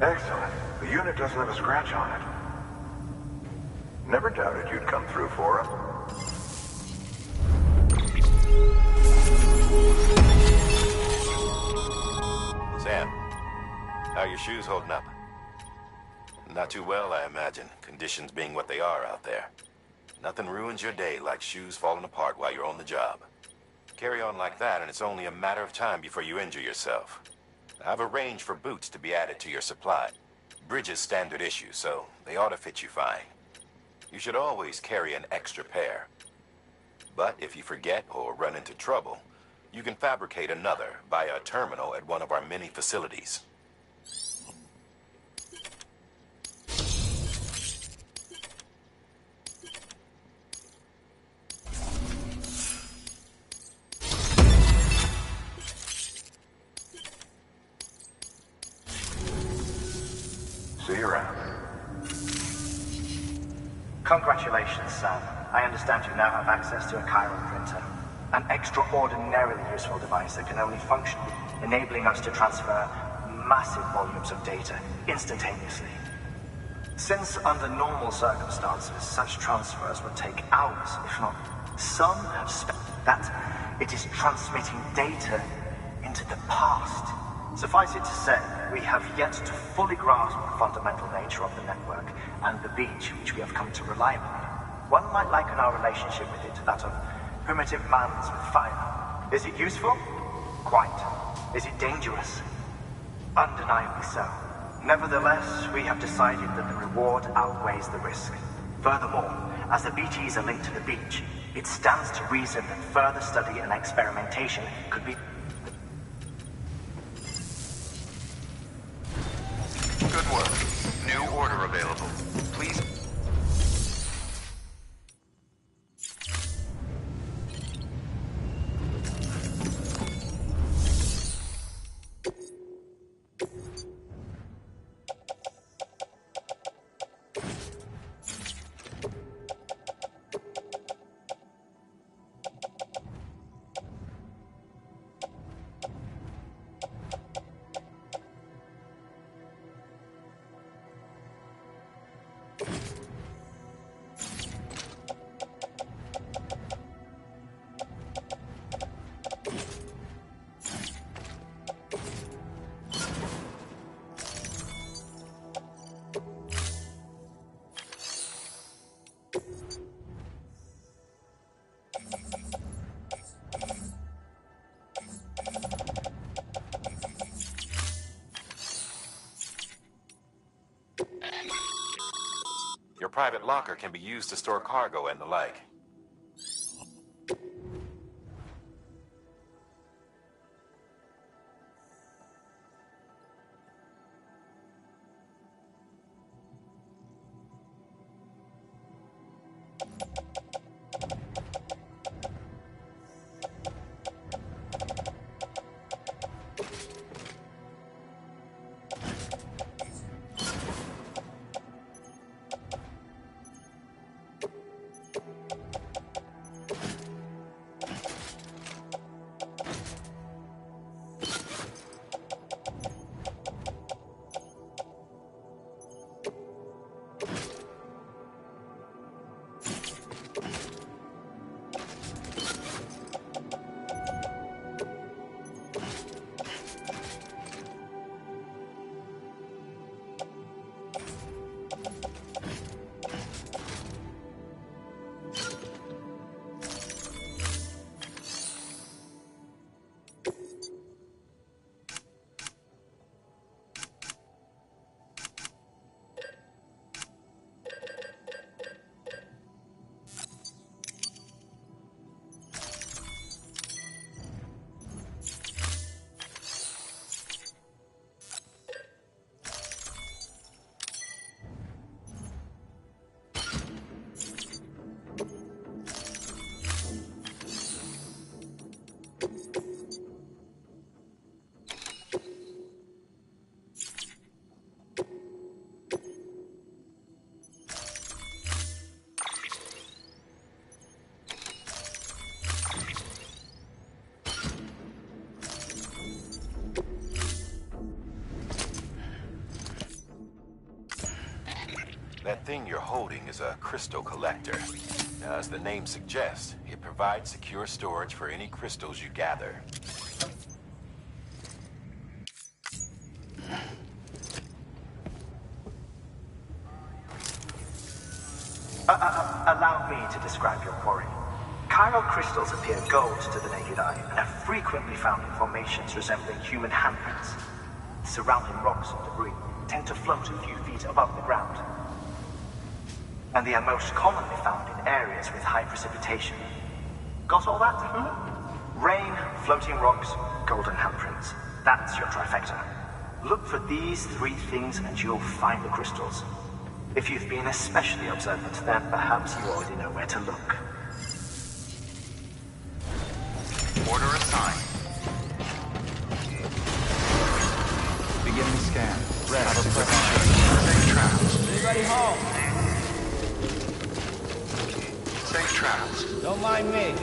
Excellent. The unit doesn't have a scratch on it. Never doubted you'd come through for him. Sam, how are your shoes holding up? Not too well, I imagine, conditions being what they are out there. Nothing ruins your day like shoes falling apart while you're on the job. Carry on like that, and it's only a matter of time before you injure yourself. I've arranged for boots to be added to your supply. Bridges standard issue, so they ought to fit you fine. You should always carry an extra pair. But if you forget or run into trouble, you can fabricate another via a terminal at one of our many facilities. See you around. Congratulations, Sam. I understand you now have access to a chiral printer. An extraordinarily useful device that can only function, enabling us to transfer massive volumes of data instantaneously. Since under normal circumstances, such transfers would take hours, if not, some have spent that it is transmitting data into the past. Suffice it to say, we have yet to fully grasp the fundamental nature of the network and the beach which we have come to rely upon. One might liken our relationship with it to that of primitive mans with fire. Is it useful? Quite. Is it dangerous? Undeniably so. Nevertheless, we have decided that the reward outweighs the risk. Furthermore, as the BTs are linked to the beach, it stands to reason that further study and experimentation could be... Good work. New order available. Please... Your private locker can be used to store cargo and the like. holding is a crystal collector. Now, as the name suggests, it provides secure storage for any crystals you gather. Allow me to describe your quarry. Chiral crystals appear gold to the naked eye and are frequently found in formations resembling human handprints. Surrounding rocks and debris tend to float a few feet above the ground. And they are most commonly found in areas with high precipitation. Got all that? Rain, floating rocks, golden handprints. That's your trifecta. Look for these three things and you'll find the crystals. If you've been especially observant, then perhaps you already know where to look. Order assigned. Beginning scan. Red. Safe traps. Anybody home? Safe traps. Don't mind me.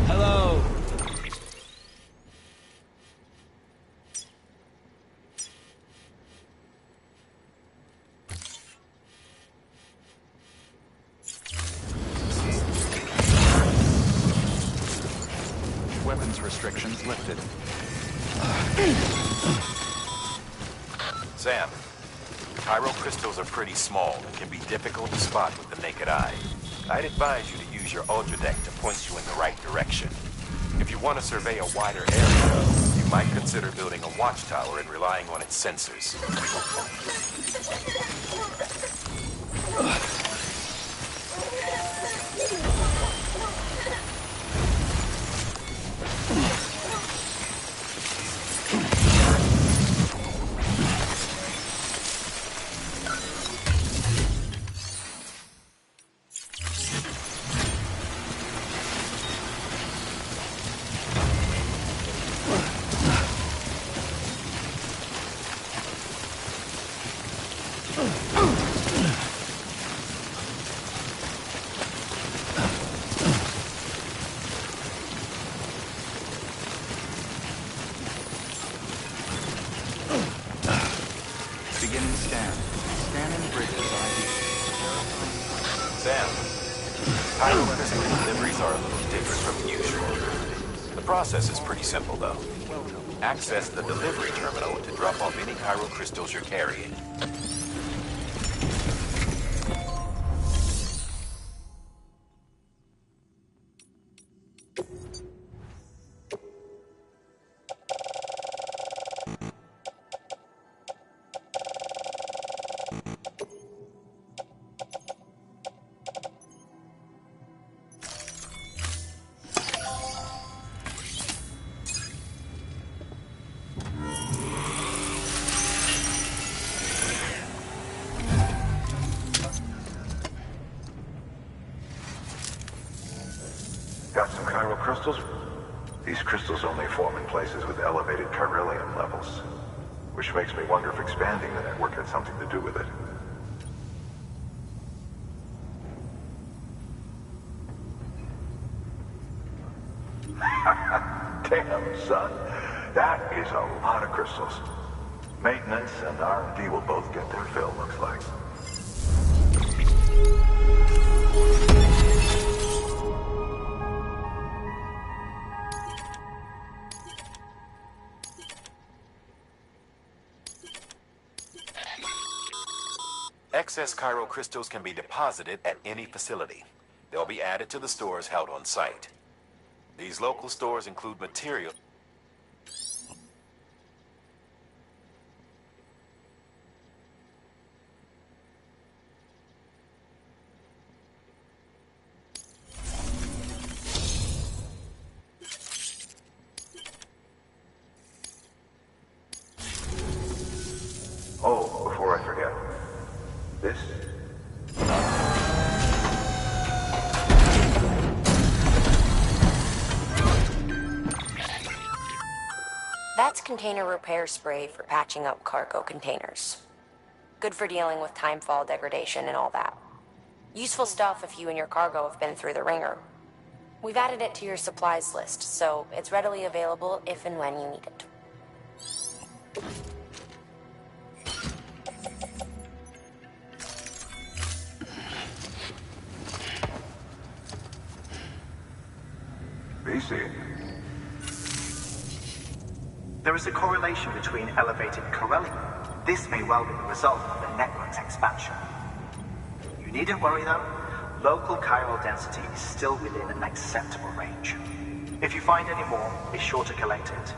Hello. Weapons restrictions lifted. Sam, chiral crystals are pretty small and can be difficult to spot with the naked eye. I'd advise you to use your Ultra Deck to point you in the right direction. If you want to survey a wider area, though, you might consider building a watchtower and relying on its sensors. Beginning scan. Scanning bridges ID. Sam, chiral crystal deliveries are a little different from usual. The process is pretty simple, though. Access the delivery terminal to drop off any chiral crystals you're carrying. Got some chiral crystals? These crystals only form in places with elevated chiralium levels, which makes me wonder if expanding the network had something to do with it. Damn, son. That is a lot of crystals. Maintenance and R&D will both get their fill, looks like. Excess chiral crystals can be deposited at any facility. They'll be added to the stores held on site. These local stores include material. Oh, before I forget. This? That's container repair spray for patching up cargo containers. Good for dealing with timefall degradation and all that. Useful stuff if you and your cargo have been through the ringer. We've added it to your supplies list, so it's readily available if and when you need it. see it? There is a correlation between elevated Corellium. This may well be the result of the network's expansion. You needn't worry though. Local chiral density is still within an acceptable range. If you find any more, be sure to collect it.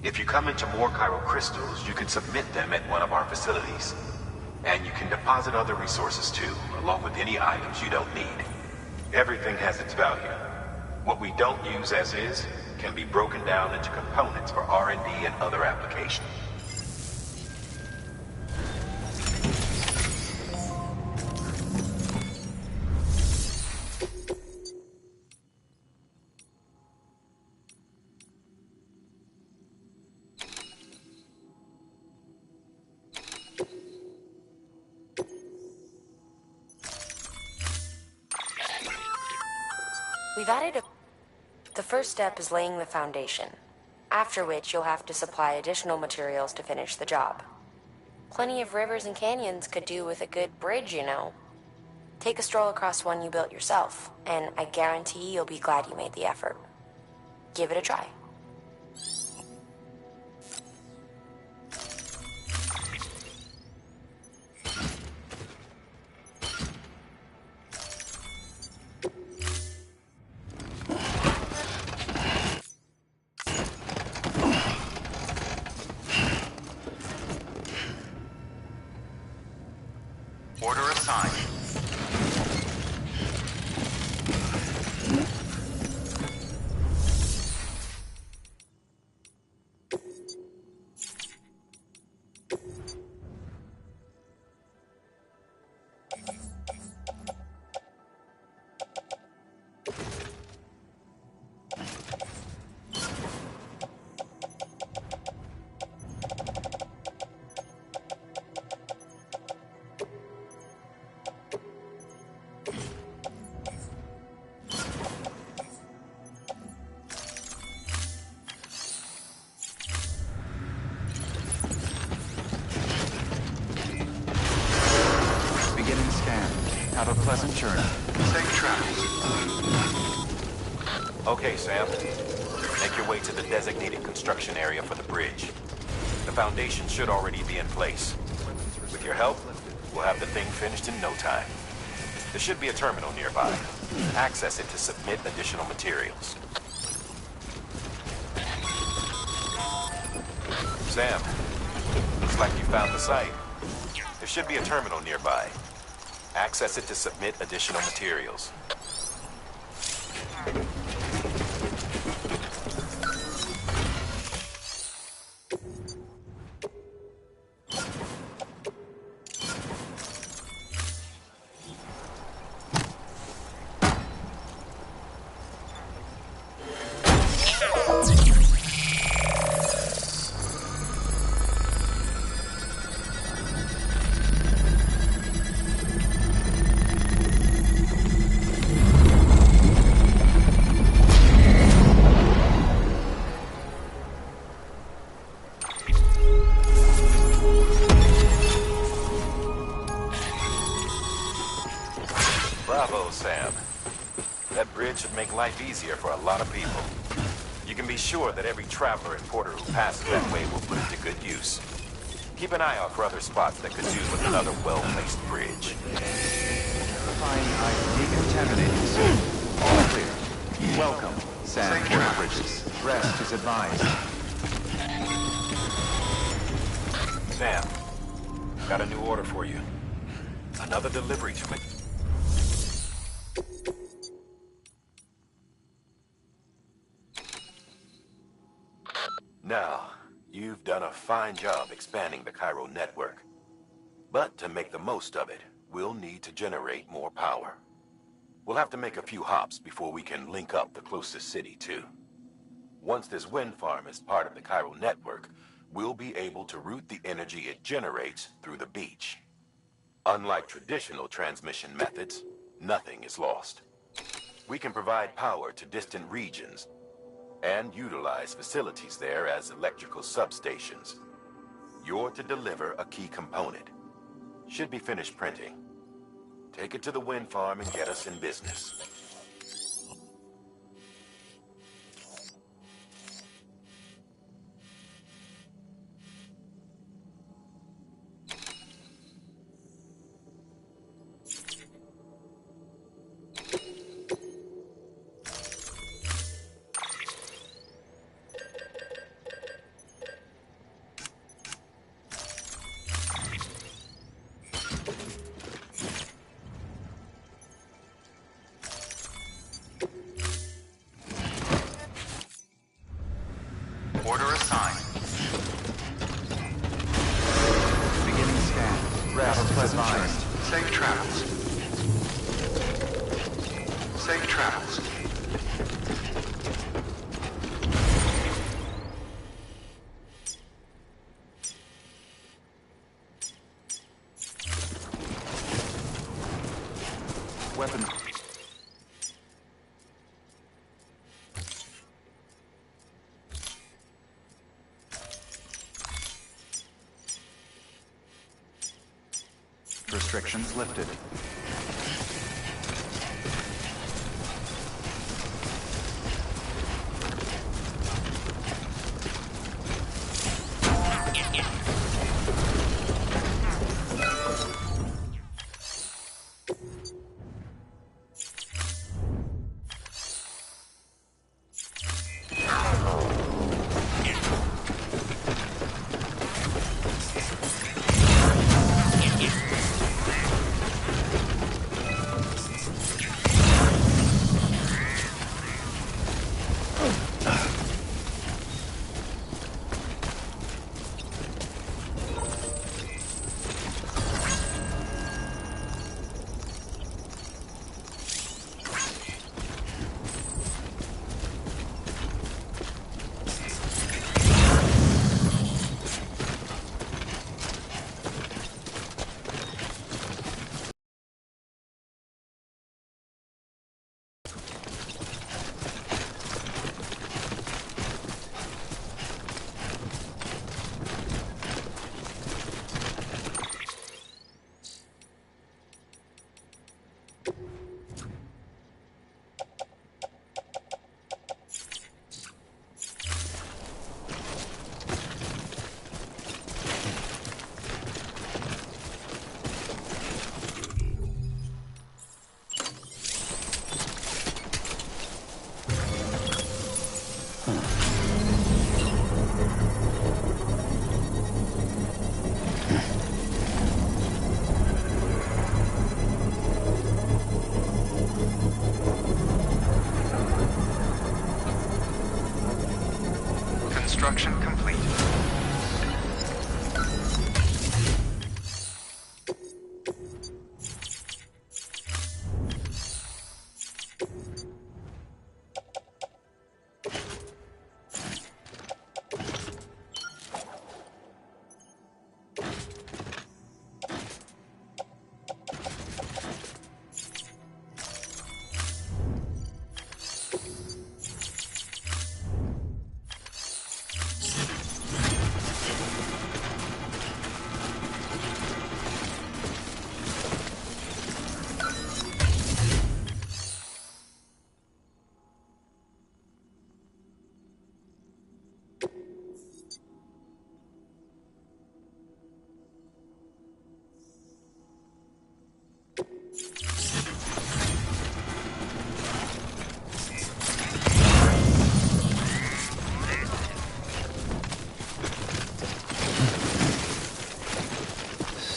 If you come into more chiral crystals, you can submit them at one of our facilities. And you can deposit other resources too, along with any items you don't need. Everything has its value. What we don't use as is can be broken down into components for R&D and other applications. We've added a... The first step is laying the foundation, after which you'll have to supply additional materials to finish the job. Plenty of rivers and canyons could do with a good bridge, you know. Take a stroll across one you built yourself, and I guarantee you'll be glad you made the effort. Give it a try. Order assigned. Beginning scan. Have a pleasant journey. Safe travels. Okay, Sam. Make your way to the designated construction area for the bridge. The foundation should already be in place. With your help, we'll have the thing finished in no time. There should be a terminal nearby. Access it to submit additional materials. Sam, looks like you found the site. There should be a terminal nearby. Access it to submit additional materials. Bravo, Sam. That bridge should make life easier for a lot of people. You can be sure that every traveler and porter who passes that way will put it to good use. Keep an eye out for other spots that could use with another well-placed bridge. Decontaminating soon. All clear. Welcome, Sam Porter Bridges. Rest is advised. Sam, got a new order for you. Another delivery to me. Now, you've done a fine job expanding the chiral network. But to make the most of it, we'll need to generate more power. We'll have to make a few hops before we can link up the closest city, too. Once this wind farm is part of the chiral network, we'll be able to route the energy it generates through the beach. Unlike traditional transmission methods, nothing is lost. We can provide power to distant regions and utilize facilities there as electrical substations. You're to deliver a key component. Should be finished printing. Take it to the wind farm and get us in business. advised. Safe travels. Safe travels. Weapon. Restrictions lifted. Construction complete.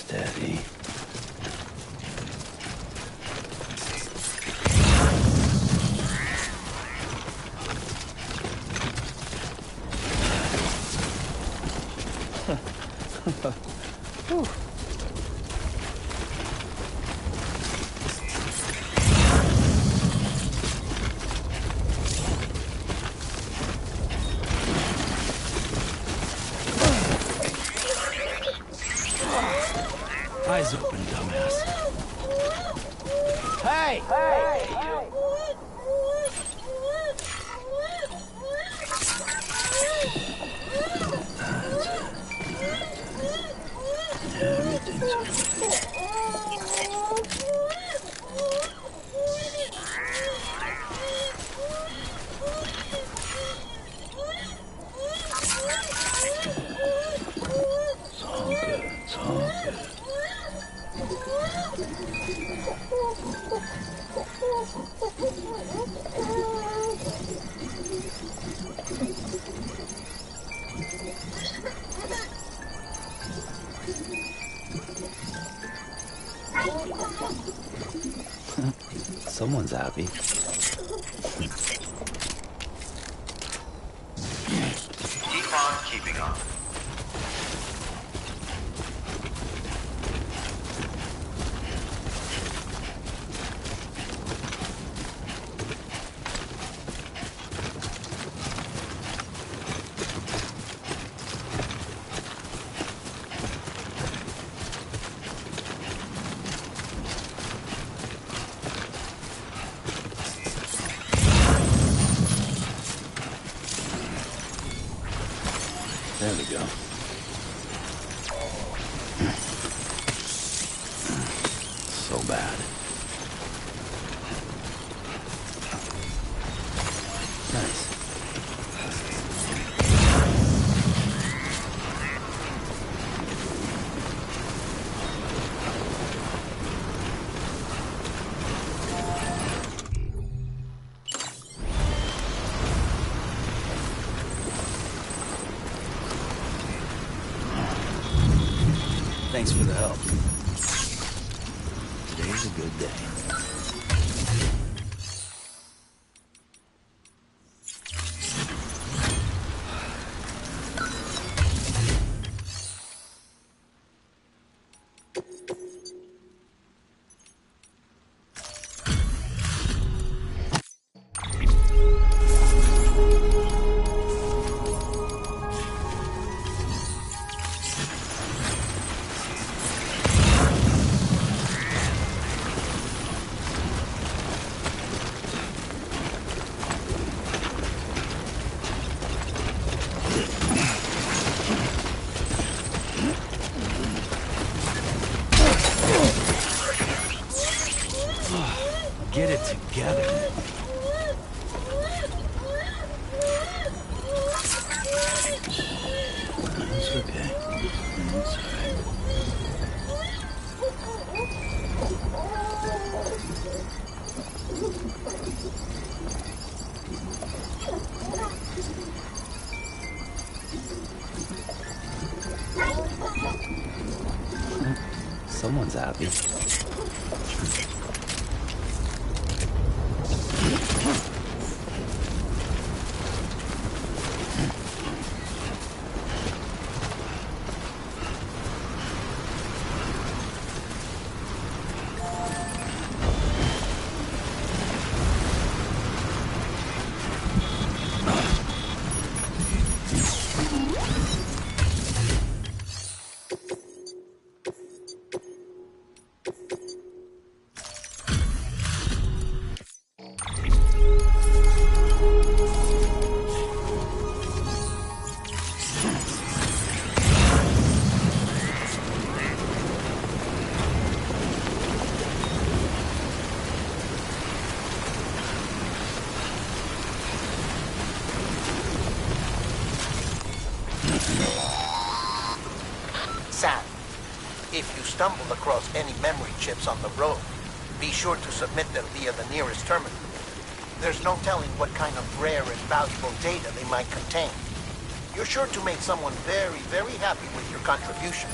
Steady. Whew. Eyes open, dumbass. Hey! Hey! Someone's happy. Keep on keeping on. we go. So bad. Nice. Thanks for the help. Today's a good day. Get it together. It's okay. It's alright. Someone's happy. Sam, if you stumble across any memory chips on the road, be sure to submit them via the nearest terminal. There's no telling what kind of rare and valuable data they might contain. You're sure to make someone very, very happy with your contribution.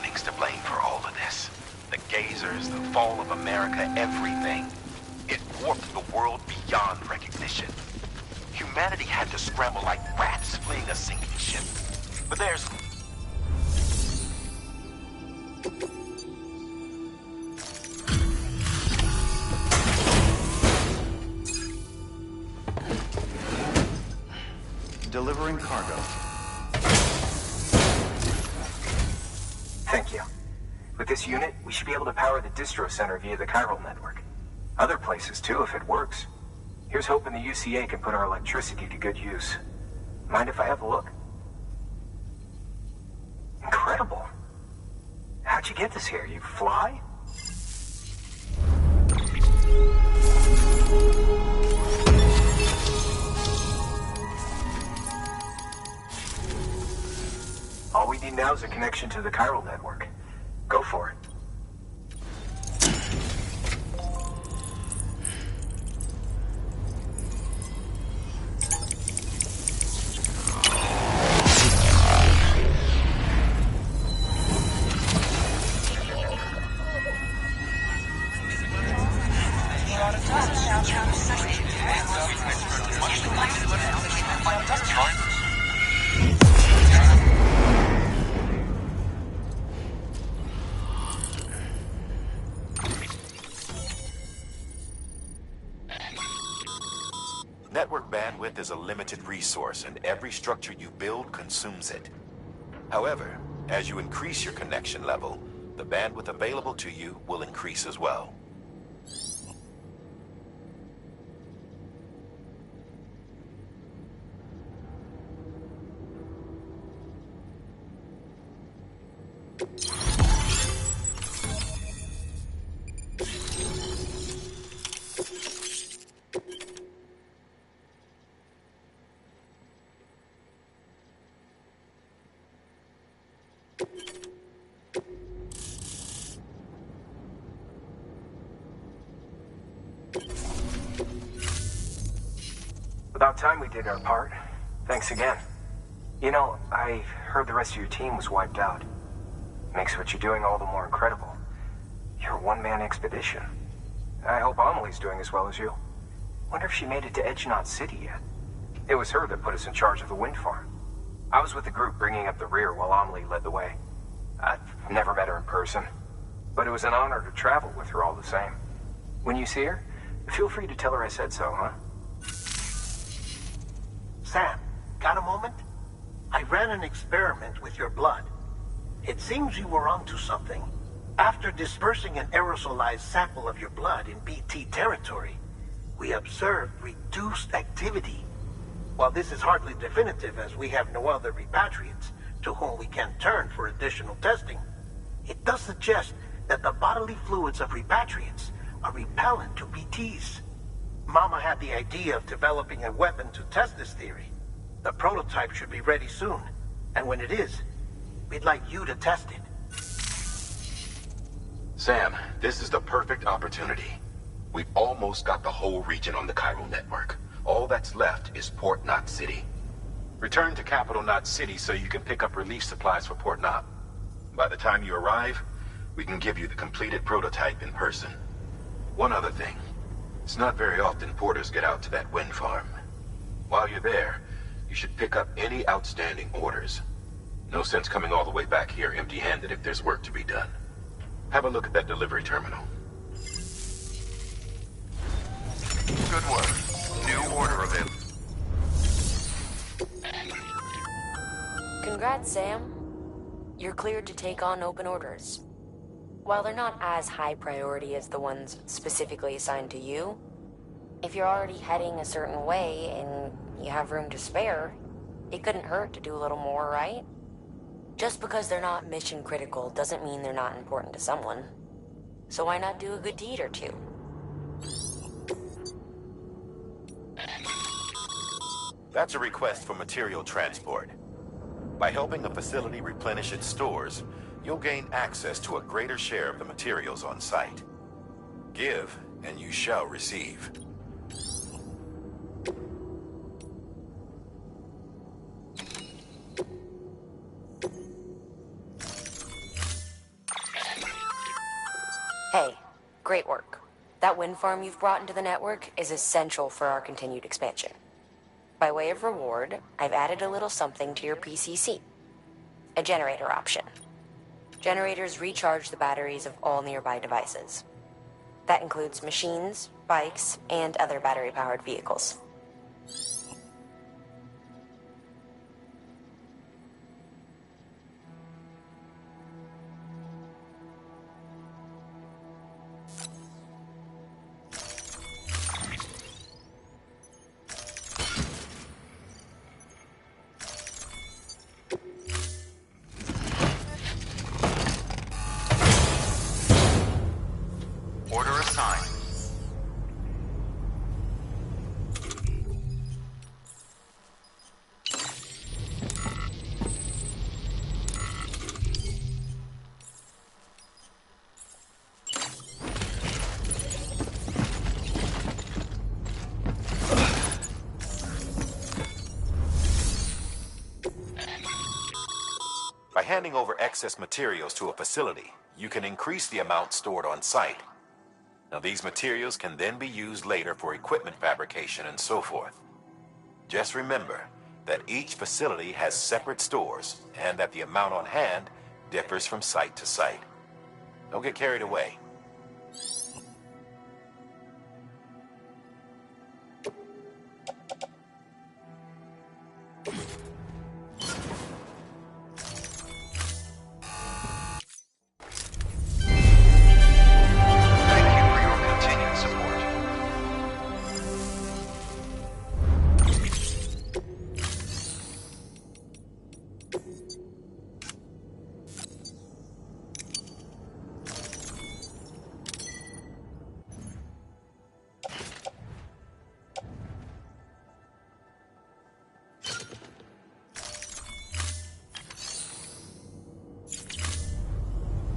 Brownning's to blame for all of this. The Gazers, the fall of America, everything. It warped the world beyond recognition. Humanity had to scramble like rats fleeing a sinking ship. But there's... Delivering cargo. Thank you. With this unit, we should be able to power the distro center via the chiral network. Other places too, if it works. Here's hoping the UCA can put our electricity to good use. Mind if I have a look? Incredible. How'd you get this here? You fly? All we need now is a connection to the chiral network. Go for it. Network bandwidth is a limited resource, and every structure you build consumes it. However, as you increase your connection level, the bandwidth available to you will increase as well. About time we did our part. Thanks again. You know, I heard the rest of your team was wiped out. Makes what you're doing all the more incredible. You're a one-man expedition. I hope Amelie's doing as well as you. Wonder if she made it to Edge Knot City yet. It was her that put us in charge of the wind farm. I was with the group bringing up the rear while Amelie led the way. I've never met her in person, but it was an honor to travel with her all the same. When you see her, feel free to tell her I said so, huh? Sam, got a moment? I ran an experiment with your blood. It seems you were onto something. After dispersing an aerosolized sample of your blood in BT territory, we observed reduced activity. While this is hardly definitive, as we have no other repatriates to whom we can turn for additional testing, it does suggest that the bodily fluids of repatriates are repellent to BTs. Mama had the idea of developing a weapon to test this theory. The prototype should be ready soon, and when it is, we'd like you to test it. Sam, this is the perfect opportunity. We've almost got the whole region on the chiral network. All that's left is Port Knot City. Return to Capital Knot City so you can pick up relief supplies for Port Knot. By the time you arrive, we can give you the completed prototype in person. One other thing. It's not very often porters get out to that wind farm. While you're there, you should pick up any outstanding orders. No sense coming all the way back here empty-handed if there's work to be done. Have a look at that delivery terminal. Good work. New order available. Congrats, Sam. You're cleared to take on open orders. While they're not as high priority as the ones specifically assigned to you, if you're already heading a certain way and you have room to spare, it couldn't hurt to do a little more, right? Just because they're not mission critical doesn't mean they're not important to someone. So why not do a good deed or two? That's a request for material transport. By helping a facility replenish its stores, you'll gain access to a greater share of the materials on site. Give, and you shall receive. Hey, great work. That wind farm you've brought into the network is essential for our continued expansion. By way of reward, I've added a little something to your PCC. A generator option. Generators recharge the batteries of all nearby devices. That includes machines, bikes, and other battery-powered vehicles. Order assigned. By handing over excess materials to a facility, you can increase the amount stored on site. Now, these materials can then be used later for equipment fabrication and so forth. Just remember that each facility has separate stores and that the amount on hand differs from site to site. Don't get carried away.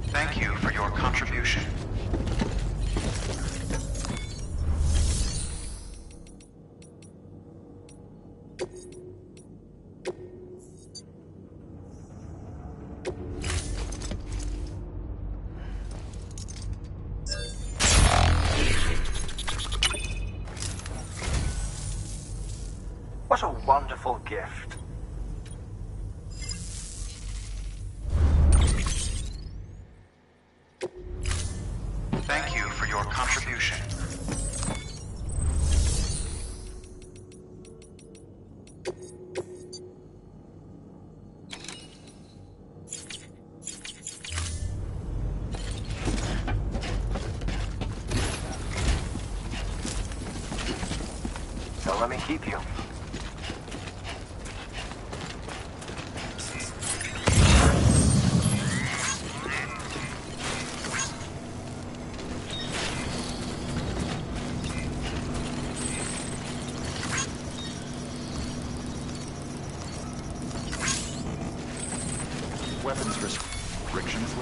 Thank you for your contribution. What a wonderful gift. Thank you for your contribution. Don't let me keep you. Weapons restrictions.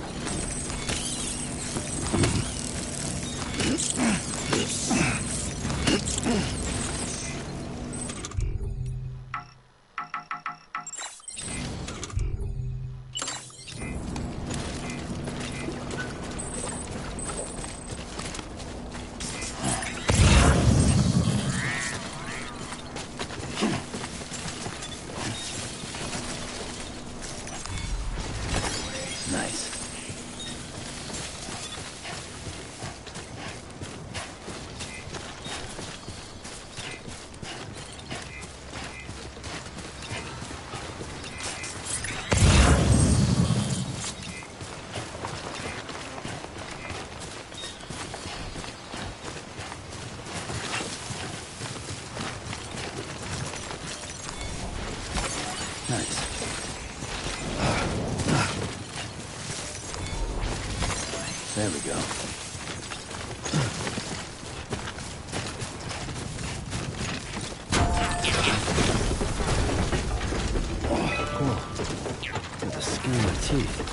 Nice. There we go. Cool. Got the skin on my teeth.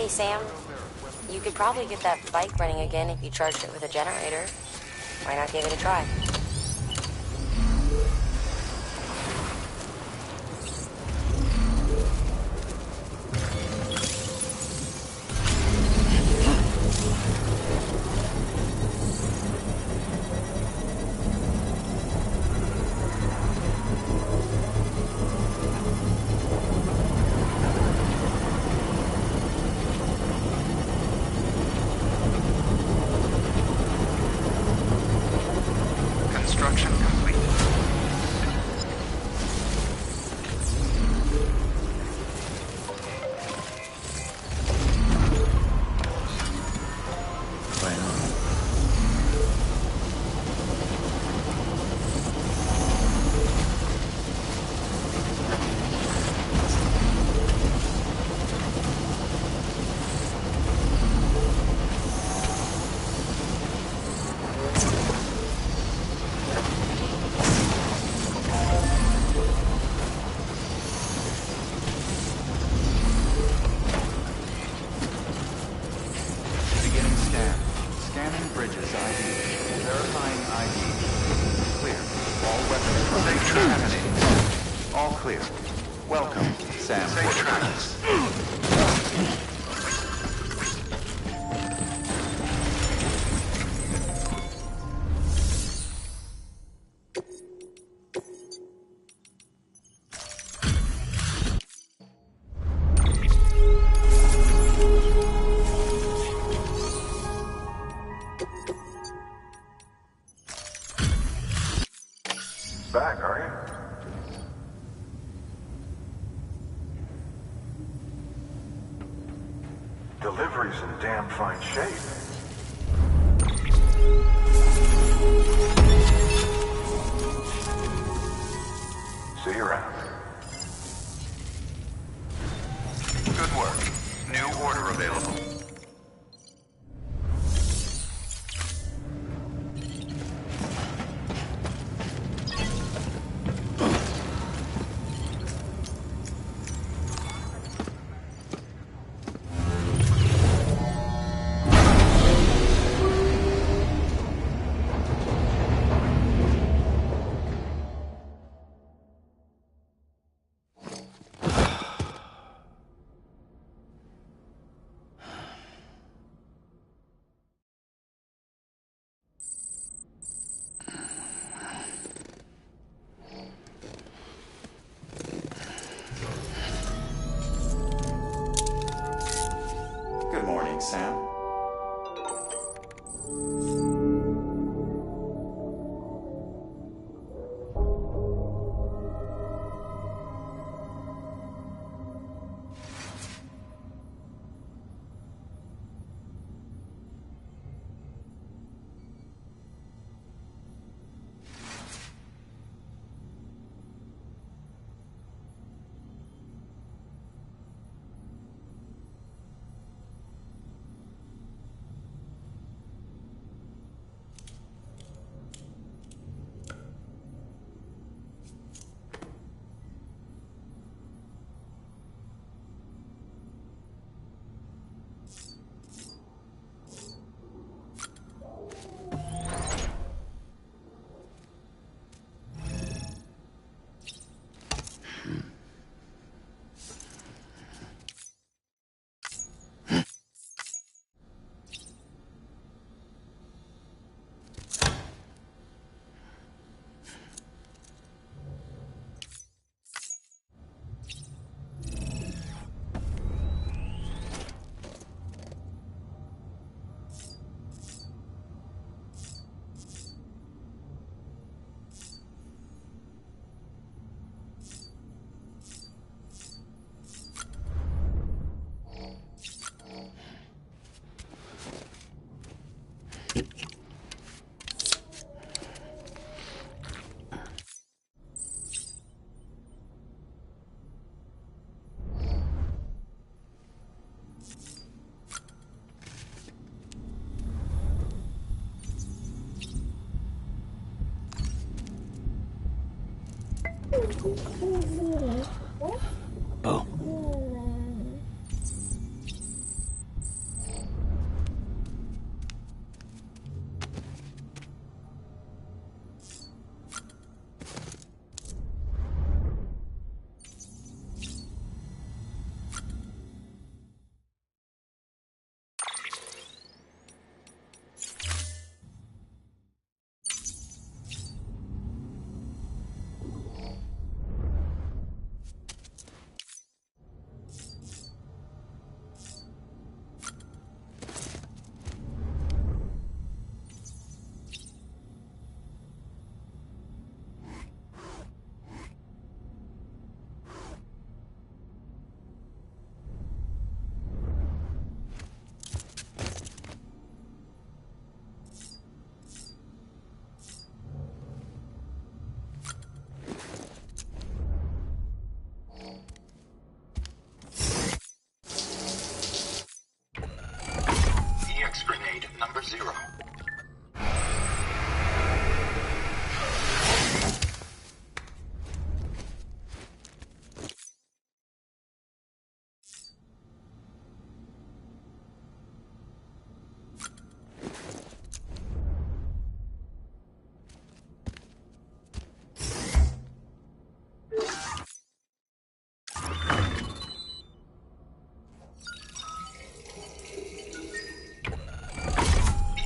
Hey, Sam. You could probably get that bike running again if you charged it with a generator. Why not give it a try? Construction complete. Beginning scan. Scanning bridges ID. Verifying ID. Clear. All weapons contaminated. All clear. Welcome, Sam. Safe tracks. Back, are you? Delivery's in damn fine shape. See you around. Good work. New order available. Good morning, Sam. number 0.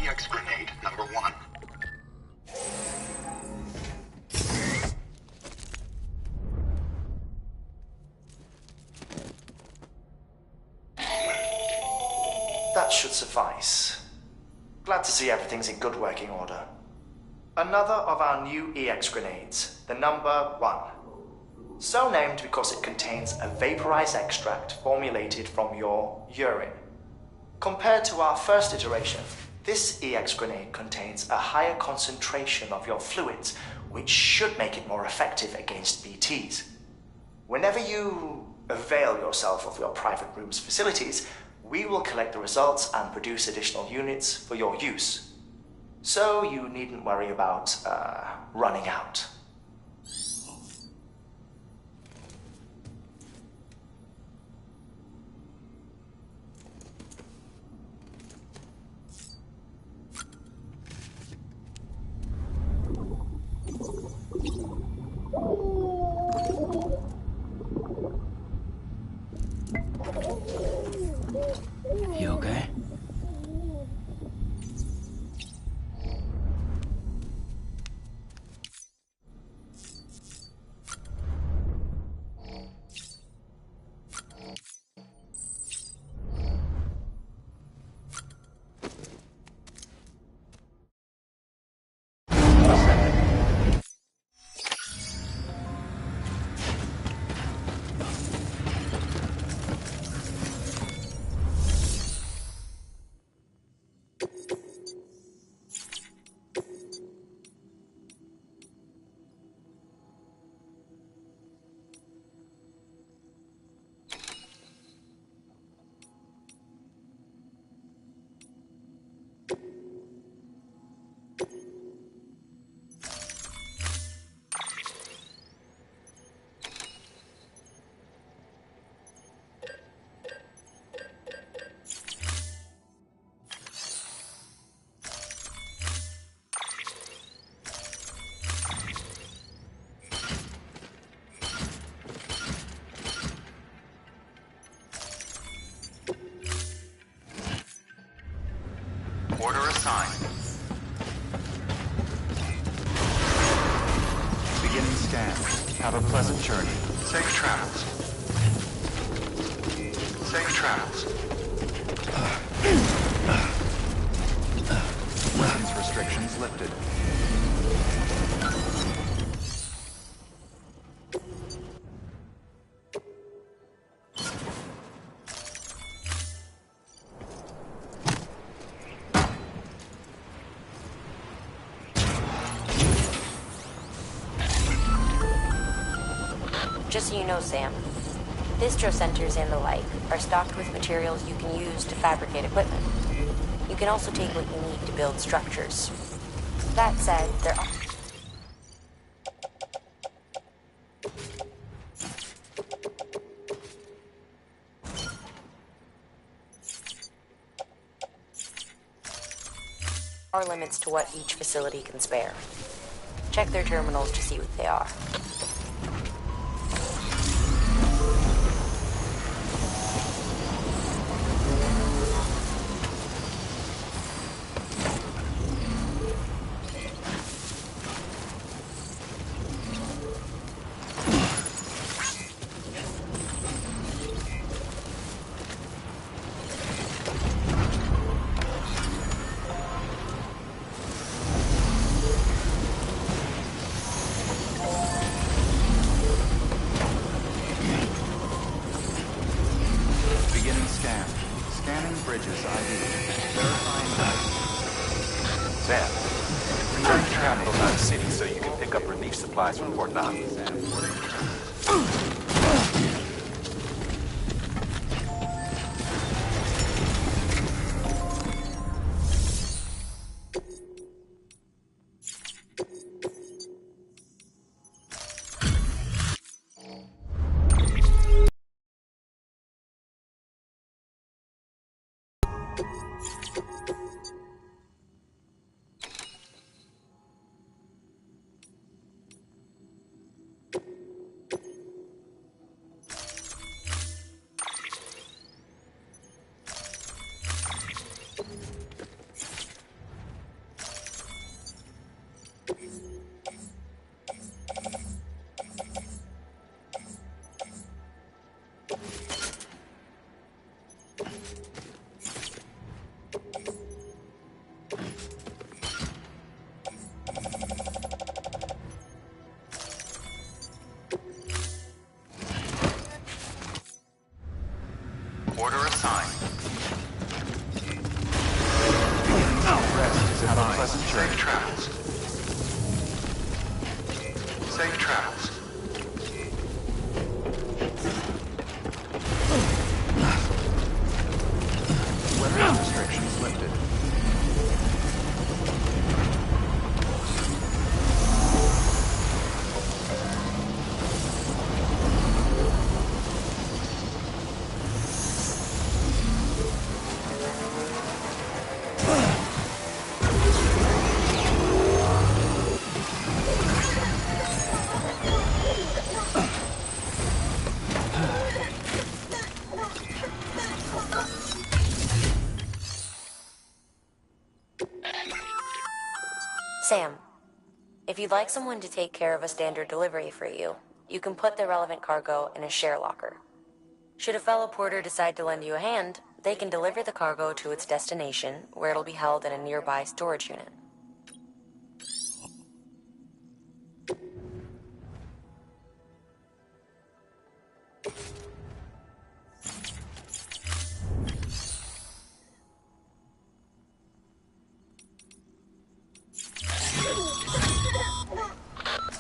EX grenade number 1. That should suffice. Glad to see everything's in good working order. Another of our new EX grenades, the number 1. So named because it contains a vaporized extract formulated from your urine. Compared to our first iteration, this EX grenade contains a higher concentration of your fluids, which should make it more effective against BTs. Whenever you avail yourself of your private room's facilities, we will collect the results and produce additional units for your use. So you needn't worry about running out. You okay? Order assigned. Beginning scan. Have a pleasant journey. Safe travels. Safe travels. Weapons restrictions lifted. Just so you know, Sam, distro centers and the like are stocked with materials you can use to fabricate equipment. You can also take what you need to build structures. That said, there are limits to what each facility can spare. Check their terminals to see what they are. Sam, return to Capital Knot City so you can pick up relief supplies from Fort Knox. Order assigned. Rest is have a pleasant journey. Safe travels. Safe travels. Weapon restrictions lifted. Sam, if you'd like someone to take care of a standard delivery for you, you can put the relevant cargo in a share locker. Should a fellow porter decide to lend you a hand, they can deliver the cargo to its destination, where it'll be held in a nearby storage unit.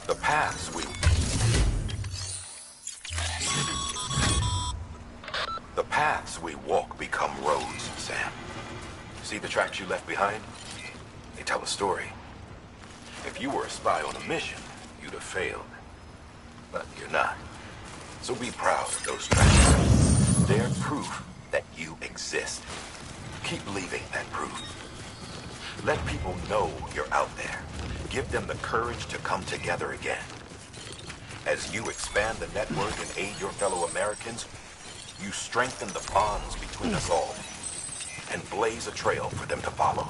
The paths we walk become roads, Sam. See the tracks you left behind? They tell a story. If you were a spy on a mission, you'd have failed. But you're not. So be proud of those tracks. They're proof that you exist. Keep leaving that proof. Let people know you're out there. Give them the courage to come together again. As you expand the network and aid your fellow Americans, you strengthen the bonds between us all and blaze a trail for them to follow.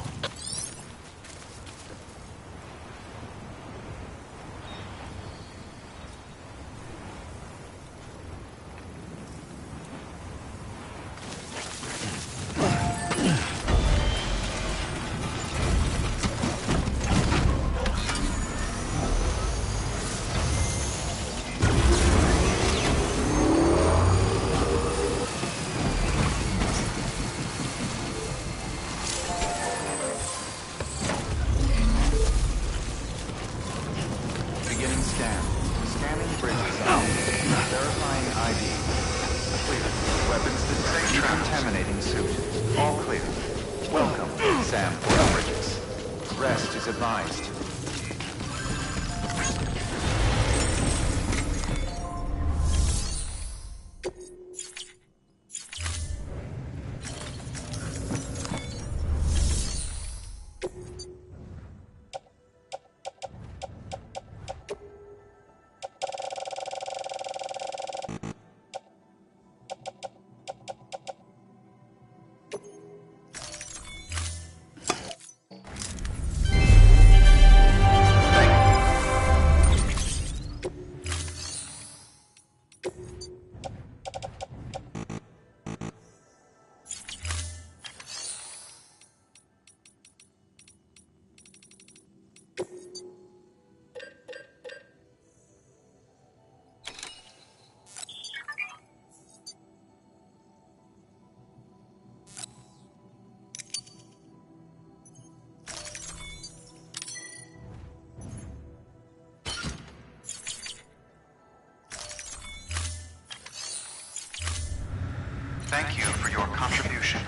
Thank you for your contribution.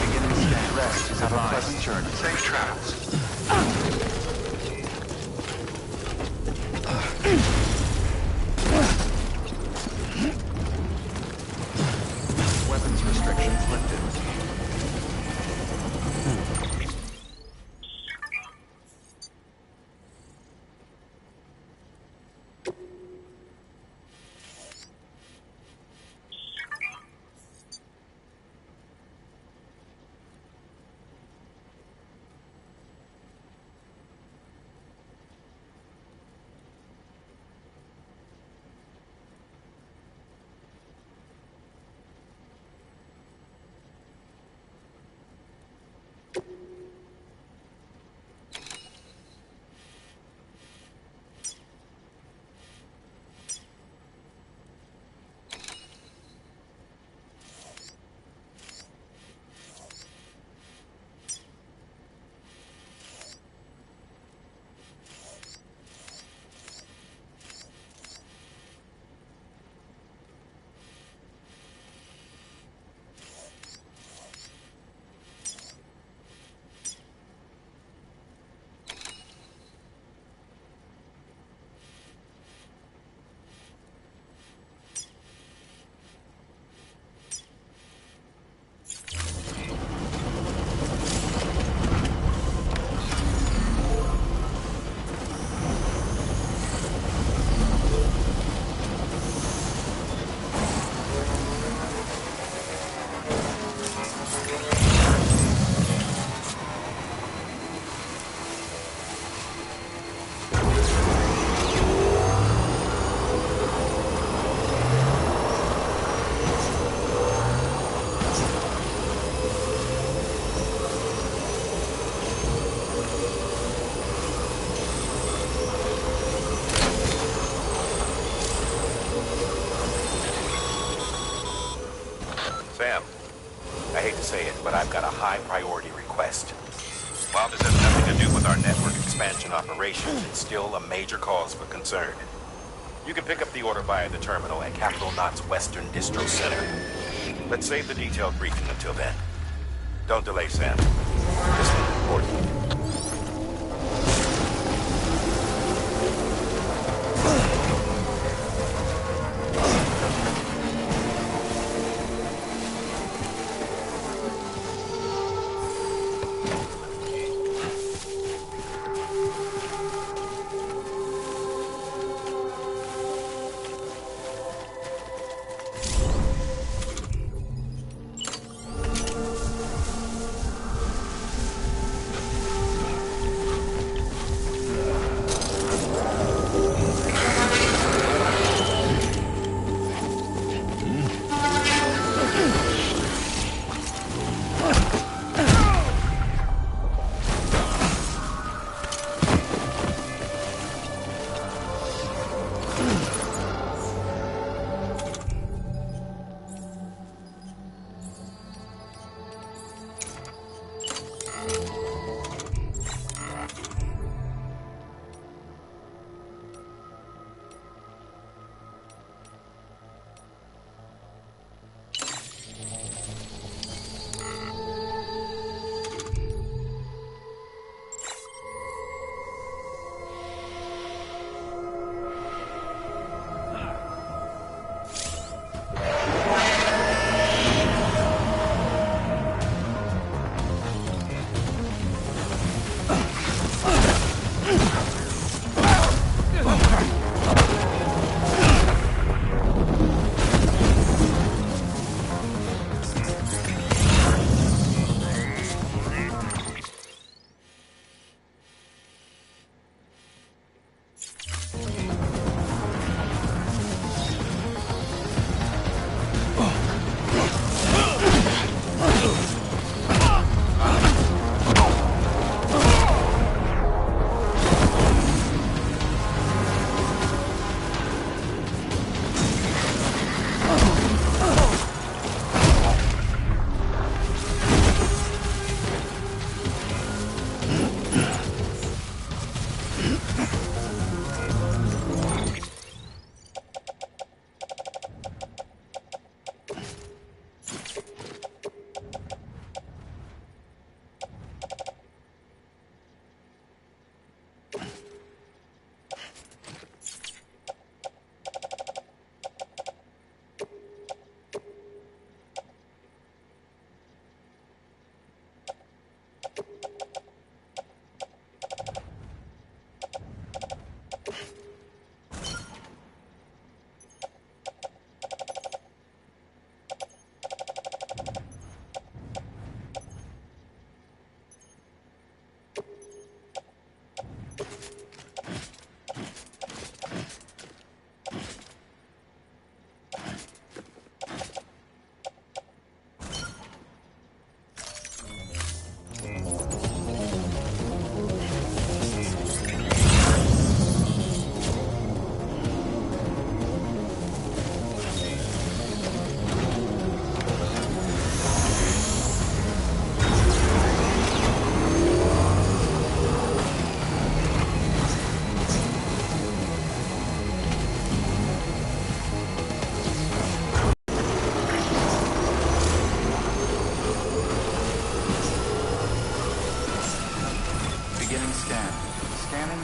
Beginning scan. Rest is have a pleasant journey. Safe travels. Weapons restrictions lifted. Sam, I hate to say it, but I've got a high priority request. While this has nothing to do with our network expansion operations, it's still a major cause for concern. You can pick up the order via the terminal at Capital Knot's Western Distro Center. Let's save the detailed briefing until then. Don't delay, Sam. This one's important.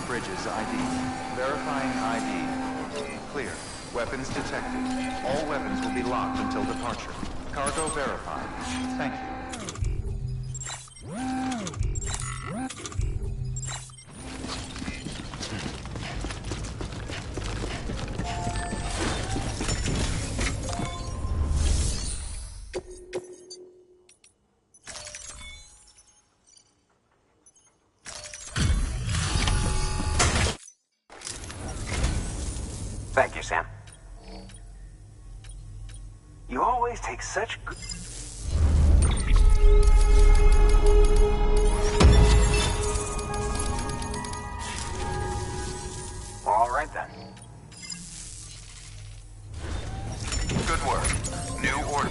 Bridges ID. Verifying ID. Clear. Weapons detected. All weapons will be locked until departure. Cargo verified. Thank you. Thank you, Sam. You always take such good... All right, then. Good work. New order.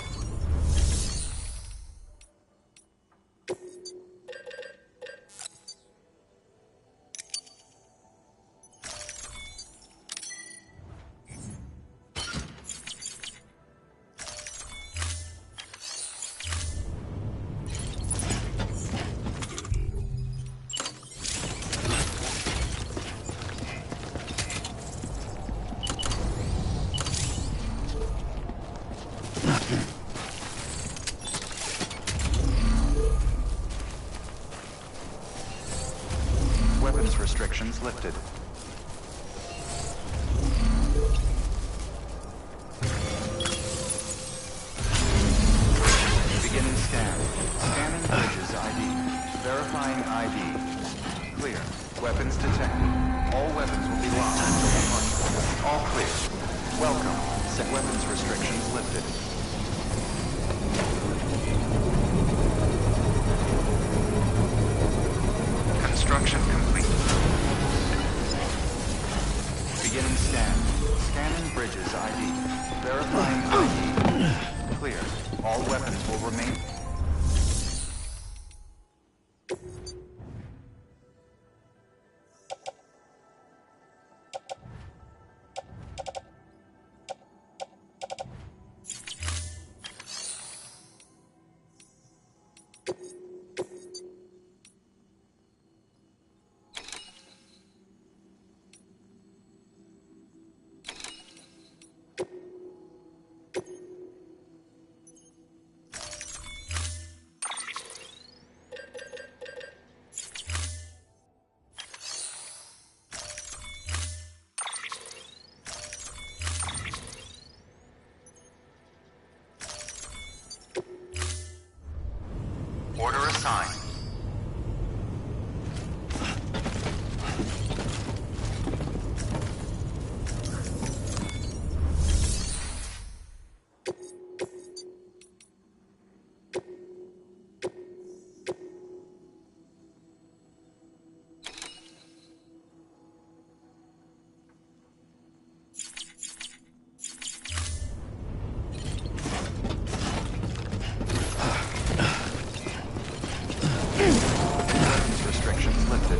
restrictions lifted. Beginning scan. Scanning bridges ID. Verifying ID. Clear. Weapons detected. All weapons will be locked until departure. All clear. Welcome. Set weapons restrictions lifted. Construction complete. Beginning scan. Scanning bridges ID. Verifying ID. Clear. All weapons will remain. Order assigned. Restrictions lifted.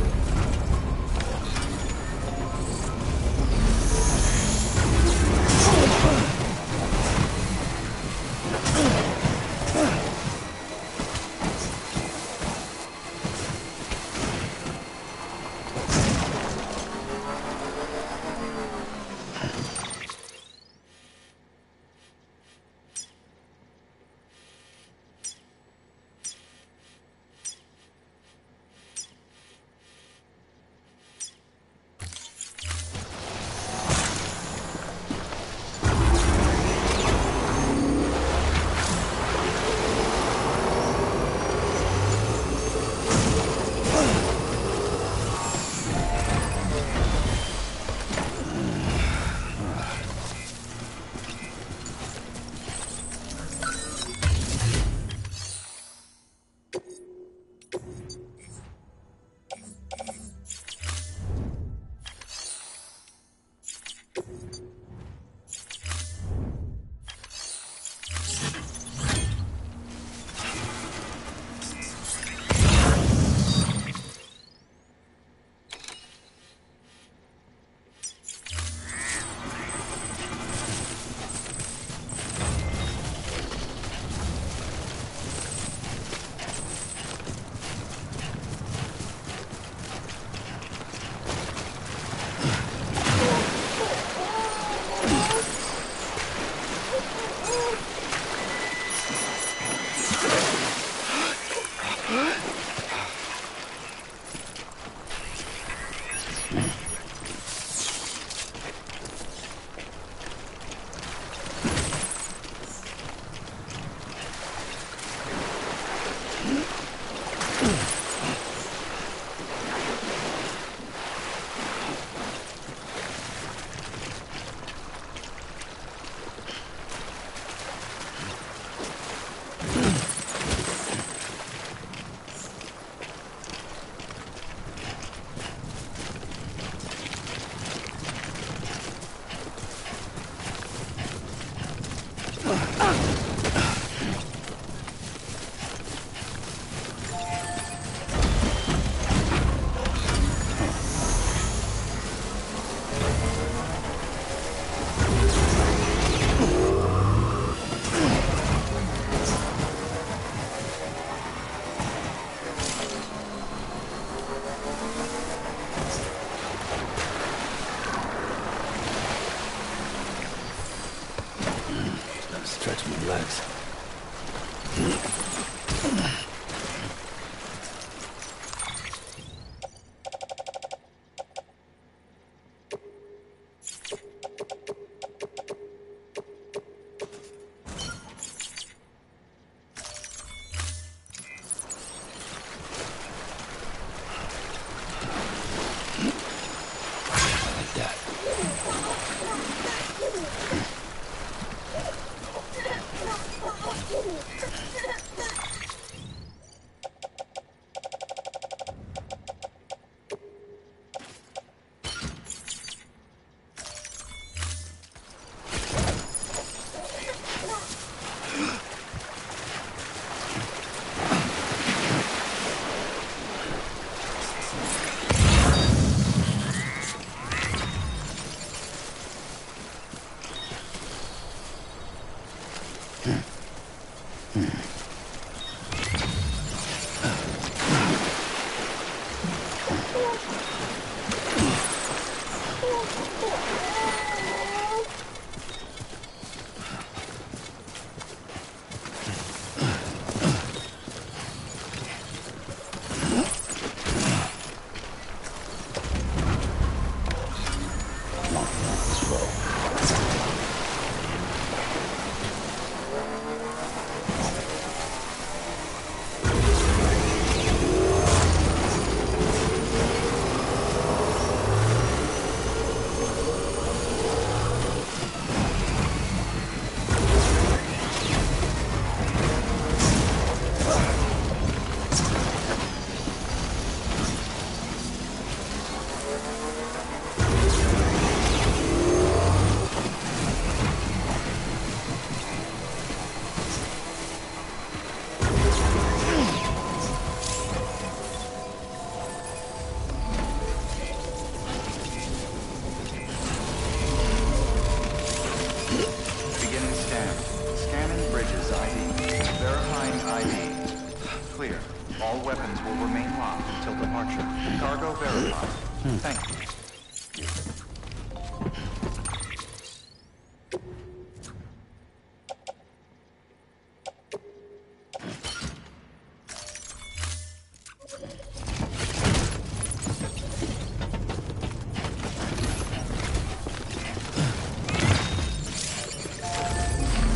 Stretch my legs. All weapons will remain locked until departure. Cargo verified. Thank you.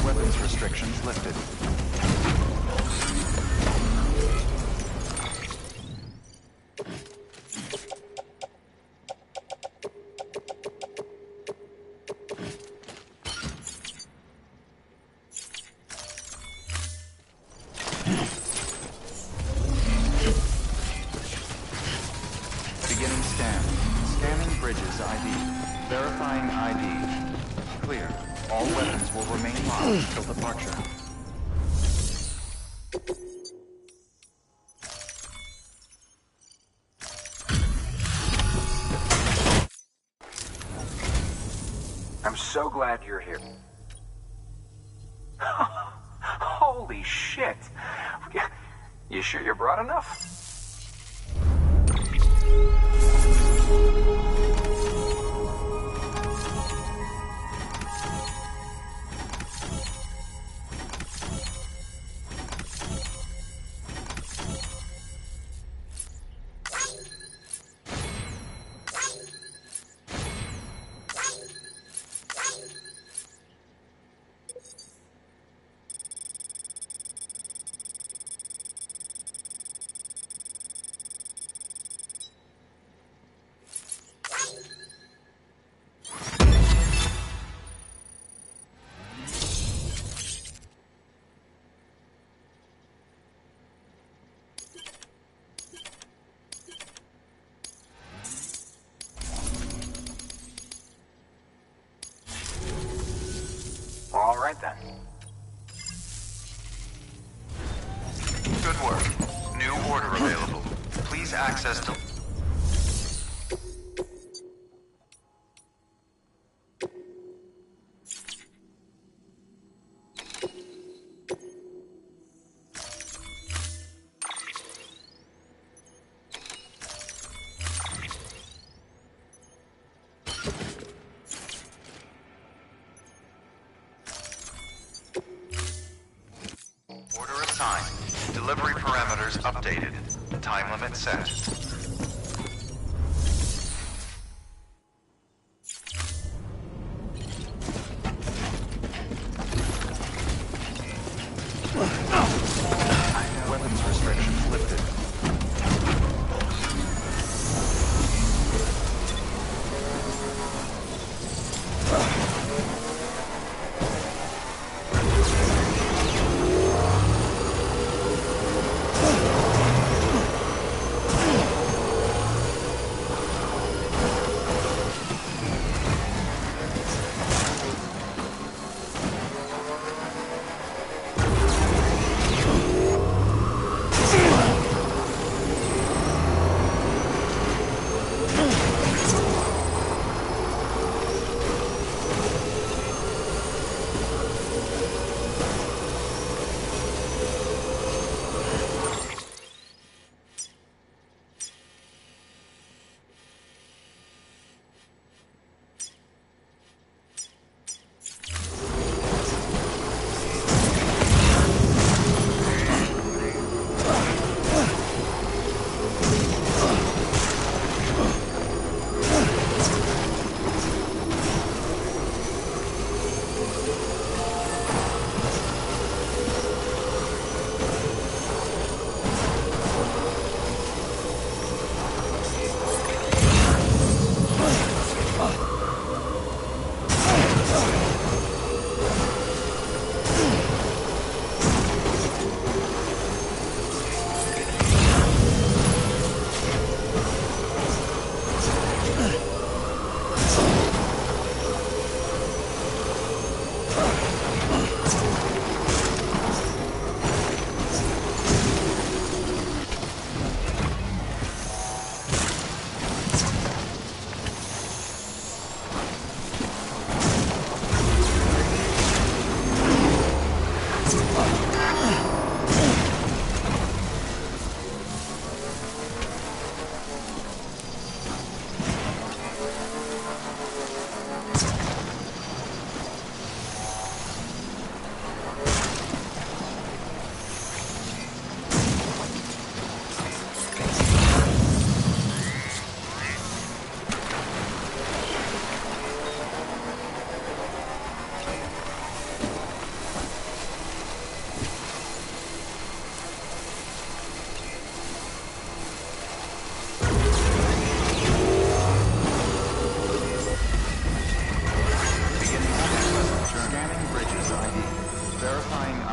Weapons restrictions lifted. Beginning scan. Scanning bridges ID. Verifying ID. Clear. All weapons will remain locked until departure. I'm so glad you're here. Holy shit! You sure you brought enough? All right then. Good work. New order available. Please access to... Order assigned. Delivery parameters updated. Time limit set. Weapons restrictions lifted.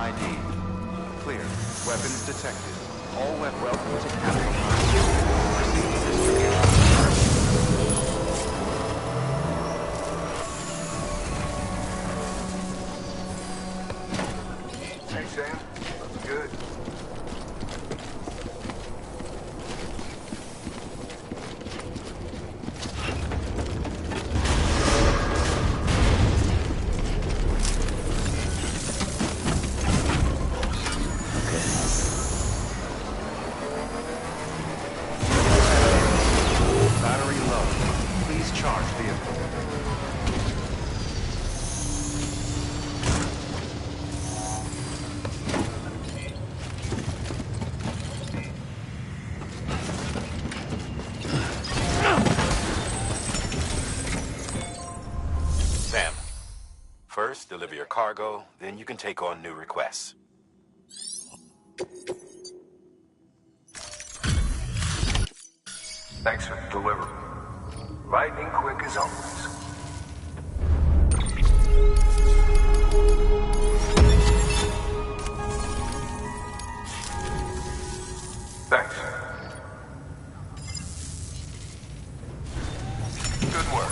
ID. Clear. Weapons detected. All weapons. Welcome to Capital Pharmaceuticals. Proceed to distribution. Hey, Sam. Looks good. Battery low. Please charge vehicle. Sam, first deliver your cargo, then you can take on new requests. Thanks for the delivery. Lightning quick as always. Thanks. Good work.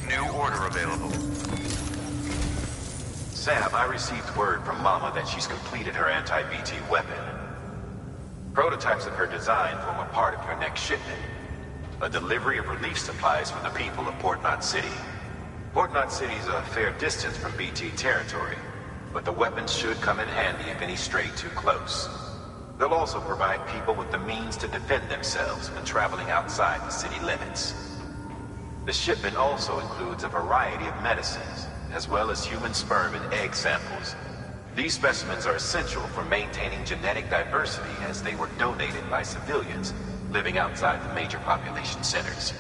New order available. Sam, I received word from Mama that she's completed her anti-BT weapon. Prototypes of her design form a part of your next shipment. A delivery of relief supplies for the people of Port Knot City. Port Knot City is a fair distance from BT territory, but the weapons should come in handy if any stray too close. They'll also provide people with the means to defend themselves when traveling outside the city limits. The shipment also includes a variety of medicines, as well as human sperm and egg samples. These specimens are essential for maintaining genetic diversity as they were donated by civilians living outside the major population centers.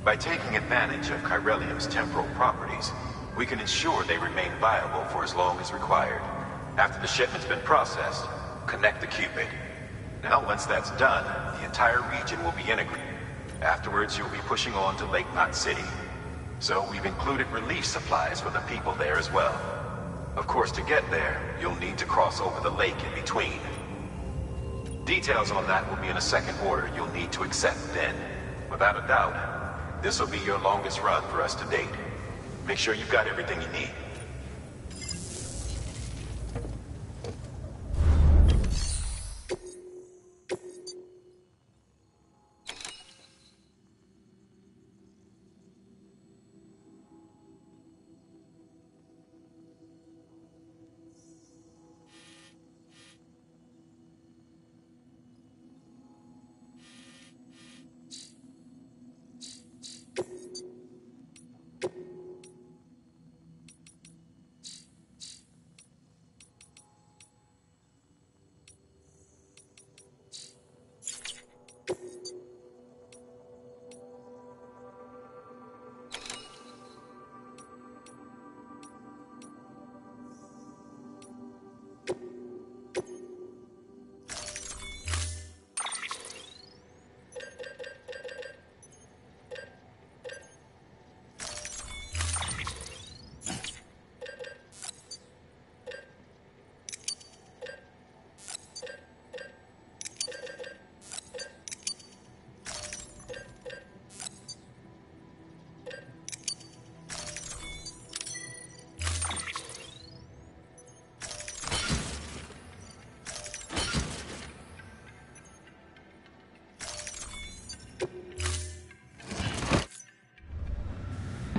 By taking advantage of chiralium's temporal properties, we can ensure they remain viable for as long as required. After the shipment's been processed, connect the Cupid. Now, once that's done, the entire region will be integrated. Afterwards, you'll be pushing on to Lake Knot City. So we've included relief supplies for the people there as well. Of course, to get there, you'll need to cross over the lake in between. Details on that will be in a second order you'll need to accept then. Without a doubt, this will be your longest run for us to date. Make sure you've got everything you need.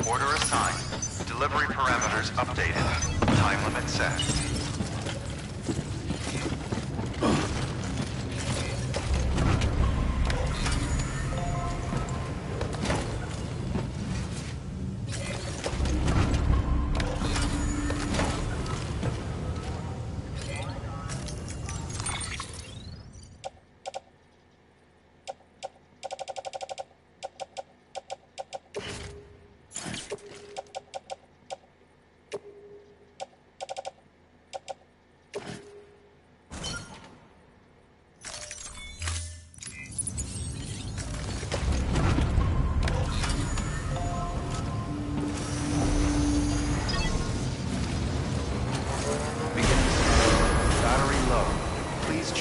Order assigned. Delivery parameters updated. Time limit set.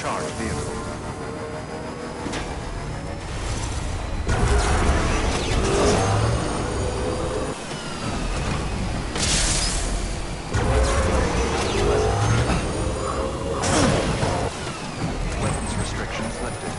charge vehicle. Weapons restrictions lifted.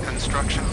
Construction